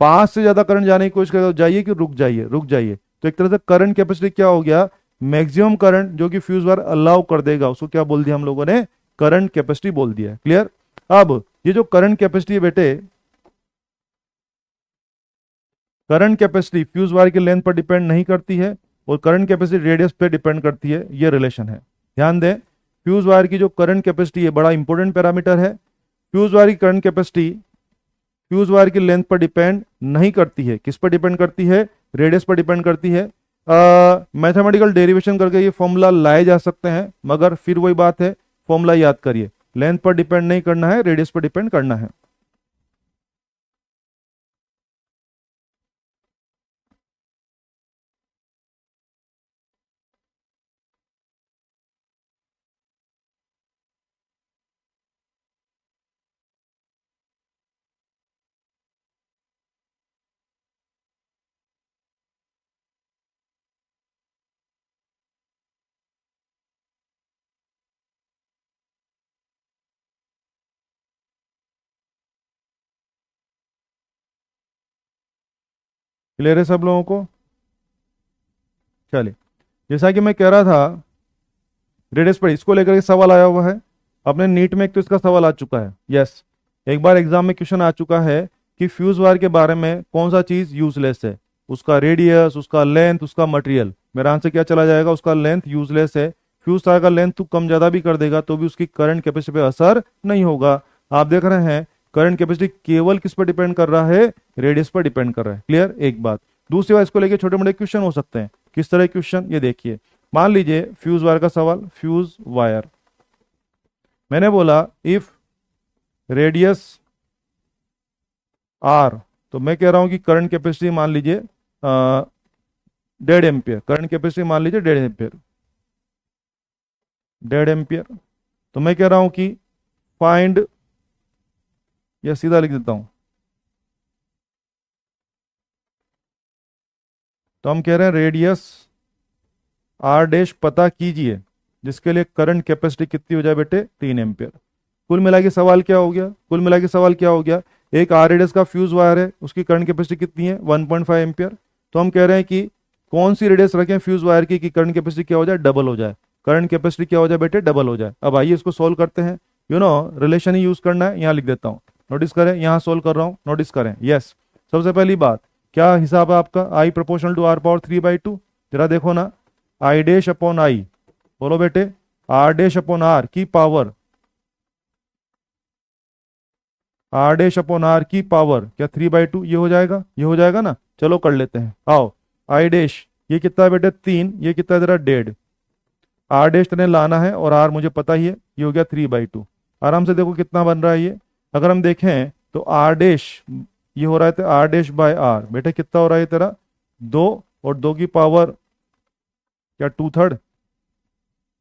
5 से ज्यादा करंट जाने की कोशिश करेगा तो जाइए कि रुक जाइए? रुक जाइए। तो एक तरह से करंट कैपेसिटी क्या हो गया? मैक्सिमम करंट जो कि फ्यूज वायर अलाउ कर देगा, उसको क्या बोल दिया हम लोगों ने? करंट कैपेसिटी बोल दिया। क्लियर? अब ये जो करंट कैपेसिटी है बेटे, करंट कैपेसिटी फ्यूज वायर की लेंथ पर डिपेंड नहीं करती है और करंट कैपेसिटी रेडियस पे डिपेंड करती है। ये रिलेशन है, ध्यान दें। फ्यूज वायर की जो करंट कैपेसिटी है बड़ा इंपॉर्टेंट पैरामीटर है। फ्यूज वायर की करंट कैपेसिटी फ्यूज वायर की लेंथ पर डिपेंड नहीं करती है। किस पर डिपेंड करती है? रेडियस पर डिपेंड करती है। मैथमेटिकल डेरिवेशन करके ये फॉर्मूला लाए जा सकते हैं, मगर फिर वही बात है, फॉर्मूला याद करिए, लेंथ पर डिपेंड नहीं करना है, रेडियस पर डिपेंड करना है। क्लियर है सब लोगों को? चलिए, जैसा कि मैं कह रहा था, रेडियस पर इसको लेकर के सवाल आया हुआ है अपने नीट में। एक तो इसका सवाल आ चुका है, यस, एक बार एग्जाम में क्वेश्चन आ चुका है कि फ्यूज वायर के बारे में कौन सा चीज यूजलेस है? उसका रेडियस, उसका लेंथ, उसका मटेरियल। मेरा आंसर क्या चला जाएगा? उसका लेंथ यूजलेस है। फ्यूज तार का लेंथ तो कम ज्यादा भी कर देगा तो भी उसकी करंट कैपेसिटी पे असर नहीं होगा। आप देख रहे हैं, करंट कैपेसिटी केवल किस पर डिपेंड कर रहा है? रेडियस पर डिपेंड कर रहा है। क्लियर? एक बात। दूसरी बात, इसको लेके छोटे मोटे क्वेश्चन हो सकते हैं। किस तरह क्वेश्चन? ये देखिए, मान लीजिए फ्यूज वायर का सवाल। फ्यूज वायर, मैंने बोला इफ रेडियस आर, तो मैं कह रहा हूं कि करंट कैपेसिटी मान लीजिए 1.5 एम्पियर। करंट कैपेसिटी मान लीजिए 1.5 एम्पियर। 1.5 एम्पियर। तो मैं कह रहा हूं कि फाइंड, या सीधा लिख देता हूं, तो हम कह रहे हैं रेडियस आर डैश पता कीजिए, जिसके लिए करंट कैपेसिटी कितनी हो जाए बेटे? 3 एम्पियर। कुल मिला के सवाल क्या हो गया? कुल मिला के सवाल क्या हो गया? एक आर रेडियस का फ्यूज वायर है, उसकी करंट कैपेसिटी कितनी है? 1.5 एम्पियर। तो हम कह रहे हैं कि कौन सी रेडियस रखें फ्यूज वायर की कि करंट कैपेसिटी क्या हो जाए, डबल हो जाए। करंट कैपेसिटी क्या हो जाए बेटे, डबल हो जाए। अब आइए इसको सोल्व करते हैं। रिलेशन ही यूज करना है, यहाँ लिख देता हूँ, नोटिस करें, यहाँ सोल्व कर रहा हूँ, नोटिस करें। यस, सबसे पहली बात, क्या हिसाब है आपका, I proportional to R power 3/2। जरा देखो ना, आई डैश अपॉन आई, बोलो बेटे, आर डैश अपॉन आर की power, R dash upon R की पावर क्या 3/2, ये हो जाएगा, ये हो जाएगा ना। चलो कर लेते हैं, आओ। आई डैश ये कितना है बेटे 3, ये कितना है जरा 1.5, आर डैश तने लाना है और आर मुझे पता ही है, ये हो गया 3/2। आराम से देखो कितना बन रहा है ये। अगर हम देखें तो आर डैश ये हो रहा है तो आर डैश बाय आर, बेटे कितना हो रहा है तेरा 2, और 2 की पावर क्या 2/3,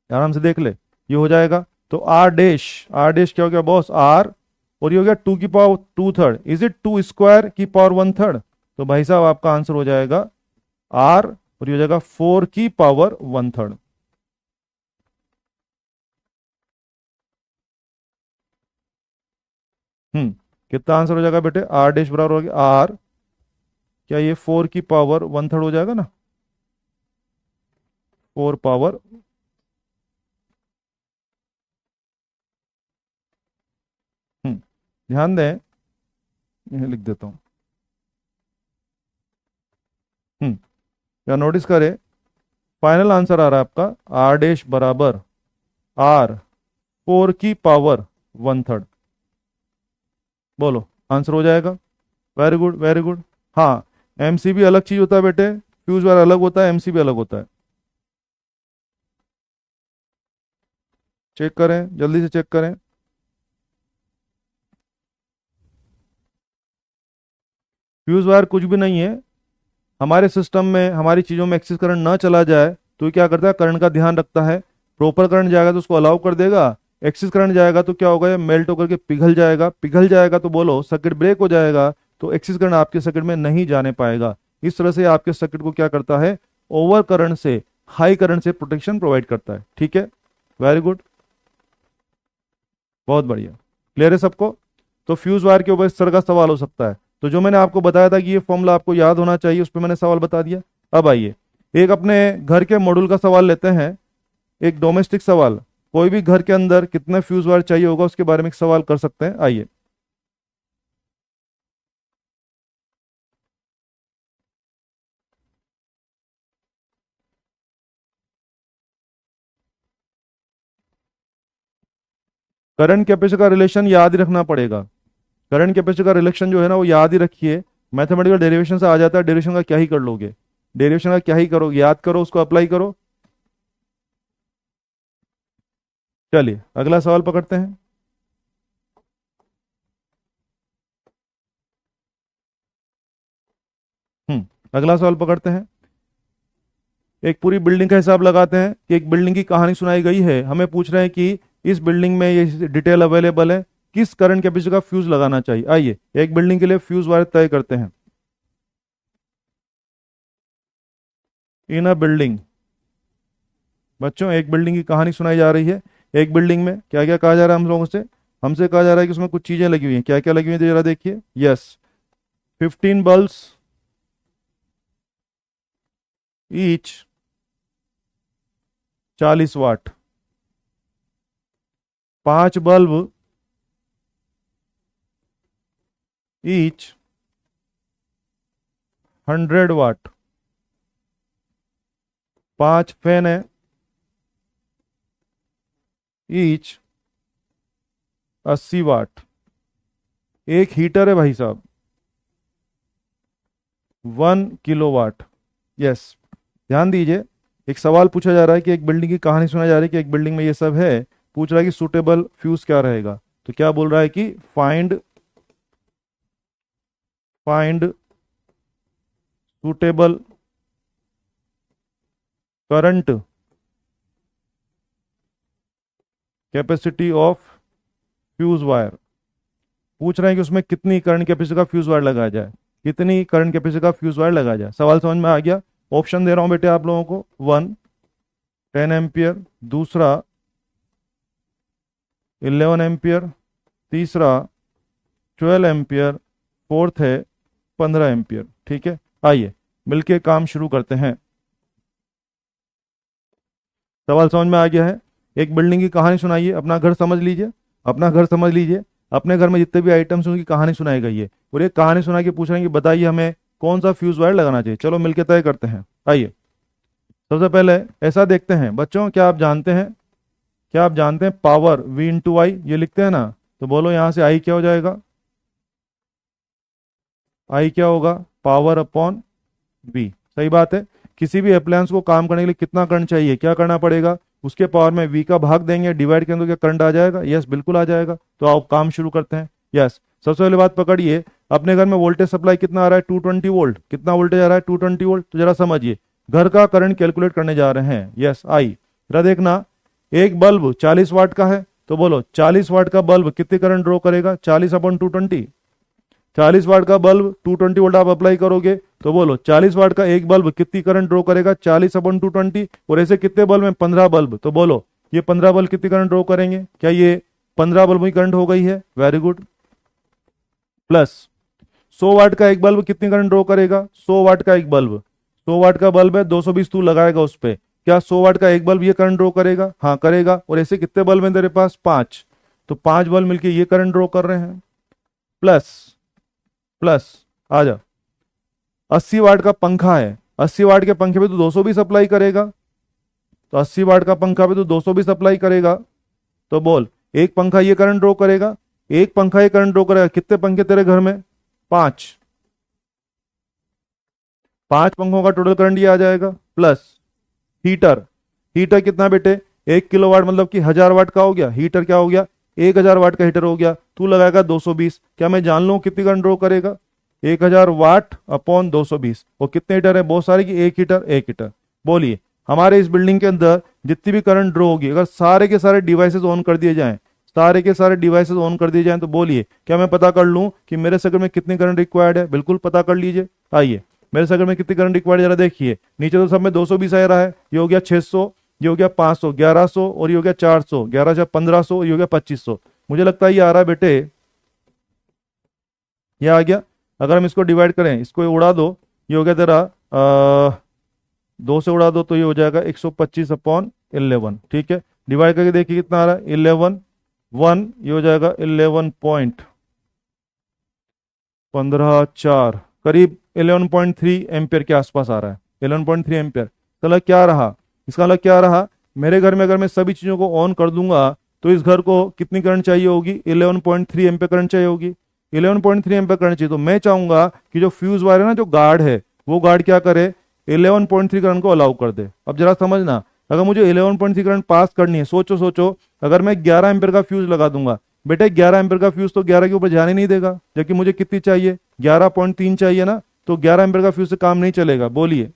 आराम से देख ले, ये हो जाएगा। तो आर डैश क्या हो गया बॉस, आर, और ये हो गया 2 की पावर 2/3, इज इट 2 स्क्वायर की पावर 1/3। तो भाई साहब आपका आंसर हो जाएगा आर, और ये हो जाएगा 4 की पावर 1/3। कितना आंसर हो जाएगा बेटे, आर डैश बराबर हो गया आर, क्या ये 4 की पावर 1/3 हो जाएगा ना, 4 पावर। ध्यान दें, यह लिख देता हूं। या नोटिस करें, फाइनल आंसर आ रहा है आपका आर डैश बराबर आर 4 की पावर 1/3। बोलो, आंसर हो जाएगा। Very good, very good. हाँ, एमसीबी अलग चीज होता है बेटे, फ्यूज वायर अलग होता है, एमसीबी अलग होता है। चेक करें, जल्दी से चेक करें। फ्यूज वायर कुछ भी नहीं है, हमारे सिस्टम में हमारी चीज़ों में एक्सेस करंट ना चला जाए तो ये क्या करता है, करंट का ध्यान रखता है। प्रॉपर करंट जाएगा तो उसको अलाउ कर देगा, एक्सेस करंट जाएगा तो क्या होगा, ये मेल्ट होकर के पिघल जाएगा, पिघल जाएगा तो बोलो सर्किट ब्रेक हो जाएगा, तो एक्सेस करंट आपके सर्किट में नहीं जाने पाएगा। इस तरह से आपके सर्किट को क्या करता है, ओवर करंट से, हाई करंट से प्रोटेक्शन प्रोवाइड करता है। ठीक है, वेरी गुड, बहुत बढ़िया, क्लियर है सबको। तो फ्यूज वायर के ऊपर इस तरह का सवाल हो सकता है। तो जो मैंने आपको बताया था कि ये फॉर्मूला आपको याद होना चाहिए, उस पर मैंने सवाल बता दिया। अब आइए एक अपने घर के मॉड्यूल का सवाल लेते हैं, एक डोमेस्टिक सवाल। कोई भी घर के अंदर कितने फ्यूज वायर चाहिए होगा उसके बारे में एक सवाल कर सकते हैं। आइए, करंट कैपेसिटी का रिलेशन याद ही रखना पड़ेगा। करंट कैपेसिटी का रिलेशन जो है ना वो याद ही रखिए, मैथमेटिकल डेरिवेशन से आ जाता है, डेरिवेशन का क्या ही कर लोगे, डेरिवेशन का क्या ही करोगे, याद करो, उसको अप्लाई करो। चलिए अगला सवाल पकड़ते हैं। अगला सवाल पकड़ते हैं। एक पूरी बिल्डिंग का हिसाब लगाते हैं कि एक बिल्डिंग की कहानी सुनाई गई है, हमें पूछ रहे हैं कि इस बिल्डिंग में ये डिटेल अवेलेबल है, किस करंट कैपेसिटी का फ्यूज लगाना चाहिए। आइए एक बिल्डिंग के लिए फ्यूज वायर तय करते हैं। इन अ बिल्डिंग, बच्चों एक बिल्डिंग की कहानी सुनाई जा रही है। एक बिल्डिंग में क्या क्या कहा जा रहा है हम लोगों से, हमसे कहा जा रहा है कि उसमें कुछ चीजें लगी हुई हैं, क्या क्या लगी हुई है जरा देखिए। यस, 15 बल्ब्स ईच 40 वाट, 5 बल्ब ईच 100 वाट, 5 फैन है ईच 80 वाट, एक हीटर है भाई साहब 1 किलोवाट। यस, ध्यान दीजिए, एक सवाल पूछा जा रहा है कि एक बिल्डिंग की कहानी सुनाई जा रही है कि एक बिल्डिंग में ये सब है, पूछ रहा है कि सुटेबल फ्यूज क्या रहेगा। तो क्या बोल रहा है कि find find suitable current capacity of fuse wire. पूछ रहे हैं कि उसमें कितनी करंट कैपेसिटी का फ्यूज वायर लगाया जाए, कितनी करंट कैपेसिटी का फ्यूज वायर लगाया जाए। सवाल समझ में आ गया। ऑप्शन दे रहा हूं बेटे आप लोगों को, 10 एम्पियर, दूसरा 11 एम्पियर, तीसरा 12 एम्पियर, फोर्थ है 15 एम्पियर। ठीक है, आइए मिलके काम शुरू करते हैं। सवाल समझ में आ गया है? एक बिल्डिंग की कहानी सुनाइए, अपना घर समझ लीजिए, अपना घर समझ लीजिए, अपने घर में जितने भी आइटम्स हैं उनकी कहानी सुनाई गई है, और एक कहानी सुना के पूछ रहे हैं कि बताइए हमें कौन सा फ्यूज वायर लगाना चाहिए। चलो मिलकर तय करते हैं। आइए सबसे पहले ऐसा देखते हैं बच्चों, क्या आप जानते हैं, क्या आप जानते हैं पावर V इंटू आई ये लिखते हैं ना, तो बोलो यहां से आई क्या हो जाएगा, आई क्या होगा, पावर अपॉन V। सही बात है। किसी भी अप्लायंस को काम करने के लिए कितना करंट चाहिए, क्या करना पड़ेगा, उसके पावर में V का भाग देंगे, डिवाइड करेंगे तो क्या करंट आ जाएगा, यस बिल्कुल आ जाएगा। तो आओ काम शुरू करते हैं। यस सबसे पहले बात पकड़िए, अपने घर में वोल्टेज सप्लाई कितना आ रहा है, 220 वोल्ट। कितना वोल्टेज आ रहा है, 220 वोल्ट। तो जरा समझिए, घर का करंट कैलकुलेट करने जा रहे हैं। यस आई, जरा देखना, एक बल्ब 40 वाट का है, तो बोलो 40 वाट का बल्ब कितनी करंट ड्रॉ करेगा, 40 अपॉन 220। 40 वाट का बल्ब 220 वोल्ट आप अप्लाई करोगे, तो बोलो 40 वाट का एक बल्ब कितनी करंट ड्रॉ करेगा, 40 अपॉन 220। और ऐसे कितने बल्ब में, 15 बल्ब, तो बोलो ये 15 बल्ब कितनी करंट ड्रॉ करेंगे, क्या ये 15 बल्ब की करंट हो गई है, वेरी गुड। प्लस 100 वाट का एक बल्ब कितनी करंट ड्रॉ करेगा, 100 वाट का एक बल्ब, 100 वाट का बल्ब है, 220 तू लगाएगा उस पर, क्या 100 वाट का एक बल्ब ये करंट ड्रॉ करेगा, हाँ करेगा। और ऐसे कितने बल्ब हैं तेरे पास, 5, तो 5 बल्ब मिलके ये करंट ड्रॉ कर रहे हैं। प्लस प्लस आ जा, 80 वाट का पंखा है, 80 वाट के पंखे पे तो 220 अप्लाई करेगा, तो 80 वाट का पंखा पे तो 220 अप्लाई करेगा, तो बोल एक पंखा ये करंट ड्रॉ करेगा, एक पंखा ये करंट ड्रॉ करेगा। कितने पंखे तेरे घर में, 5, 5 पंखों का टोटल करंट ये आ जाएगा। प्लस हीटर, हीटर कितना बेटे, 1 किलोवाट मतलब कि 1000 वाट का हो गया, हीटर क्या हो गया, 1000 वाट का हीटर हो गया, तू लगाएगा 220। क्या मैं जान लूं कितनी करंट ड्रॉ करेगा, 1000 वाट अपॉन 220। और कितने हीटर है, बहुत सारे, कि एक हीटर, एक हीटर। बोलिए हमारे इस बिल्डिंग के अंदर जितनी भी करंट ड्रॉ होगी, अगर सारे के सारे डिवाइसेस ऑन कर दिए जाएं, सारे के सारे डिवाइसेस ऑन कर दिए जाएं, तो बोलिए क्या मैं पता कर लूं कि मेरे सर्किट में कितनी करंट रिक्वायर्ड है, बिल्कुल पता कर लीजिए। आइए मेरे सर्किट में कितनी करंट रिक्वायर्ड जरा देखिए, नीचे तो सब में 220 आ रहा है, ये हो गया 600, ये हो गया 500, 1100, और ये हो गया 400, 11 से 1500, ये हो गया 2500। मुझे लगता है ये आ रहा है बेटे, ये आ गया। अगर हम इसको डिवाइड करें, इसको उड़ा दो, ये हो गया तेरा 2 से उड़ा दो तो ये हो जाएगा 125 अपॉन 11। ठीक है, डिवाइड करके देखिए कितना आ रहा है, 11 1, ये हो जाएगा 11.15 करीब 11.3 एम्पियर के आसपास आ रहा है, 11.3 एम्पियर। चलो क्या रहा, इसका मतलब क्या रहा, मेरे घर में अगर मैं सभी चीज़ों को ऑन कर दूंगा तो इस घर को कितनी करंट चाहिए होगी, 11.3 एम्पियर करंट चाहिए होगी, 11.3 एम्पियर करंट चाहिए। तो मैं चाहूंगा कि जो फ्यूज वायर है ना, जो गार्ड है, वो गार्ड क्या करे, 11.3 करंट को अलाउ कर दे। अब जरा समझना, अगर मुझे 11.3 करंट पास करनी है, सोचो सोचो, अगर मैं 11 एम्पियर का फ्यूज लगा दूंगा, बेटे 11 एम्पियर का फ्यूज तो 11 के ऊपर जाने नहीं देगा, जबकि मुझे कितनी चाहिए, 11.3 चाहिए ना, तो 11 एम्पियर का फ्यूज से काम नहीं चलेगा। बोलिए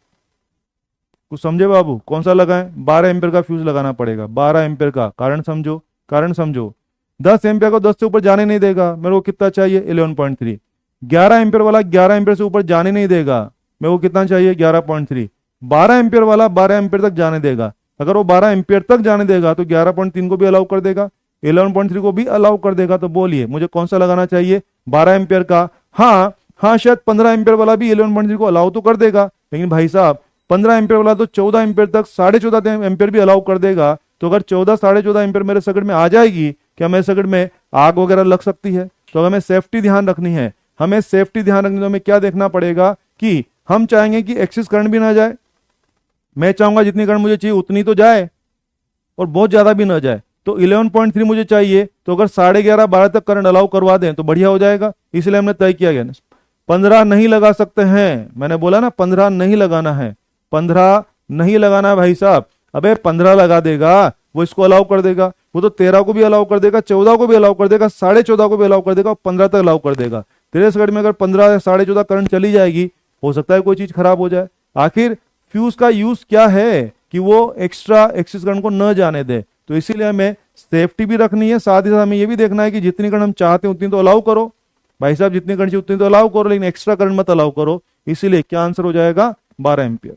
कुछ समझे बाबू, कौन सा लगाएं, 12 एम्पियर का फ्यूज लगाना पड़ेगा, 12 एम्पियर का। कारण समझो, कारण समझो, 10 एम्पियर को 10 से ऊपर जाने नहीं देगा, मेरे को कितना चाहिए, 11.3। 11 एम्पियर वाला 11 एम्पियर से ऊपर जाने नहीं देगा, मेरे को कितना चाहिए, 11.3। 12 एम्पियर वाला 12 एम्पियर तक जाने देगा, अगर वो 12 एम्पियर तक जाने देगा तो 11.3 को भी अलाउ कर देगा, 11.3 को भी अलाउ कर देगा। तो बोलिए मुझे कौन सा लगाना चाहिए, 12 एम्पियर का। हाँ हाँ, शायद 15 एम्पियर वाला भी 11.3 को अलाउ तो कर देगा, लेकिन भाई साहब 15 एम्पियर वाला तो 14 एम्पियर तक, 14.5 एम्पियर भी अलाउ कर देगा। तो अगर 14 14.5 एम्पियर मेरे सर्किट में आ जाएगी, क्या मेरे सर्किट में आग वगैरह लग सकती है। तो हमें सेफ्टी ध्यान रखनी है, हमें सेफ्टी ध्यान रखनी, तो हमें क्या देखना पड़ेगा कि हम चाहेंगे कि एक्सेस करंट भी ना जाए, मैं चाहूंगा जितनी करंट मुझे चाहिए उतनी तो जाए और बहुत ज्यादा भी ना जाए। तो 11.3 मुझे चाहिए, तो अगर 11:30 12 तक करंट अलाउ करवा दें तो बढ़िया हो जाएगा। इसलिए हमने तय किया गया 15 नहीं लगा सकते हैं, मैंने बोला ना 15 नहीं लगाना है, 15 नहीं लगाना है भाई साहब। अबे 15 लगा देगा वो, इसको अलाउ कर देगा, वो तो 13 को भी अलाउ कर देगा, 14 को भी अलाउ कर देगा, 14.5 को भी अलाउ कर देगा और 15 तक अलाउ कर देगा। तेरे सर्किट में अगर 15 या 14.5 करंट चली जाएगी, हो सकता है कोई चीज खराब हो जाए। आखिर फ्यूज का यूज क्या है कि वो एक्स्ट्रा एक्सिस करंट को न जाने दे, तो इसीलिए हमें सेफ्टी भी रखनी है, साथ ही साथ हमें ये भी देखना है कि जितनी करंट हम चाहते हैं उतनी तो अलाउ करो भाई साहब, जितनी करंट चाहिए उतनी तो अलाउ करो, लेकिन एक्स्ट्रा करंट मत अलाउ करो। इसीलिए क्या आंसर हो जाएगा, 12 ampere.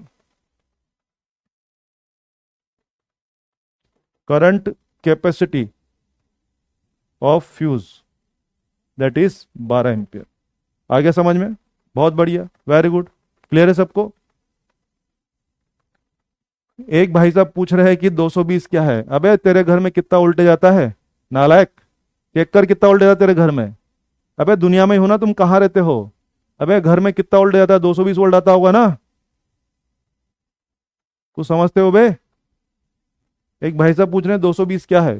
Current capacity of fuse that is 12 ampere. आ गया समझ में, बहुत बढ़िया, वेरी गुड, क्लियर है सबको। एक भाई साहब पूछ रहे हैं कि 220 क्या है। अबे तेरे घर में कितना उल्टे जाता है नालायक, चेक कर कितना उल्टे जाता है तेरे घर में। अबे दुनिया में ही हो ना, तुम कहाँ रहते हो? अबे घर में कितना उल्टे जाता है? 220 वोल्ट आता होगा ना, कुछ समझते हो बे? एक भाई साहब पूछ रहे हैं 220 क्या है।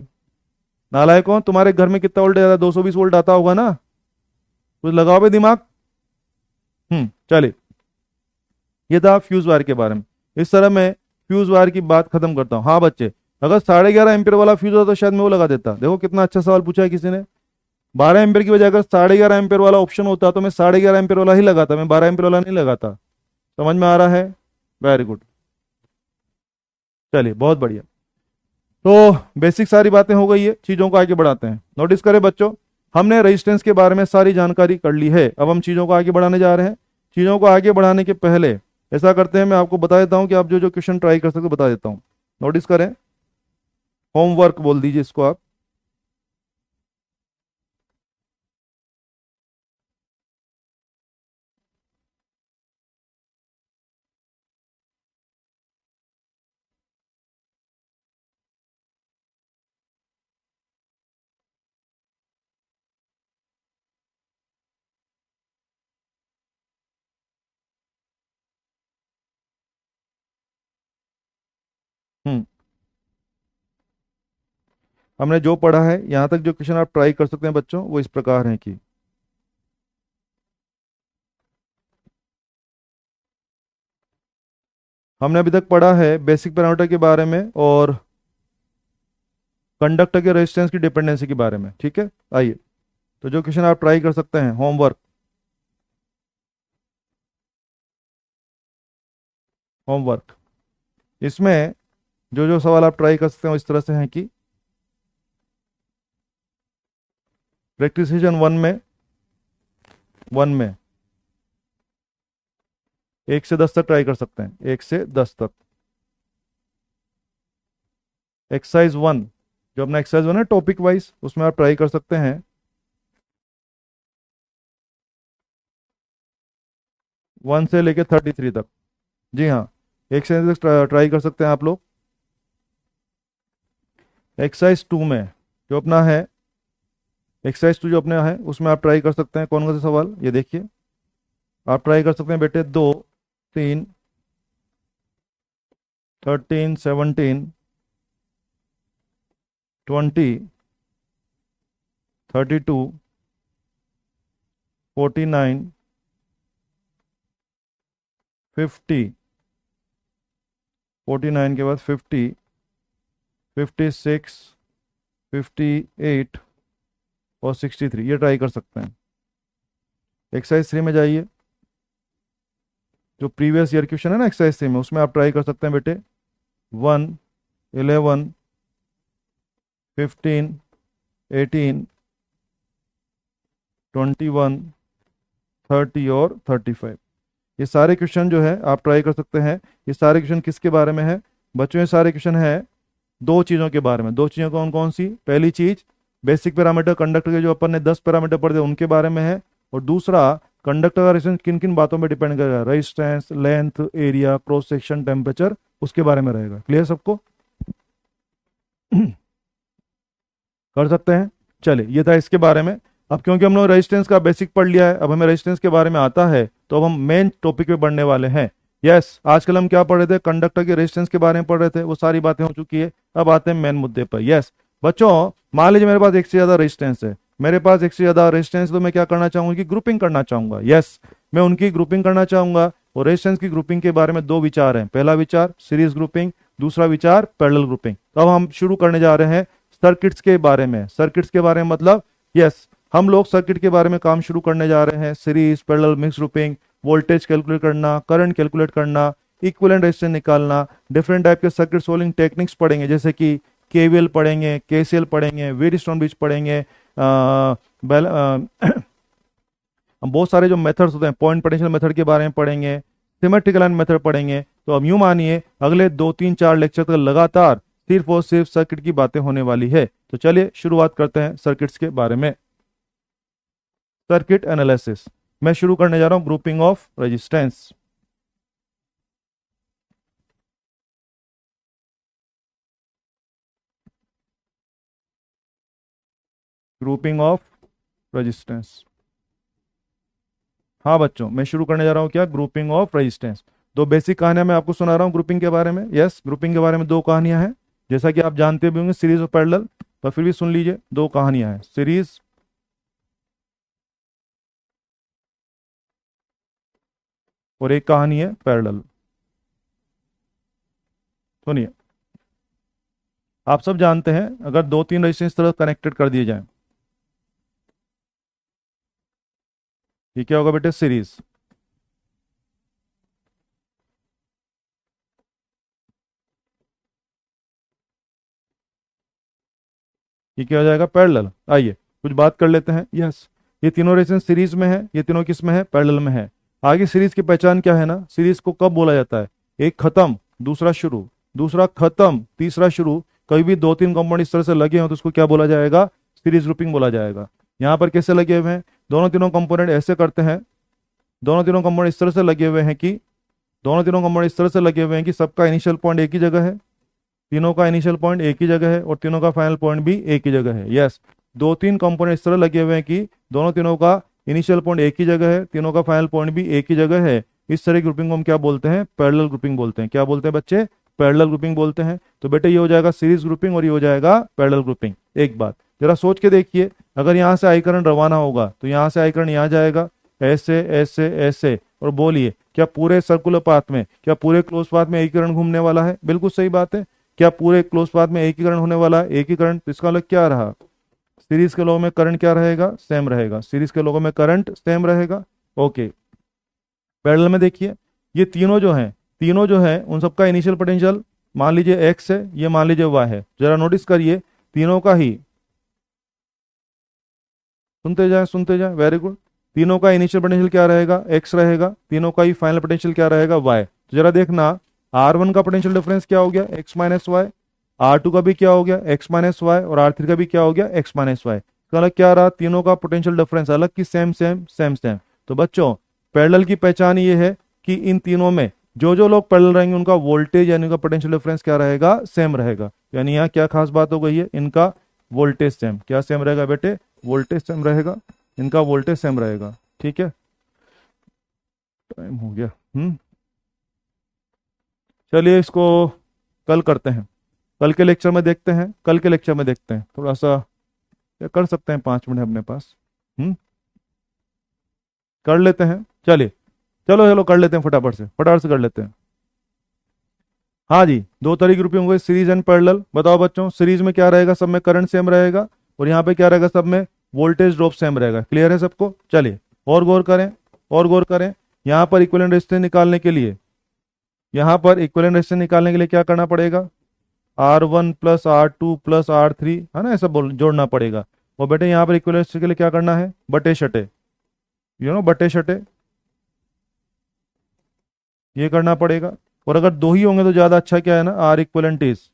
नालायक कौन, तुम्हारे घर में कितना वोल्ट जाता है? 220 वोल्ट आता होगा ना, कुछ लगाओ बे दिमाग। चलिए, ये था फ्यूज वायर के बारे में। इस तरह मैं फ्यूज वायर की बात खत्म करता हूँ। हाँ बच्चे, अगर 11.5 एम्पियर वाला फ्यूज होता तो शायद मैं वो लगा देता। देखो कितना अच्छा सवाल पूछा है किसी ने। 12 एम्पियर की बजाय अगर 11.5 एम्पियर वाला ऑप्शन होता तो मैं 11.5 एम्पियर वाला ही लगाता, मैं 12 एम्पियर वाला नहीं लगाता। समझ में आ रहा है? Very good. चलिए बहुत बढ़िया। तो बेसिक सारी बातें हो गई है, चीजों को आगे बढ़ाते हैं। नोटिस करें बच्चों, हमने रेजिस्टेंस के बारे में सारी जानकारी कर ली है। अब हम चीजों को आगे बढ़ाने जा रहे हैं। चीजों को आगे बढ़ाने के पहले ऐसा करते हैं, मैं आपको बता देता हूं कि आप जो जो क्वेश्चन ट्राई कर सकते हो बता देता हूं। नोटिस करें, होमवर्क बोल दीजिए इसको आप। हम्म हमने जो पढ़ा है यहाँ तक, जो क्वेश्चन आप ट्राई कर सकते हैं बच्चों, वो इस प्रकार हैं कि हमने अभी तक पढ़ा है बेसिक पैरामीटर के बारे में और कंडक्टर के रेजिस्टेंस की डिपेंडेंसी के बारे में। ठीक है, आइए, तो जो क्वेश्चन आप ट्राई कर सकते हैं, होमवर्क, होमवर्क, इसमें जो जो सवाल आप ट्राई कर सकते हैं वो इस तरह से हैं कि प्रैक्टिस वन में 1 से 10 तक ट्राई कर सकते हैं, 1 से 10 तक। एक्सरसाइज 1, जो अपना एक्सरसाइज 1 है टॉपिक वाइज, उसमें आप ट्राई कर सकते हैं 1 से लेके 33 तक। जी हाँ, एक से तक ट्राई कर सकते हैं आप लोग। एक्सरसाइज 2 में जो अपना है, एक्सरसाइज 2 जो अपने है उसमें आप ट्राई कर सकते हैं कौन कौन से सवाल, ये देखिए। आप ट्राई कर सकते हैं बेटे 2, 3, 13, 17, 20, 32, 49, 50, 49 के बाद 50, 56, 58 और 63, ये ट्राई कर सकते हैं। एक्सरसाइज 3 में जाइए, जो प्रीवियस ईयर क्वेश्चन है ना एक्सरसाइज 3 में, उसमें आप ट्राई कर सकते हैं बेटे 1, 11, 15, 18, 21, 30 और 35। ये सारे क्वेश्चन जो है आप ट्राई कर सकते हैं। ये सारे क्वेश्चन किसके बारे में है बच्चों? ये सारे क्वेश्चन है दो चीज़ों के बारे में। दो चीज़ें कौन कौन सी? पहली चीज, बेसिक पैरामीटर कंडक्टर के जो अपन ने 10 पैरामीटर पढ़े थे उनके बारे में है। और दूसरा, कंडक्टर का रेजिस्टेंस किन किन बातों पर डिपेंड करेगा, resistance, length, area, cross section, temperature, उसके बारे में रहेगा। क्लियर सबको? कर सकते हैं। चलिए, ये था इसके बारे में। अब क्योंकि हम लोग रेजिस्टेंस का बेसिक पढ़ लिया है, अब हमें रेजिस्टेंस के बारे में आता है, तो अब हम मेन टॉपिक पे बढ़ने वाले हैं। यस, आजकल हम क्या पढ़ रहे थे? कंडक्टर के रेजिस्टेंस के बारे में पढ़ रहे थे, वो सारी बातें हो चुकी है। अब आते हैं मेन मुद्दे पर। यस बच्चों, मान लीजिए मेरे पास एक से ज्यादा रेजिस्टेंस है, मेरे पास एक से ज्यादा रेजिस्टेंस, तो मैं क्या करना चाहूंगा कि ग्रुपिंग करना चाहूंगा। यस, मैं उनकी ग्रुपिंग करना चाहूंगा। और रेजिस्टेंस की ग्रुपिंग के बारे में दो विचार हैं। पहला विचार सीरीज ग्रुपिंग, दूसरा विचार पैरेलल ग्रुपिंग। तो अब हम शुरू करने जा रहे हैं सर्किट्स के बारे में। सर्किट्स के बारे में मतलब, यस, हम लोग सर्किट के बारे में काम शुरू करने जा रहे हैं। Series, parallel, mix grouping, voltage calculate करना, करंट कैलकुलेट करना, इक्विवेलेंट रेजिस्टेंस निकालना, डिफरेंट टाइप के सर्किट सोल्विंग टेक्निक्स पढ़ेंगे, जैसे कि केवीएल पढ़ेंगे, केसीएल पढ़ेंगे, व्हीटस्टोन ब्रिज पढ़ेंगे। हम बहुत सारे जो मेथड्स होते हैं, पॉइंट पोटेंशियल मेथड के बारे में पढ़ेंगे, सिमेट्रिकल एंड मेथड पढ़ेंगे। तो अब यूं मानिए अगले 2, 3, 4 लेक्चर तक लगातार सिर्फ और सिर्फ सर्किट की बातें होने वाली है। तो चलिए शुरुआत करते हैं सर्किट्स के बारे में। सर्किट एनालिसिस, मैं शुरू करने जा रहा हूं grouping of resistance. Grouping of resistance. हाँ बच्चों, मैं शुरू करने जा रहा हूँ क्या, ग्रुपिंग ऑफ रेजिस्टेंस। दो बेसिक कहानियां मैं आपको सुना रहा हूँ ग्रुपिंग के बारे में। यस, ग्रुपिंग के बारे में दो कहानियां हैं, जैसा कि आप जानते भी होंगे, सीरीज और पैरेलल, पर फिर भी सुन लीजिए। दो कहानियां हैं, सीरीज और एक कहानी है पैरेलल। सुनिए, आप सब जानते हैं अगर दो तीन रेजिस्टेंस तरह कनेक्टेड कर दिए जाएं, ये क्या होगा बेटे, सीरीज। ये क्या हो जाएगा, पैरेलल। आइए कुछ बात कर लेते हैं। यस, ये तीनों रेजिस्टेंस सीरीज में है, ये तीनों किस में है, पैरेलल में है। आगे सीरीज की पहचान क्या है ना, सीरीज को कब बोला जाता है, एक खत्म दूसरा शुरू, दूसरा खत्म तीसरा शुरू। कभी भी दो तीन कंपाउंड इस तरह से लगे हो तो उसको क्या बोला जाएगा, सीरीज ग्रुपिंग बोला जाएगा। यहाँ पर कैसे लगे हुए हैं, दोनों तीनों कंपोनेंट ऐसे करते हैं, दोनों तीनों कंपाउंड इस तरह से लगे हुए हैं कि दोनों तीनों कंपाउंड इस तरह से लगे हुए हैं कि सबका इनिशियल पॉइंट एक ही जगह है, तीनों का इनिशियल पॉइंट एक ही जगह है और तीनों का फाइनल पॉइंट भी एक ही जगह है। यस, दो तीन कंपोनेंट इस तरह लगे हुए हैं कि दोनों तीनों का इनिशियल पॉइंट एक ही जगह है, तीनों का फाइनल पॉइंट भी एक ही जगह है। इस तरह की ग्रुपिंग को हम क्या बोलते हैं, पैरेलल ग्रुपिंग बोलते हैं। क्या बोलते हैं बच्चे, पैरेलल ग्रुपिंग बोलते हैं। तो बेटे ये हो जाएगा सीरीज ग्रुपिंग और ये हो जाएगा पैरेलल ग्रुपिंग। एक बात जरा सोच के देखिए, अगर यहाँ से आई करंट रवाना होगा तो यहाँ से आई करंट यहाँ जाएगा, ऐसे ऐसे ऐसे, और बोलिए क्या पूरे सर्कुलर पाथ में, क्या पूरे क्लोज पाथ में एक ही करंट घूमने वाला है, बिल्कुल सही बात है। क्या पूरे क्लोज पाथ में एक ही करंट होने वाला है, एक ही करंट। तो इसका मतलब क्या रहा, सीरीज के लोगों में करंट क्या रहेगा, सेम रहेगा। सीरीज के लोगों में करंट सेम रहेगा। ओके, पैरेलल में देखिए, ये तीनों जो है उन सबका इनिशियल पोटेंशियल मान लीजिए एक्स है, ये मान लीजिए वाई है। जरा नोटिस करिए, तीनों का ही, सुनते जाए, वेरी गुड। तीनों का इनिशियल पोटेंशियल क्या रहेगा, एक्स रहेगा। तीनों का ही फाइनल पोटेंशियल क्या रहेगा, वाई। तो जरा देखना, R1 का पोटेंशियल डिफरेंस क्या हो गया, एक्स माइनस वाई। R2 का भी क्या हो गया, एक्स माइनस वाई। और R3 का भी क्या हो गया, एक्स माइनस वाई। तो अलग क्या रहा, तीनों का पोटेंशियल डिफरेंस अलग की सेम सेम सेम सेम। तो बच्चों पैरेलल की पहचान ये है कि इन तीनों में जो जो लोग पैरेलल रहेंगे उनका वोल्टेज यानी उनका पोटेंशियल डिफरेंस क्या रहेगा, सेम रहेगा। यानी यहाँ क्या खास बात हो गई है, इनका वोल्टेज सेम, क्या सेम रहेगा बेटे, वोल्टेज सेम रहेगा, इनका वोल्टेज सेम रहेगा। ठीक है, टाइम हो गया। चलिए इसको कल करते हैं, कल के लेक्चर में देखते हैं, कल के लेक्चर में देखते हैं। थोड़ा सा क्या कर सकते हैं, 5 मिनट है अपने पास। कर लेते हैं, चलिए चलो चलो कर लेते हैं, फटाफट से कर लेते हैं। हाँ जी, दो तरह की ग्रुपिंग हुई, सीरीज एंड पैरेलल। बताओ बच्चों, सीरीज में क्या रहेगा, सब में करंट सेम रहेगा, और यहाँ पे क्या रहेगा, सब में वोल्टेज ड्रॉप सेम रहेगा। क्लियर है सबको। चलिए और गौर करें, और गौर करें। यहाँ पर इक्विवेलेंट रेजिस्टेंस निकालने के लिए, यहाँ पर इक्विवेलेंट रेजिस्टेंस निकालने के लिए क्या करना पड़ेगा, R1 plus R2 plus R3, है ना, ऐसा बोल जोड़ना पड़ेगा। और बेटे यहाँ पर इक्विवेलेंट रेजिस्टेंस के लिए क्या करना है, बटे शटे, बटे शटे ये करना पड़ेगा। और अगर दो ही होंगे तो ज्यादा अच्छा क्या है ना, R equivalent is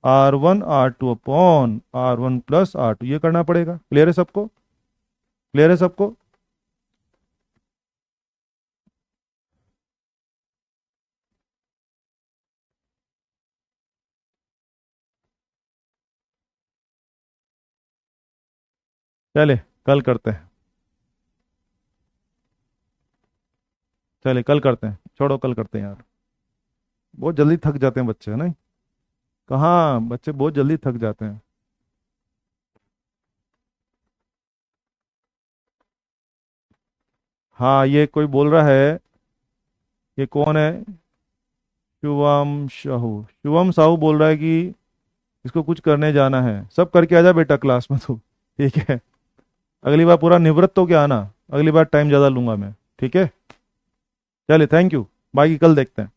R1 R2 upon R1 plus R2, ये करना पड़ेगा। क्लियर है सबको, क्लियर है सबको। चले कल करते हैं, चले कल करते हैं, छोड़ो कल करते हैं यार, बहुत जल्दी थक जाते हैं बच्चे, है ना। कहाँ बच्चे बहुत जल्दी थक जाते हैं। हाँ, ये कोई बोल रहा है, ये कौन है, शुभम साहू बोल रहा है कि इसको कुछ करने जाना है। सब करके आ जा बेटा क्लास में तो, ठीक है। अगली बार पूरा निवृत्त हो के आना, अगली बार टाइम ज़्यादा लूंगा मैं, ठीक है। चलिए थैंक यू, बाकी कल देखते हैं।